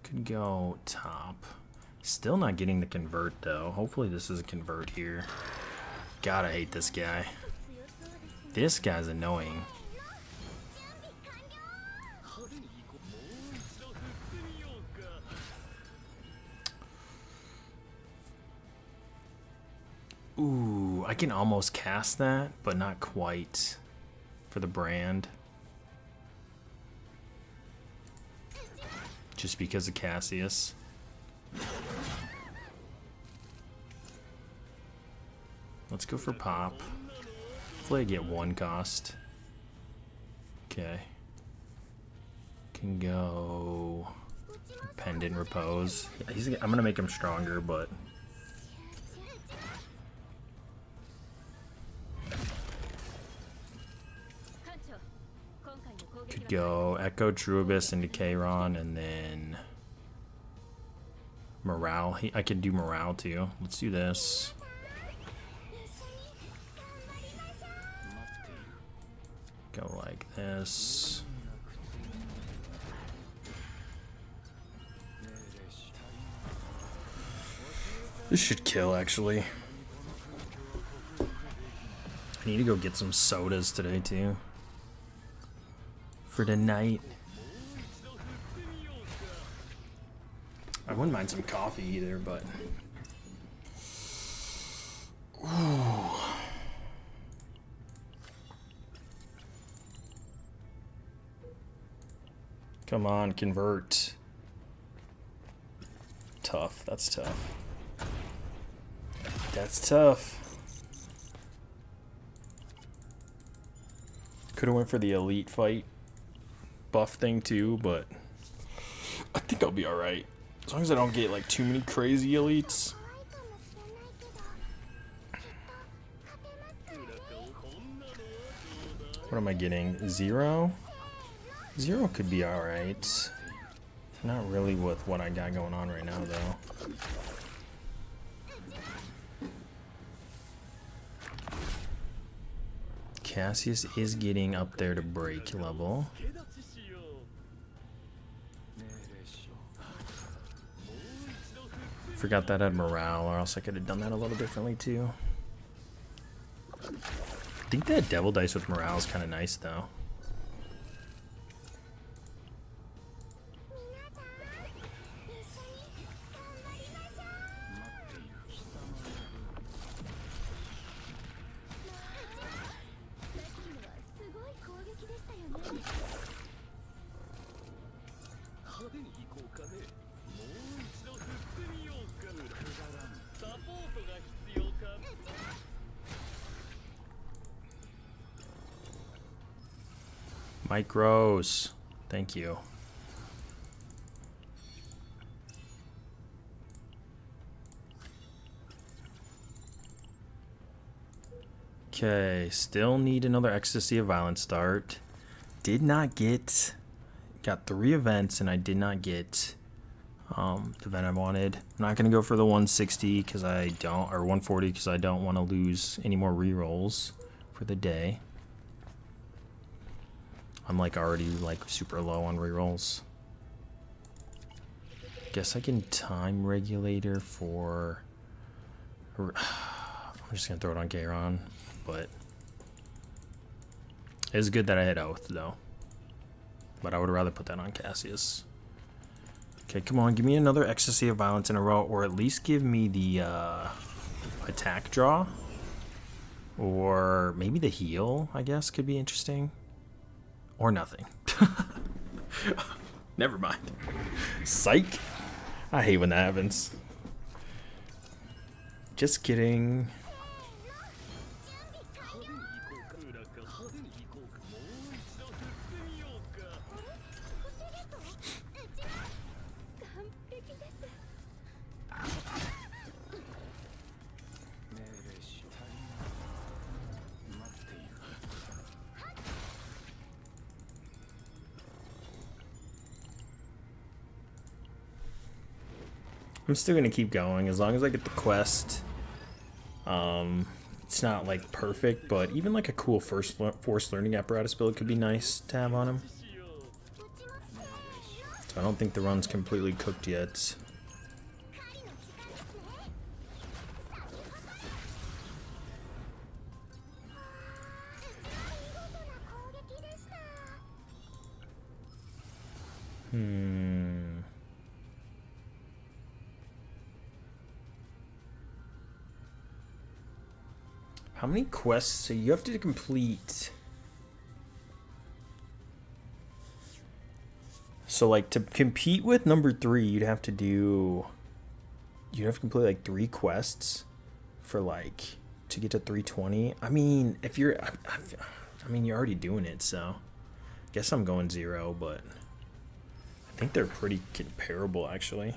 could go top. Still not getting the convert though. Hopefully this is a convert here. God, I hate this guy. This guy's annoying. Ooh, I can almost cast that, but not quite for the brand. Just because of Cassius. Let's go for pop. Hopefully I get 1 cost. Okay. Can go Pendant Repose. I'm gonna make him stronger, but could go Echo True Abyss into Kayron and then Morale. I could do Morale too. Let's do this. Go like this. This should kill, actually. I need to go get some sodas today too. For tonight. I wouldn't mind some coffee either, but... Ooh. Come on, convert. Tough, that's tough. That's tough. Could have went for the elite fight buff thing too, but I think I'll be alright. As long as I don't get like too many crazy elites. What am I getting? 0? 0 could be alright. Not really with what I got going on right now, though. Cassius is getting up there to break level. Forgot that had morale, or else I could have done that a little differently too. I think that devil dice with morale is kind of nice though. Mike Rose, thank you. Okay, still need another Ecstasy of Violence start. Did not get, got 3 events and I did not get the event I wanted. I'm not gonna go for the 160 because I don't, or 140 because I don't want to lose any more rerolls for the day. I'm like already like super low on rerolls. Guess I can time regulator for. I'm just gonna throw it on Kayron, but it's good that I hit Oath though. But I would rather put that on Cassius. Okay, come on, give me another Ecstasy of Violence in a row, or at least give me the attack draw, or maybe the heal. I guess could be interesting. Or nothing. Never mind. Psych. I hate when that happens. Just kidding. I'm still gonna keep going as long as I get the quest. It's not like perfect, but even like a cool forced learning apparatus build could be nice to have on him. So I don't think the run's completely cooked yet. How many quests? So you have to complete. So like to compete with number 3, you'd have to do. You'd have to complete like 3 quests for like to get to 320. I mean, if you're, I mean, you're already doing it, so I guess I'm going 0, but I think they're pretty comparable actually.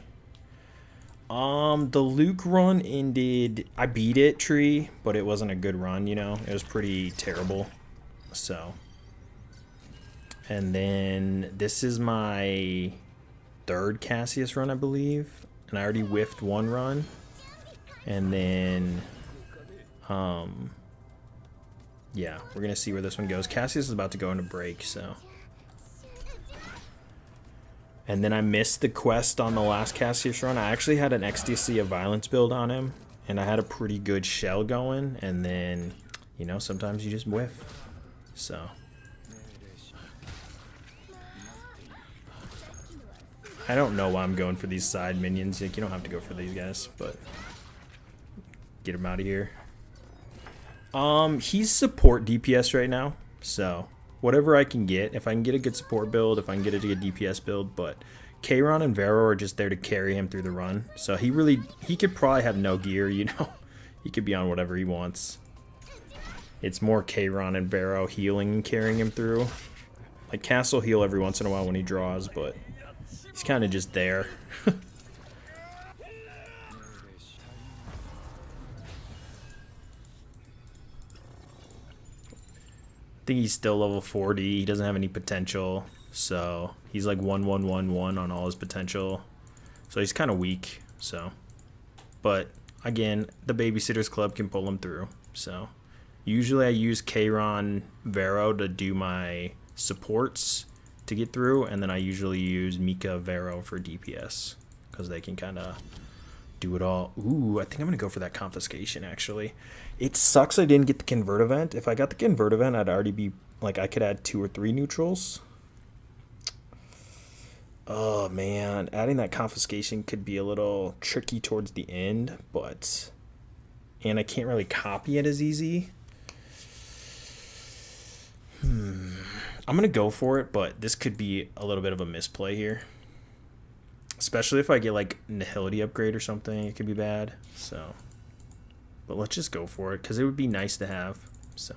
The Luke run ended, I beat it, Tree, but it wasn't a good run, you know? It was pretty terrible, so. And then this is my 3rd Cassius run, I believe, and I already whiffed 1 run. And then, yeah, we're gonna see where this one goes. Cassius is about to go into break, so. And then I missed the quest on the last Cassius run. I actually had an Ecstasy of Violence build on him, and I had a pretty good shell going, and then, you know, sometimes you just whiff. So. I don't know why I'm going for these side minions. Like, you don't have to go for these guys, but get him out of here. He's support DPS right now, so whatever I can get. If I can get a good support build, if I can get a good DPS build, but Kayron and Vero are just there to carry him through the run. So he could probably have no gear, you know. He could be on whatever he wants. It's more Kayron and Vero healing and carrying him through. Like, Cass will heal every once in a while when he draws, but he's kind of just there. think he's still level 40. He doesn't have any potential. So he's like 1-1-1-1 on all his potential. So he's kind of weak. So, but again, the Babysitters Club can pull him through. So usually I use Kayron Vero to do my supports to get through, and then I usually use Mika Vero for DPS because they can kind of do it all. Ooh, I think I'm gonna go for that confiscation. Actually, it sucks I didn't get the convert event. If I got the convert event, I'd already be like, I could add 2 or 3 neutrals. Oh man, adding that confiscation could be a little tricky towards the end, but and I can't really copy it as easy. I'm gonna go for it, but this could be a little bit of a misplay here. Especially if I get like Nihility upgrade or something, it could be bad. So, but let's just go for it because it would be nice to have. So,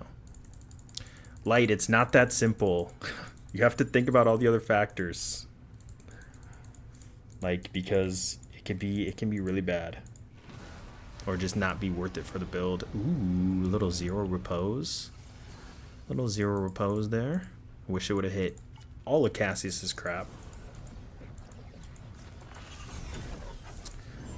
Light, it's not that simple. You have to think about all the other factors. Like, because it can be really bad, or just not be worth it for the build. Ooh, little zero repose. Little zero repose there. Wish it would have hit all of Cassius's crap.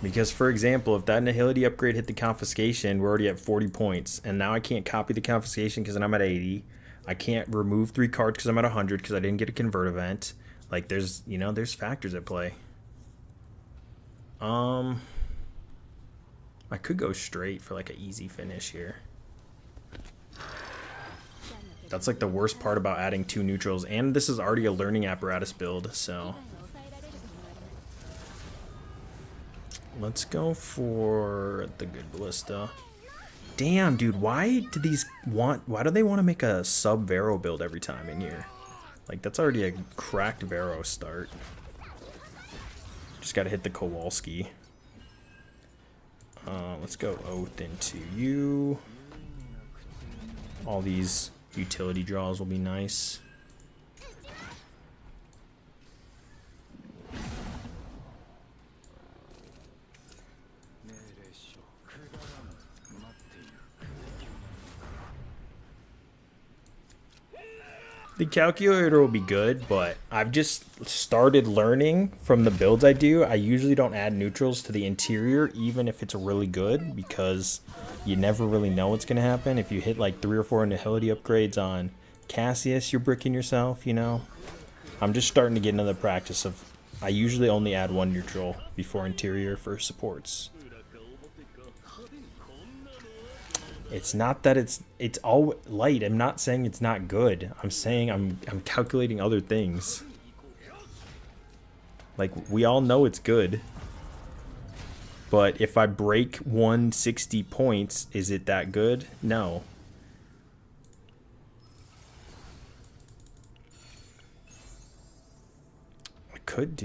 Because, for example, if that Nihility upgrade hit the confiscation, we're already at 40 points. And now I can't copy the confiscation because then I'm at 80. I can't remove 3 cards because I'm at 100 because I didn't get a convert event. Like, there's, you know, there's factors at play. I could go straight for, like, an easy finish here. That's, like, the worst part about adding 2 neutrals. And this is already a learning apparatus build, so... Let's go for the good ballista. Damn, dude, why do they want to make a sub Vero build every time in here? Like, that's already a cracked Vero start. Just gotta hit the Kowalski. Let's go Oath into you. All these utility draws will be nice. The calculator will be good, but I've just started learning from the builds I do. I usually don't add neutrals to the interior, even if it's really good, because you never really know what's going to happen. If you hit like 3 or 4 Nihility upgrades on Cassius, you're bricking yourself, you know? I'm just starting to get into the practice of, I usually only add 1 neutral before interior for supports. It's not that it's all Light. I'm not saying it's not good. I'm saying I'm calculating other things. Like, we all know it's good. But if I break 160 points, is it that good? No. I could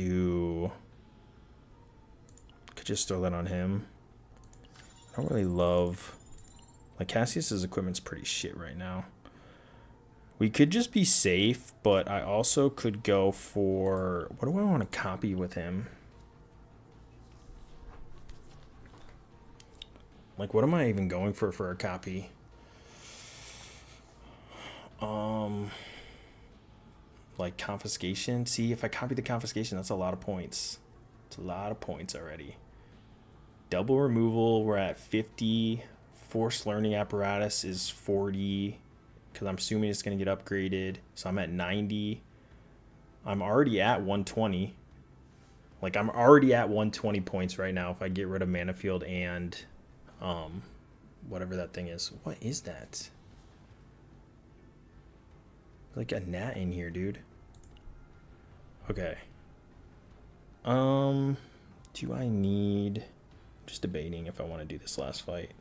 just throw that on him. I don't really love... Like, Cassius's equipment's pretty shit right now. We could just be safe, but I also could go for... What do I want to copy with him? Like, what am I even going for a copy? Like, confiscation? See, if I copy the confiscation, that's a lot of points. It's a lot of points already. Double removal, we're at 50... Forced learning apparatus is 40 because I'm assuming it's going to get upgraded. So I'm at 90. I'm already at 120. Like, I'm already at 120 points right now if I get rid of Mana Field and whatever that thing is. What is that? Like a gnat in here, dude. Okay. Do I need... Just debating if I want to do this last fight.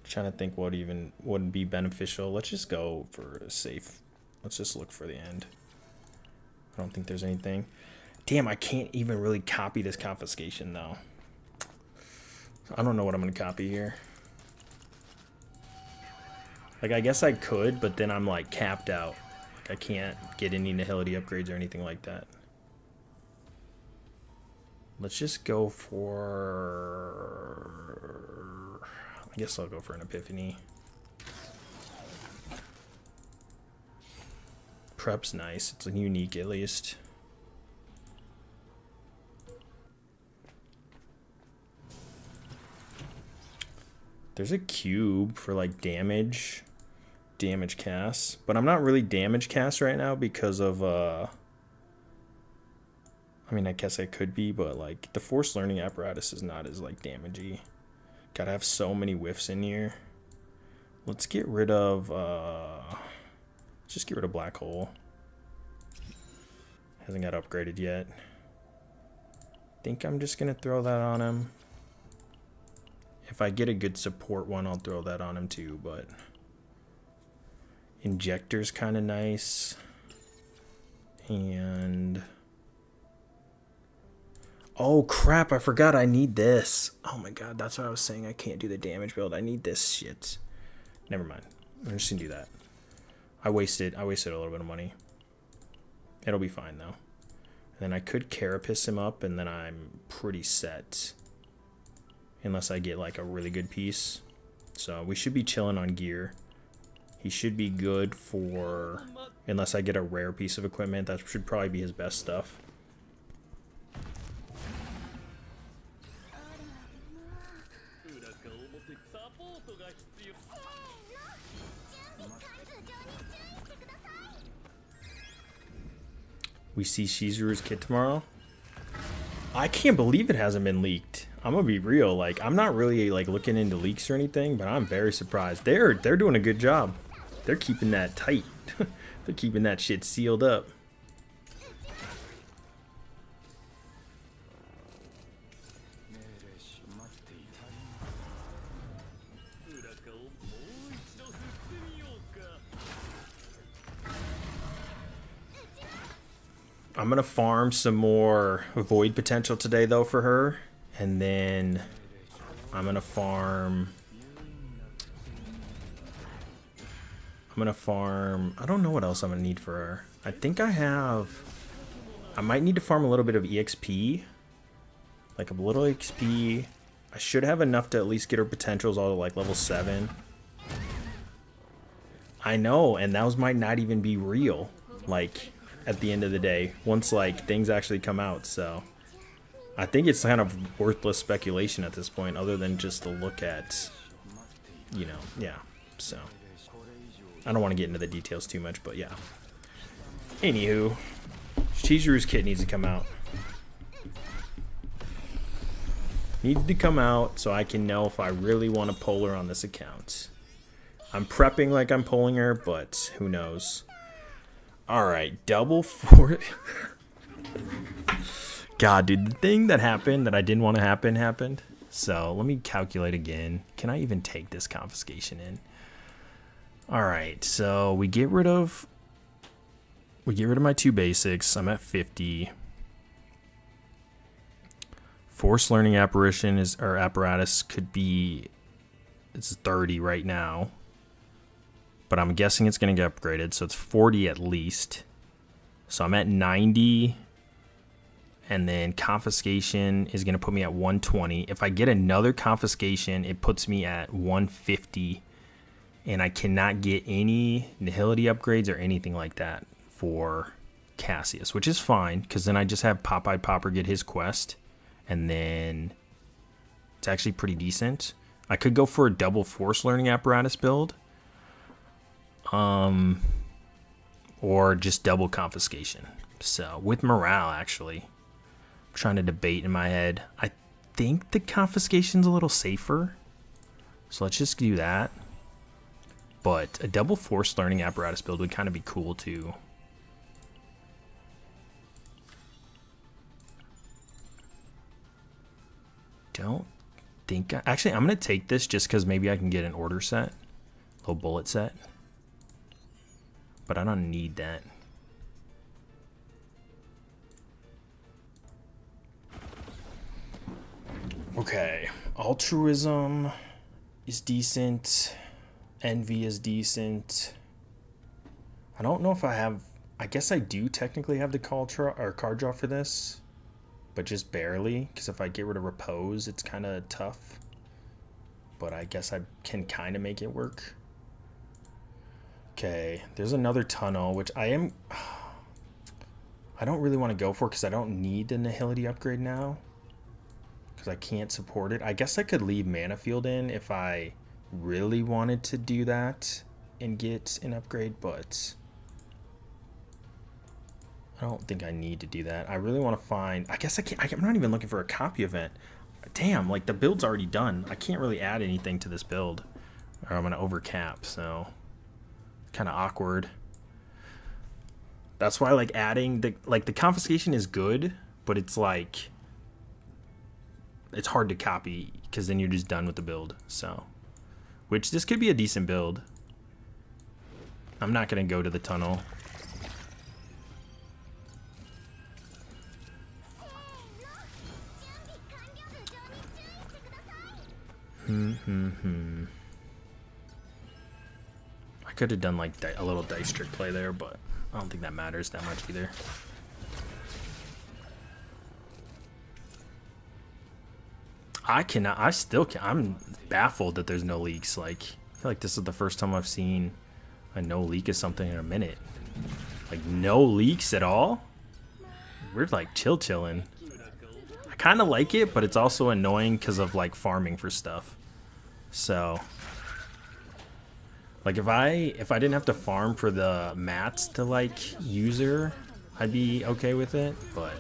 Trying to think what even would be beneficial. Let's just go for a safe. Let's just look for the end. I don't think there's anything. Damn, I can't even really copy this confiscation though. I don't know what I'm gonna copy here. Like, I guess I could, but then I'm like capped out. Like, I can't get any Nihility upgrades or anything like that. Let's just go for... I guess I'll go for an Epiphany. prep's nice. It's unique at least. There's a cube for like damage casts, but I'm not really damage cast right now because of I mean, I guess I could be, but like the forced learning apparatus is not as like damagey. Gotta have so many whiffs in here. Let's get rid of just get rid of black hole. Hasn't got upgraded yet. Think I'm just gonna throw that on him. If I get a good support one, I'll throw that on him too, but injector's kind of nice. And oh crap, I forgot I need this. Oh my god, that's what I was saying. I can't do the damage build. I need this shit. Never mind. I'm just gonna do that. I wasted a little bit of money. It'll be fine though. And then I could carapace him up and then I'm pretty set. Unless I get like a really good piece. So we should be chilling on gear. He should be good for, unless I get a rare piece of equipment, that should probably be his best stuff. We see Shizuru's kit tomorrow. I can't believe it hasn't been leaked. I'm gonna be real, like I'm not really like looking into leaks or anything, but I'm very surprised. They're doing a good job. They're keeping that tight. They're keeping that shit sealed up. I'm gonna farm some more void potential today though for her, and then I'm gonna farm I don't know what else I'm gonna need for her. I think I might need to farm a little bit of EXP, like a little XP. I should have enough to at least get her potentials all to like level 7. I know, and those might not even be real, like at the end of the day, once like things actually come out. So I think it's kind of worthless speculation at this point, other than just to look at, you know, yeah. So I don't want to get into the details too much, but yeah. Anywho, Chizuru's kit needs to come out. Needs to come out so I can know if I really want to pull her on this account. I'm prepping like I'm pulling her, but who knows. Alright, double fort. God, dude, the thing that happened that I didn't want to happen happened. So let me calculate again. Can I even take this confiscation in? Alright, so we get rid of my 2 basics. I'm at 50. Forced learning apparition apparatus could be, it's 30 right now. But I'm guessing it's going to get upgraded, so it's 40 at least. So I'm at 90. And then confiscation is going to put me at 120. If I get another confiscation, it puts me at 150. And I cannot get any nihility upgrades or anything like that for Cassius, which is fine, because then I just have Popeye Popper get his quest. And then it's actually pretty decent. I could go for a double force learning apparatus build. Or just double confiscation. So with morale, actually, I'm trying to debate in my head. I think the confiscation's a little safer, so let's just do that. But a double force learning apparatus build would kind of be cool too. Don't think actually I'm gonna take this just because maybe I can get an order set, little bullet set. But I don't need that. Okay, altruism is decent. Envy is decent. I don't know if I have. I guess I do technically have the card draw for this, but just barely. Because if I get rid of repose, it's kind of tough. But I guess I can kind of make it work. Okay, there's another tunnel, which I don't really want to go for because I don't need the Nihility upgrade now. Because I can't support it. I guess I could leave Mana Field in if I really wanted to do that and get an upgrade, but I don't think I need to do that. I really want to find... I guess I can't... I'm not even looking for a copy event. Damn, like the build's already done. I can't really add anything to this build, or I'm going to overcap, so kind of awkward. That's why like adding the confiscation is good, but it's like it's hard to copy because then you're just done with the build. So, which this could be a decent build. I'm not going to go to the tunnel. I could have done like a little dice trick play there, but I don't think that matters that much either. I still can't. I'm baffled that there's no leaks. Like, I feel like this is the first time I've seen a no leak of something in a minute. Like, no leaks at all? We're like chilling. I kind of like it, but it's also annoying because of like farming for stuff. So, like if I didn't have to farm for the mats to like user, I'd be okay with it, but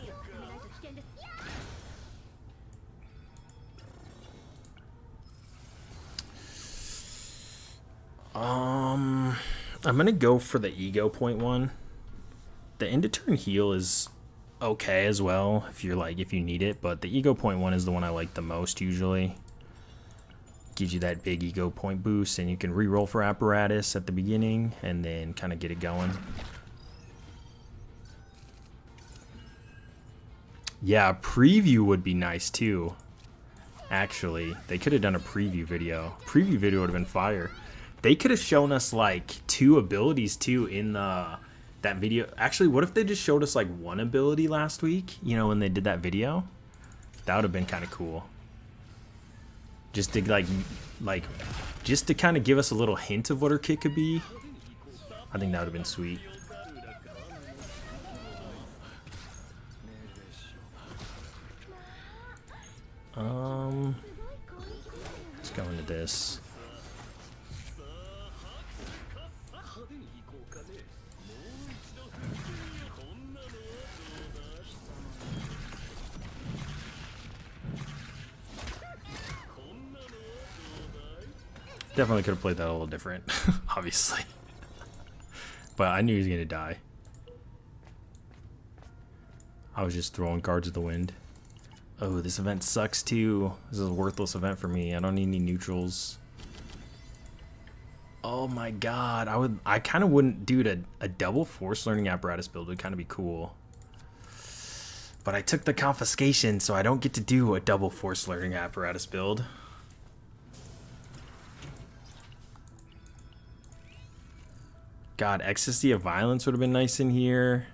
I'm gonna go for the ego point one. The end of turn heal is okay as well if you need it, but the ego point one is the one I like the most usually. Gives you that big ego point boost, and you can re-roll for apparatus at the beginning and then kind of get it going. Yeah, preview would be nice too. Actually, they could have done a preview video. Preview video would have been fire. They could have shown us like 2 abilities too in that video. Actually, what if they just showed us like 1 ability last week? You know, when they did that video, that would have been kind of cool. Just to just to kind of give us a little hint of what her kit could be. I think that would have been sweet. Let's go into this. Definitely could have played that a little different, obviously. But I knew he was going to die. I was just throwing cards at the wind. Oh, this event sucks too. This is a worthless event for me. I don't need any neutrals. Oh my god. I kind of wouldn't... Dude, a double force learning apparatus build would kind of be cool. But I took the confiscation, so I don't get to do a double force learning apparatus build. God, Ecstasy of Violence would have been nice in here.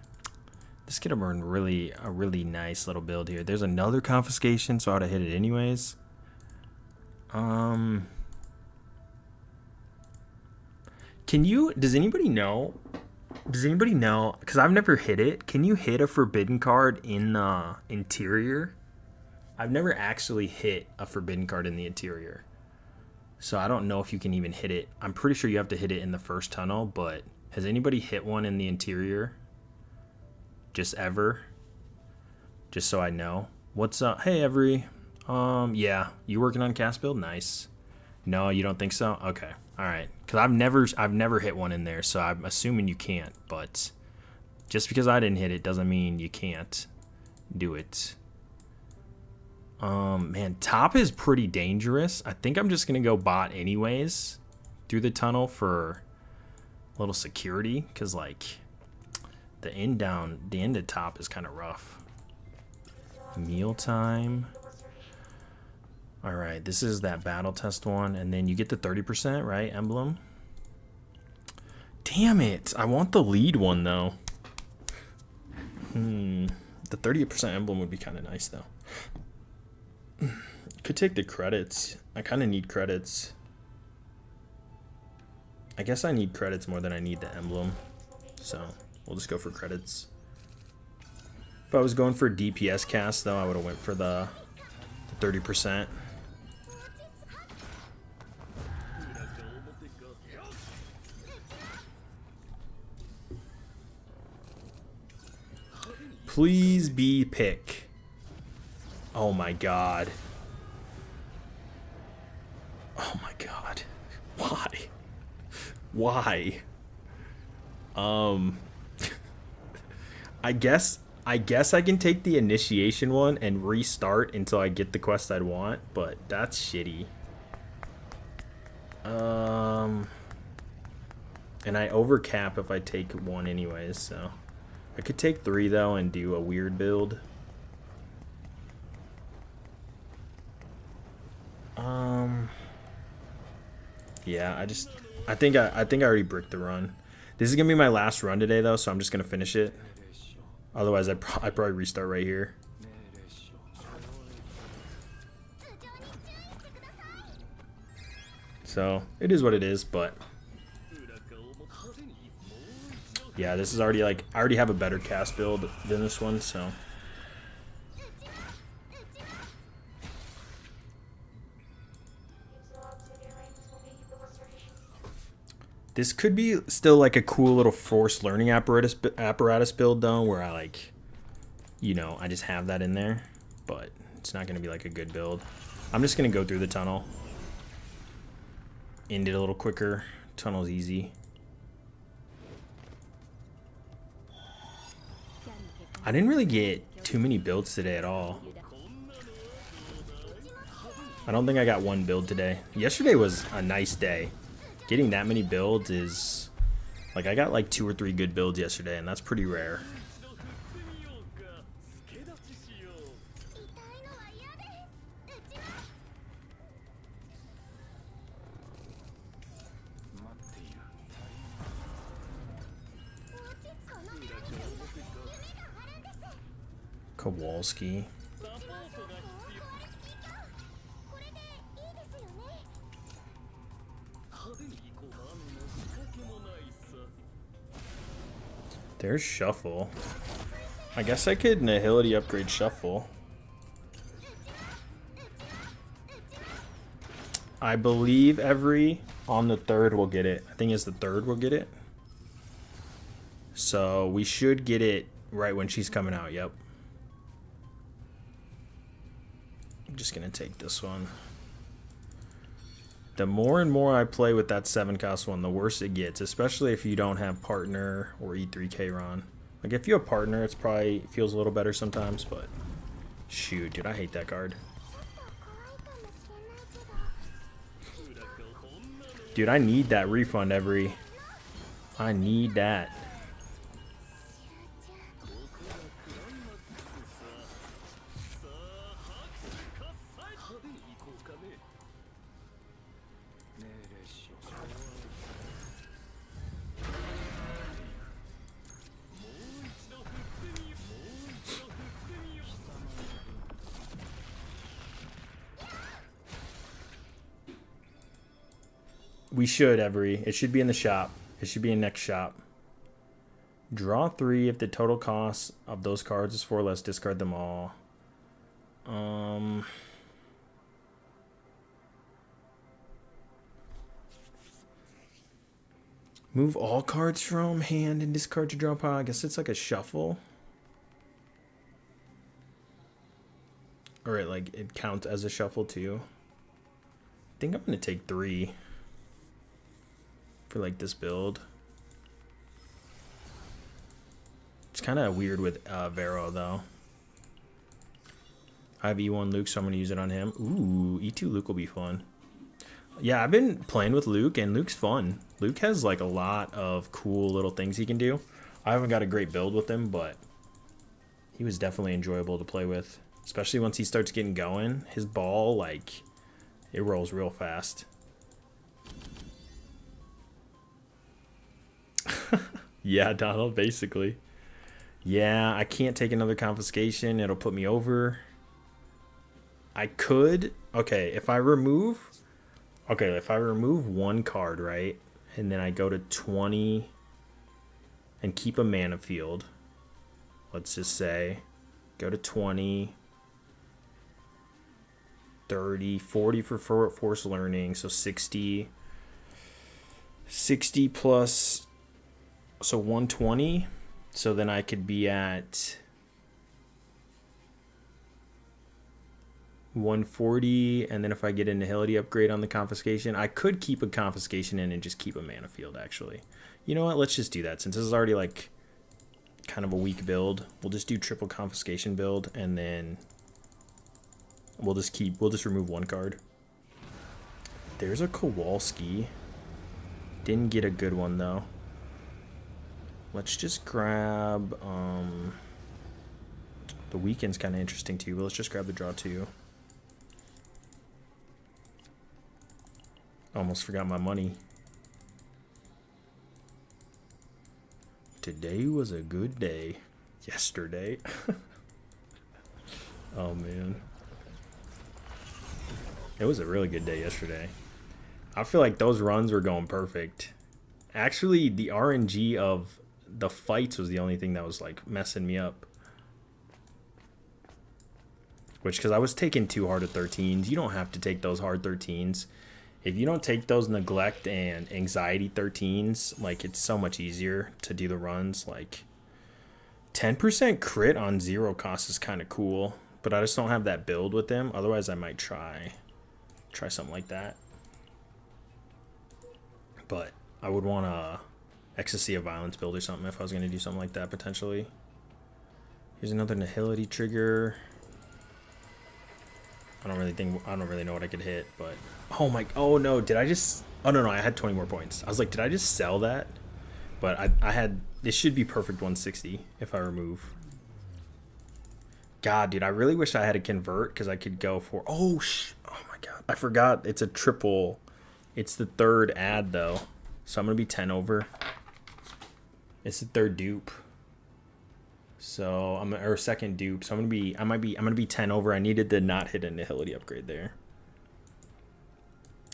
This could have been a really nice little build here. There's another confiscation, so I would have hit it anyways. Does anybody know? Because I've never hit it. Can you hit a forbidden card in the interior? I've never actually hit a forbidden card in the interior. So I don't know if you can even hit it. I'm pretty sure you have to hit it in the first tunnel, but has anybody hit one in the interior? Just ever? Just so I know. What's up? Hey, Every. Yeah. You working on cast build? Nice. No, you don't think so? Okay. All right. Because I've never hit one in there, so I'm assuming you can't. But just because I didn't hit it doesn't mean you can't do it. Man, top is pretty dangerous. I think I'm just gonna go bot anyways through the tunnel for a little security, because like the end of top is kind of rough. Mealtime. All right, this is that battle test one, and then you get the 30%, right? Emblem. Damn it! I want the lead one though. The 30% emblem would be kind of nice though. Could take the credits. I kind of need credits. I guess I need credits more than I need the emblem. So we'll just go for credits. If I was going for DPS cast, though, I would have went for the 30%. Please be pick. Oh my god. Oh my god. Why? Why? I guess I can take the initiation one and restart until I get the quest I'd want, but that's shitty. And I overcap if I take one anyways, so I could take 3 though and do a weird build. Yeah, I think I already bricked the run. This is gonna be my last run today though, so I'm just gonna finish it. Otherwise, I'd probably restart right here. So it is what it is, but yeah, this is already like I already have a better cast build than this one, so. This could be still like a cool little forced learning apparatus build though, where I like, you know, I just have that in there, but it's not going to be like a good build. I'm just going to go through the tunnel. End it a little quicker. Tunnel's easy. I didn't really get too many builds today at all. I don't think I got one build today. Yesterday was a nice day. Getting that many builds is like I got like 2 or 3 good builds yesterday, and that's pretty rare. Kowalski. There's Shuffle. I guess I could Nihility upgrade Shuffle. I believe every on the 3rd will get it. I think it's the 3rd will get it. So we should get it right when she's coming out, yep. I'm just gonna take this one. The more and more I play with that 7-cost one, the worse it gets, especially if you don't have partner or E3K Ron. Like if you have partner, it's probably feels a little better sometimes, but shoot, dude, I hate that card. Dude, I need that refund every. I need that. We should it should be in the shop. It should be in next shop. Draw 3 if the total cost of those cards is 4 or less. Discard them all. Move all cards from hand and discard to draw pile. I guess it's like a shuffle. Or it counts as a shuffle too. I think I'm gonna take 3 for like this build. It's kind of weird with Vero though. I have E1 Luke, so I'm gonna use it on him. Ooh, E2 Luke will be fun. Yeah, I've been playing with Luke, and Luke's fun. Luke has like a lot of cool little things he can do. I haven't got a great build with him, but he was definitely enjoyable to play with. Especially once he starts getting going. His ball, like, it rolls real fast. Yeah, Donald, basically. Yeah, I can't take another confiscation. It'll put me over. I could. Okay, if I remove one card, right, And then I go to 20 and keep a mana field. Let's just say go to 20, 30, 40 for force learning, so 60 plus, so 120. So then I could be at 140, and then if I get an Nihility upgrade on the confiscation, I could keep a confiscation in and just keep a mana field, actually. You know what, let's just do that. Since this is already like kind of a weak build, we'll just do triple confiscation build, and then we'll just remove one card. There's a Kowalski. Didn't get a good one though. Let's just grab the weekend's kind of interesting too, but let's just grab the draw 2. Almost forgot my money. Today was a good day. Yesterday. Oh man. It was a really good day yesterday. I feel like those runs were going perfect. Actually, the RNG of the fights was the only thing that was like messing me up. Which, because I was taking 2 hard 13s. You don't have to take those hard 13s. If you don't take those neglect and anxiety 13s, like, it's so much easier to do the runs. Like, 10% crit on 0 cost is kind of cool, but I just don't have that build with them. Otherwise, I might try something like that. But I would want a Ecstasy of Violence build or something if I was going to do something like that, potentially. Here's another Nihility trigger. I don't really know what I could hit, but oh no, I had 20 more points. I was like, did I just sell that? But I had, this should be perfect 160 if I remove. God, dude, I really wish I had a convert because I could go for, oh my God, I forgot it's a triple. It's the 3rd ad though, so I'm gonna be 10 over. It's the 3rd dupe. So or 2nd dupe. So I'm gonna be 10 over. I needed to not hit a Nihility upgrade there.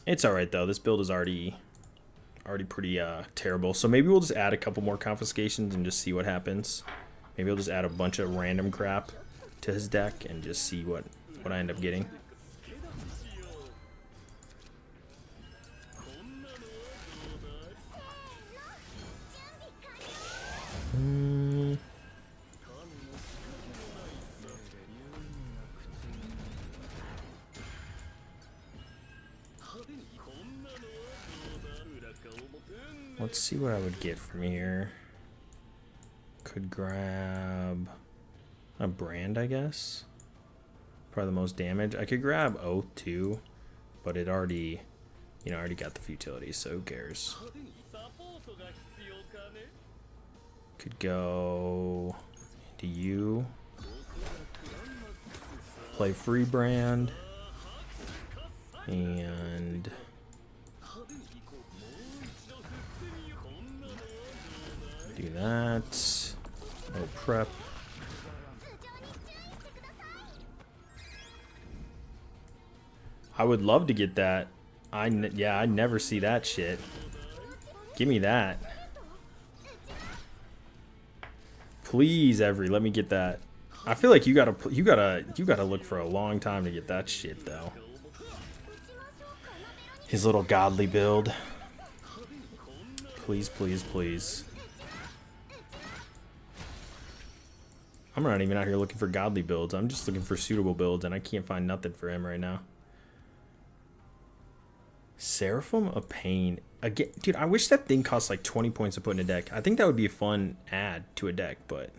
It's all right though. This build is already pretty terrible. So maybe we'll just add a couple more confiscations and just see what happens. Maybe I'll just add a bunch of random crap to his deck and just see what I end up getting. Let's see what I would get from here. Could grab a Brand, I guess. Probably the most damage. I could grab Oath too, but it already, already got the futility, so who cares? Could go to you. Play free Brand. And do that. No prep. I would love to get that. I never see that shit. Give me that. Please, Every, let me get that. I feel like you gotta look for a long time to get that shit though. His little godly build. Please, please, please. I'm not even out here looking for godly builds. I'm just looking for suitable builds, and I can't find nothing for him right now. Seraphim of Pain. Again, dude, I wish that thing cost like 20 points to put in a deck. I think that would be a fun add to a deck, but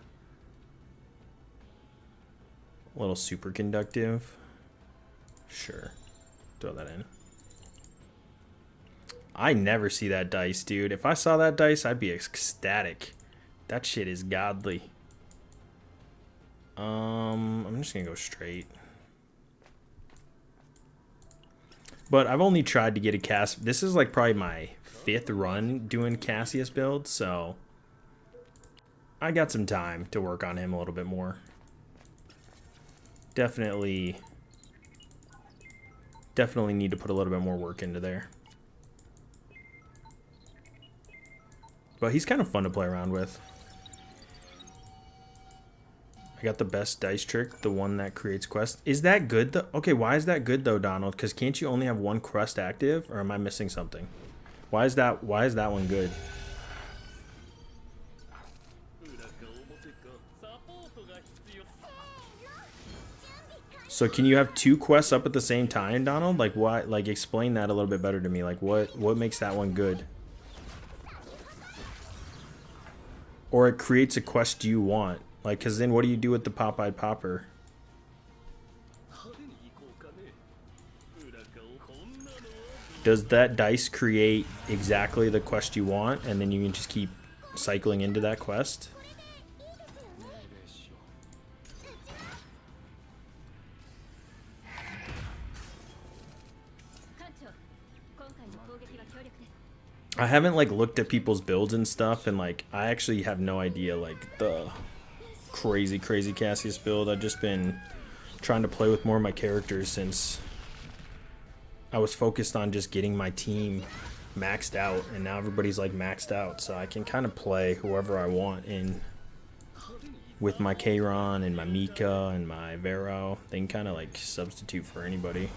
a little super conductive. Sure. Throw that in. I never see that dice, dude. If I saw that dice, I'd be ecstatic. That shit is godly. I'm just gonna go straight. But I've only tried to get a Cass. This is like probably my 5th run doing Cassius build, so I got some time to work on him a little bit more. Definitely need to put a little bit more work into there. But he's kind of fun to play around with. I got the best dice trick, the one that creates quests. Is that good though? Okay, why is that good though, Donald? Because can't you only have one quest active, or am I missing something? Why is that one good? So can you have 2 quests up at the same time, Donald? Like why? Like explain that a little bit better to me. Like what makes that one good? Or it creates a quest you want. Like, cause then what do you do with the Popeye Popper? Does that dice create exactly the quest you want, and then you can just keep cycling into that quest? I haven't like looked at people's builds and stuff, and like I actually have no idea like the crazy Cassius build. I've just been trying to play with more of my characters since I was focused on just getting my team maxed out, and now everybody's like maxed out, so I can kind of play whoever I want in with my Kayron and my Mika and my Vero. They can kind of like substitute for anybody.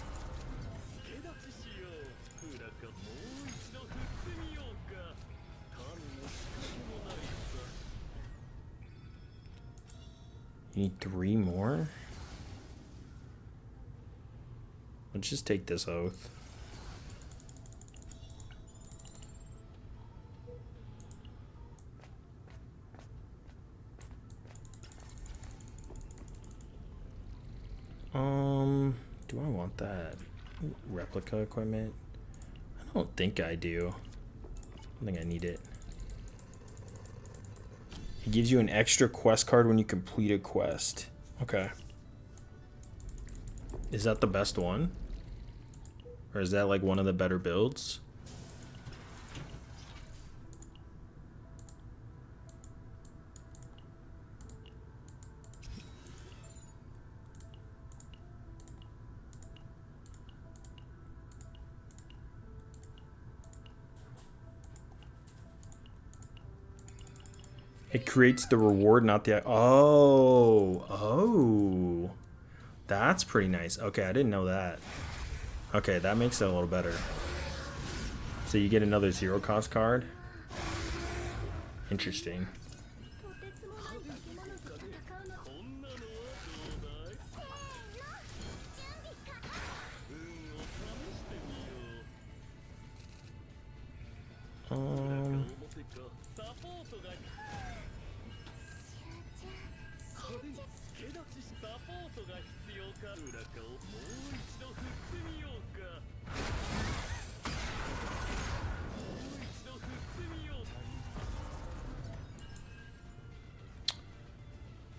You need 3 more? Let's just take this oath. Do I want that? Replica equipment? I don't think I do. I don't think I need it. It gives you an extra quest card when you complete a quest. Okay. Is that the best one? Or is that like one of the better builds? It creates the reward, not the... Oh. That's pretty nice. Okay, I didn't know that. Okay, that makes it a little better. So you get another 0 cost card. Interesting.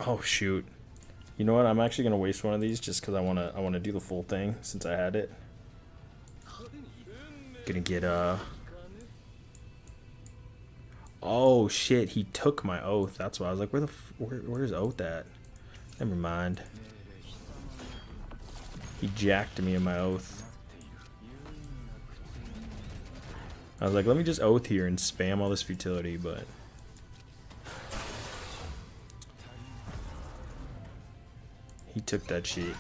Oh shoot. You know what? I'm actually gonna waste one of these just because I wanna do the full thing since I had it. Gonna get oh shit, he took my oath. That's why I was like, where's oath at? Never mind. He jacked me in my oath. I was like, let me just oath here and spam all this futility, but he took that sheet.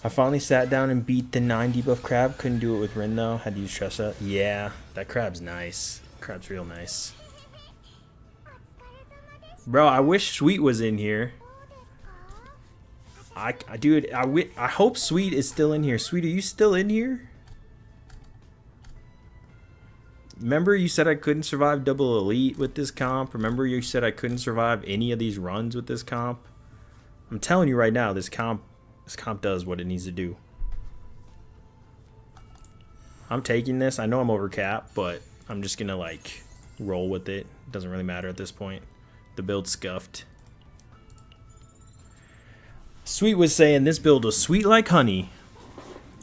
I finally sat down and beat the 9 debuff crab. Couldn't do it with Rin though. Had to use Tressa. Yeah, that crab's nice. Crab's real nice. Bro, I wish Sweet was in here. Dude, I hope Sweet is still in here. Sweet, are you still in here? Remember you said I couldn't survive double elite with this comp? Remember you said I couldn't survive any of these runs with this comp? I'm telling you right now, this comp does what it needs to do. I'm taking this. I know I'm over cap, but I'm just gonna like roll with it. It doesn't really matter at this point. The build's scuffed. Sweet was saying this build was sweet like honey.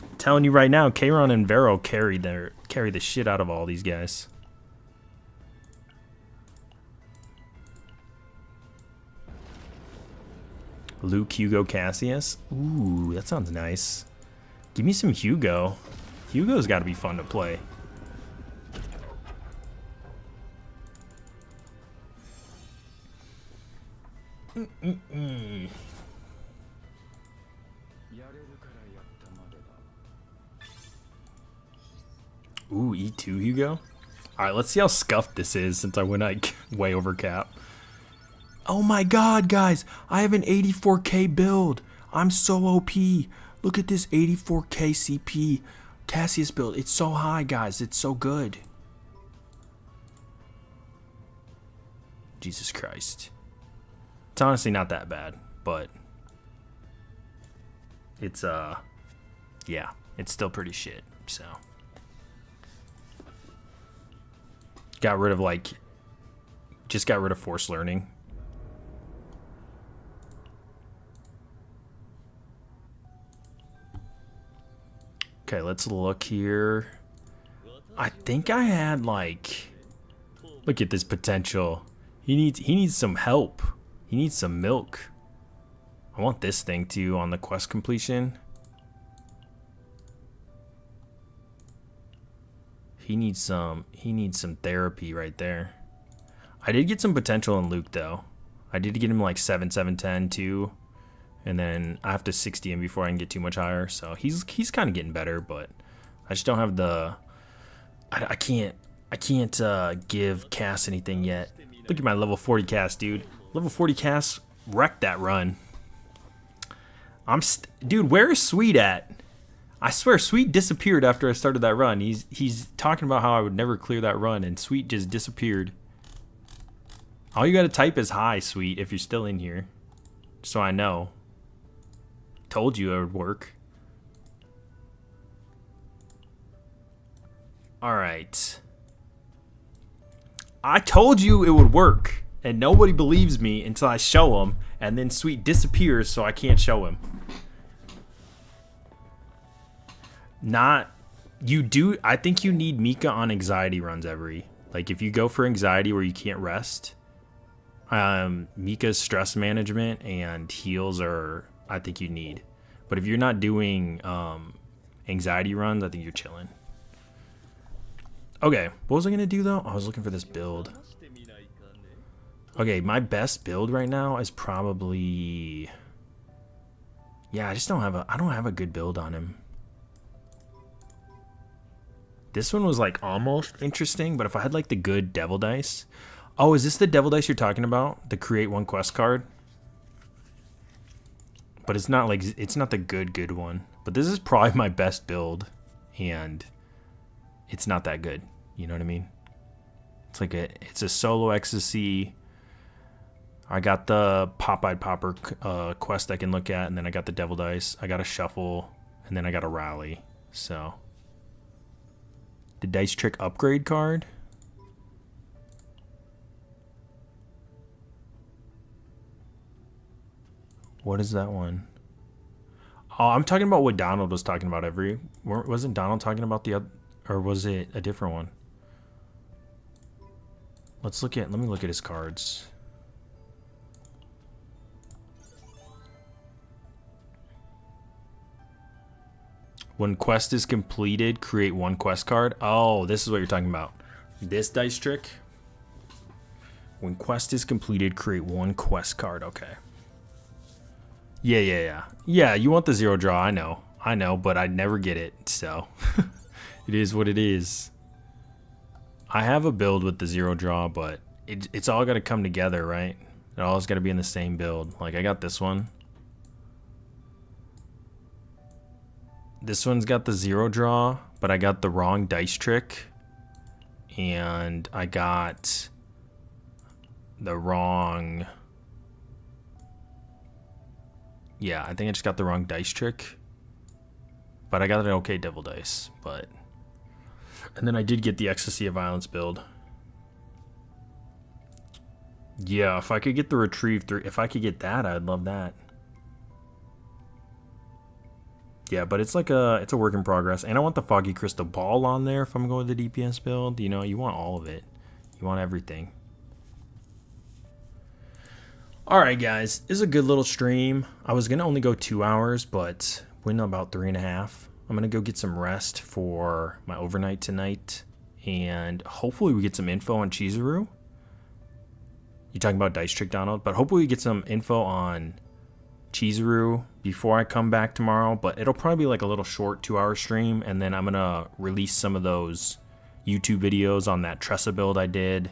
I'm telling you right now, Kayron and Vero carry the shit out of all these guys. Luke, Hugo, Cassius. Ooh, that sounds nice. Give me some Hugo. Hugo's got to be fun to play. Ooh, E2 Hugo. Alright, let's see how scuffed this is since I went like way over cap. Oh my god, guys. I have an 84k build. I'm so OP. Look at this 84k CP Cassius build. It's so high, guys. It's so good. Jesus Christ. It's honestly not that bad, but it's yeah, it's still pretty shit. So got rid of just got rid of forced learning. Okay, let's look here. I think I had look at this potential. He needs some help. He needs some milk. I want this thing too on the quest completion. He needs some therapy right there. I did get some potential in Luke though. I did get him like 7, 7, 10 too. And then I have to 60 him before I can get too much higher. So he's kind of getting better, but I just don't have the I can't give Cass anything yet. Look at my level 40 Cass, dude. Level 40 Cass wrecked that run. Dude, where is Sweet at? I swear Sweet disappeared after I started that run. He's talking about how I would never clear that run, and Sweet just disappeared. All you gotta type is hi, Sweet, if you're still in here. So I know. Told you it would work. Alright. I told you it would work, and nobody believes me until I show him, and then Sweet disappears so I can't show him. I think you need Mika on anxiety runs like if you go for anxiety where you can't rest, Mika's stress management and heals I think you need. But if you're not doing anxiety runs, I think you're chilling. Okay, what was I gonna do though? I was looking for this build. Okay, my best build right now is probably, yeah, I don't have a good build on him. This one was like almost interesting, but if I had like the good devil dice. Oh, is this the devil dice you're talking about? The create one quest card? But it's not the good one. But this is probably my best build, and it's not that good. You know what I mean? It's a solo ecstasy. I got the Pop-Eyed Popper quest I can look at, and then I got the devil dice. I got a shuffle, and then I got a rally. So the dice trick upgrade card. What is that one? Oh, I'm talking about what Donald was talking about. Wasn't Donald talking about the other, or was it a different one? Let me look at his cards. When quest is completed, create one quest card. Oh, this is what you're talking about. This dice trick. When quest is completed, create one quest card. Okay. Yeah. Yeah, you want the zero draw, I know, but I never get it, so it is what it is. I have a build with the zero draw, but it's all got to come together, right? It all's got to be in the same build. Like, I got this one. This one's got the zero draw, but I got the wrong dice trick. And I got the wrong... Yeah, I think I just got the wrong dice trick. But I got an okay devil dice, but... And then I did get the Ecstasy of Violence build. Yeah, if I could get the Retrieve 3... If I could get that, I'd love that. Yeah, but it's a work in progress. And I want the Foggy Crystal Ball on there if I'm going with the DPS build. You know, you want all of it. You want everything. Alright guys, this is a good little stream. I was gonna only go 2 hours, but went about 3.5. I'm gonna go get some rest for my overnight tonight, and hopefully we get some info on Chizuru. You're talking about Dice Trick Donald, but hopefully we get some info on Chizuru before I come back tomorrow, but it'll probably be like a little short 2-hour stream, and then I'm gonna release some of those YouTube videos on that Tressa build I did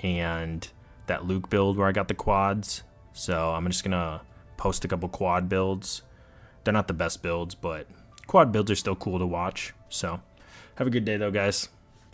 and that Luke build where I got the quads. So I'm just gonna post a couple quad builds. They're not the best builds, but quad builds are still cool to watch. So have a good day though, guys.